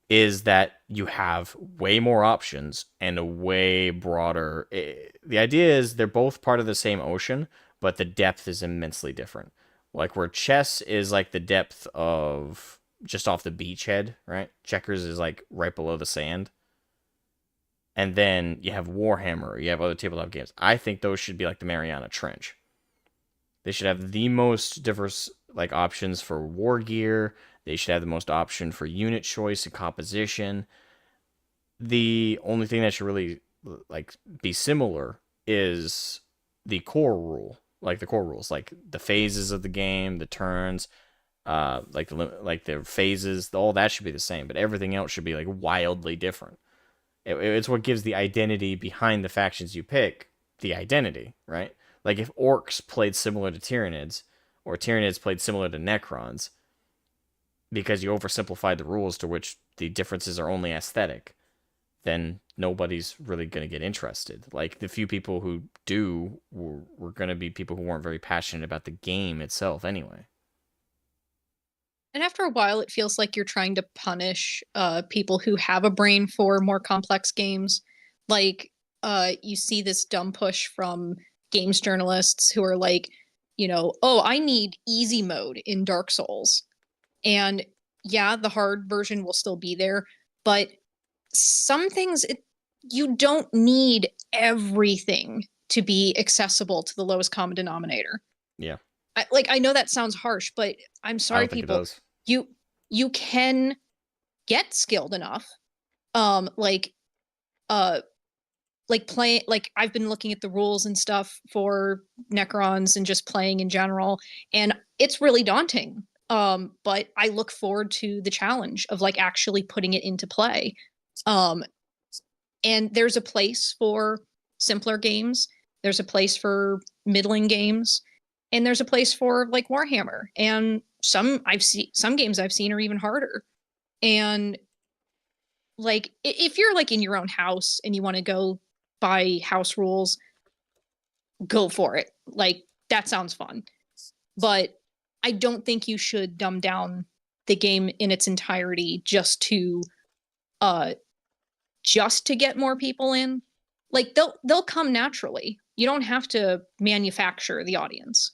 is that you have way more options and a way broader. The idea is they're both part of the same ocean, but the depth is immensely different. Like where chess is like the depth of just off the beachhead, right? Checkers is like right below the sand. And then you have Warhammer, you have other tabletop games. I think those should be like the Mariana Trench. They should have the most diverse like options for war gear. They should have the most option for unit choice and composition. The only thing that should really like be similar is the core rule, like the core rules, like the phases of the game, the turns, like the phases, all that should be the same, but everything else should be like wildly different. It's what gives the identity behind the factions you pick the identity, right? Like if orcs played similar to Tyranids, or Tyranids played similar to Necrons because you oversimplified the rules to which the differences are only aesthetic, then nobody's really going to get interested. Like, the few people who do were going to be people who weren't very passionate about the game itself anyway. And after a while, it feels like you're trying to punish people who have a brain for more complex games. Like, you see this dumb push from games journalists who are like, oh, I need easy mode in Dark Souls. And yeah, the hard version will still be there, but some things you don't need everything to be accessible to the lowest common denominator. Yeah. I know that sounds harsh, but I'm sorry, I don't think people. it does. You can get skilled enough. Like playing, like I've been looking at the rules and stuff for Necrons and just playing in general, and it's really daunting. But I look forward to the challenge of like actually putting it into play. And there's a place for simpler games. There's a place for middling games, and there's a place for like Warhammer. And some games I've seen are even harder. And like if you're like in your own house and you want to go by house rules, go for it. Like that sounds fun. But I don't think you should dumb down the game in its entirety just to get more people in. Like they'll come naturally. You don't have to manufacture the audience.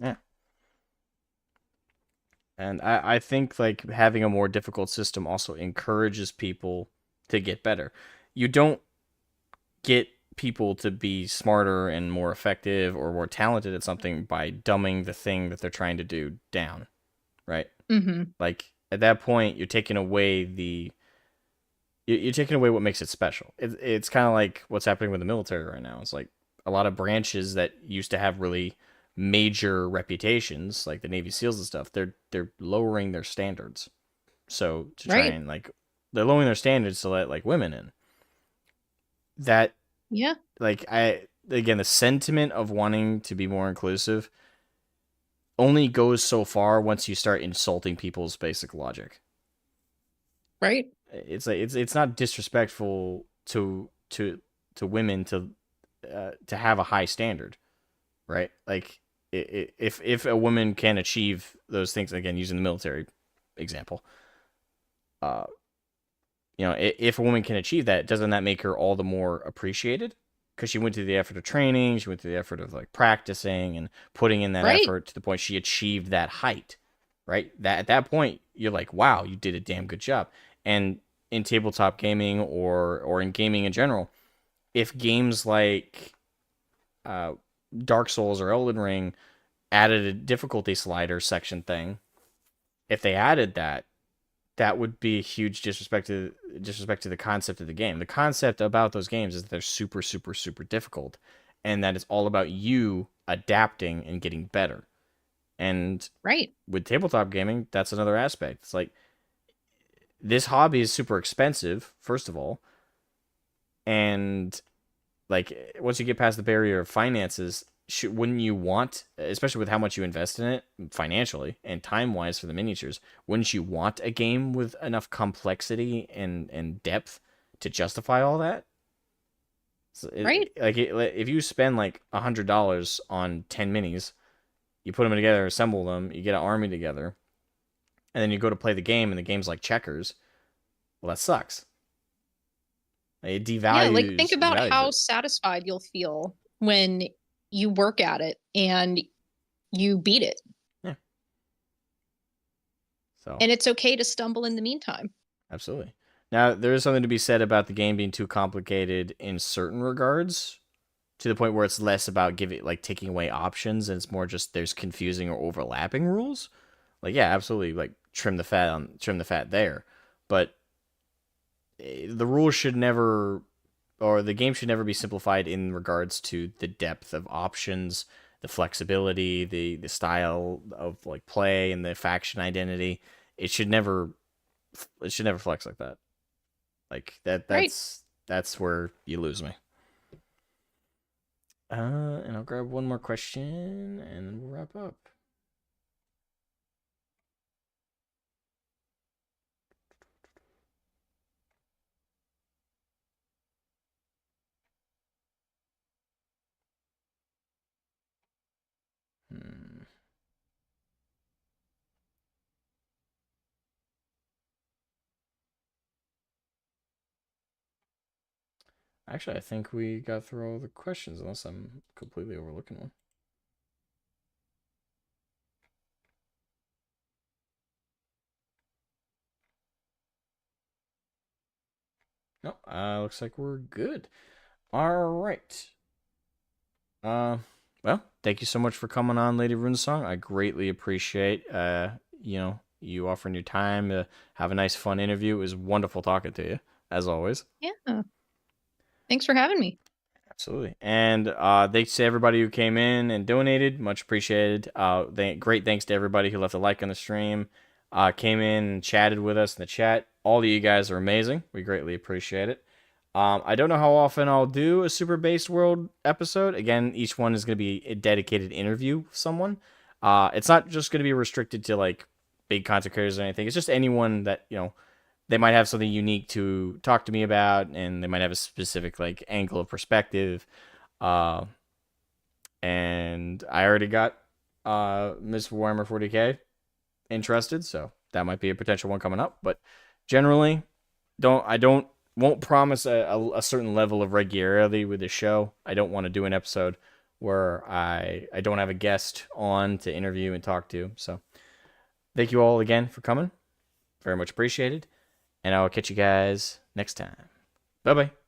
Yeah. And I think like having a more difficult system also encourages people to get better. You don't get people to be smarter and more effective or more talented at something by dumbing the thing that they're trying to do down, right? Mm-hmm. Like at that point, you're taking away you're taking away what makes it special. It's kind of like what's happening with the military right now. It's like a lot of branches that used to have really major reputations, like the Navy SEALs and stuff. They're lowering their standards, so to try Right. and like they're lowering their standards to let like women in. That Yeah. like again, the sentiment of wanting to be more inclusive only goes so far once you start insulting people's basic logic. Right. It's like it's not disrespectful to women to have a high standard, right? Like if a woman can achieve those things, again using the military example, uh, if a woman can achieve that, doesn't that make her all the more appreciated? Because she went through the effort of training, she went through the effort of like practicing and putting in that Right. effort to the point she achieved that height, right? That at that point you're like, wow, you did a damn good job. And in tabletop gaming or in gaming in general, if games like Dark Souls or Elden Ring added a difficulty slider section thing, if they added that, that would be a huge disrespect to the concept of the game. The concept about those games is that they're super, super, super difficult, and that it's all about you adapting and getting better. And Right. with tabletop gaming, that's another aspect. It's like this hobby is super expensive, first of all, and like once you get past the barrier of finances, wouldn't you want, especially with how much you invest in it financially and time wise for the miniatures, wouldn't you want a game with enough complexity and depth to justify all that? So Right. if you spend like $100 on 10 minis, you put them together, assemble them, you get an army together, and then you go to play the game, and the game's like checkers. Well, that sucks. It Yeah, like think about devalues how it. satisfied you'll feel when you work at it and you beat it. Yeah. So. And it's okay to stumble in the meantime. Absolutely. Now, there is something to be said about the game being too complicated in certain regards, to the point where it's less about taking away options, and it's more just there's confusing or overlapping rules. Like, yeah, absolutely, like trim the fat there, but the rules should never, or the game should never be simplified in regards to the depth of options, the flexibility, the style of like play, and the faction identity. It should never flex like that. Like that's Right. that's where you lose me. And I'll grab one more question, and then we'll wrap up. Hmm. Actually, I think we got through all the questions, unless I'm completely overlooking one. No, looks like we're good. All right. Uh, well, thank you so much for coming on, Lady Runesong. I greatly appreciate you offering your time to have a nice, fun interview. It was wonderful talking to you, as always. Yeah. Thanks for having me. Absolutely. And thanks to everybody who came in and donated. Much appreciated. Great thanks to everybody who left a like on the stream, came in and chatted with us in the chat. All of you guys are amazing. We greatly appreciate it. I don't know how often I'll do a Super Based World episode. Again, each one is going to be a dedicated interview with someone. It's not just going to be restricted to like big content creators or anything. It's just anyone that, they might have something unique to talk to me about, and they might have a specific like angle of perspective. Uh, and I already got Miss Warhammer 40k interested, so that might be a potential one coming up. But generally, won't promise a certain level of regularity with the show. I don't want to do an episode where I don't have a guest on to interview and talk to. So thank you all again for coming. Very much appreciated. And I will catch you guys next time. Bye bye.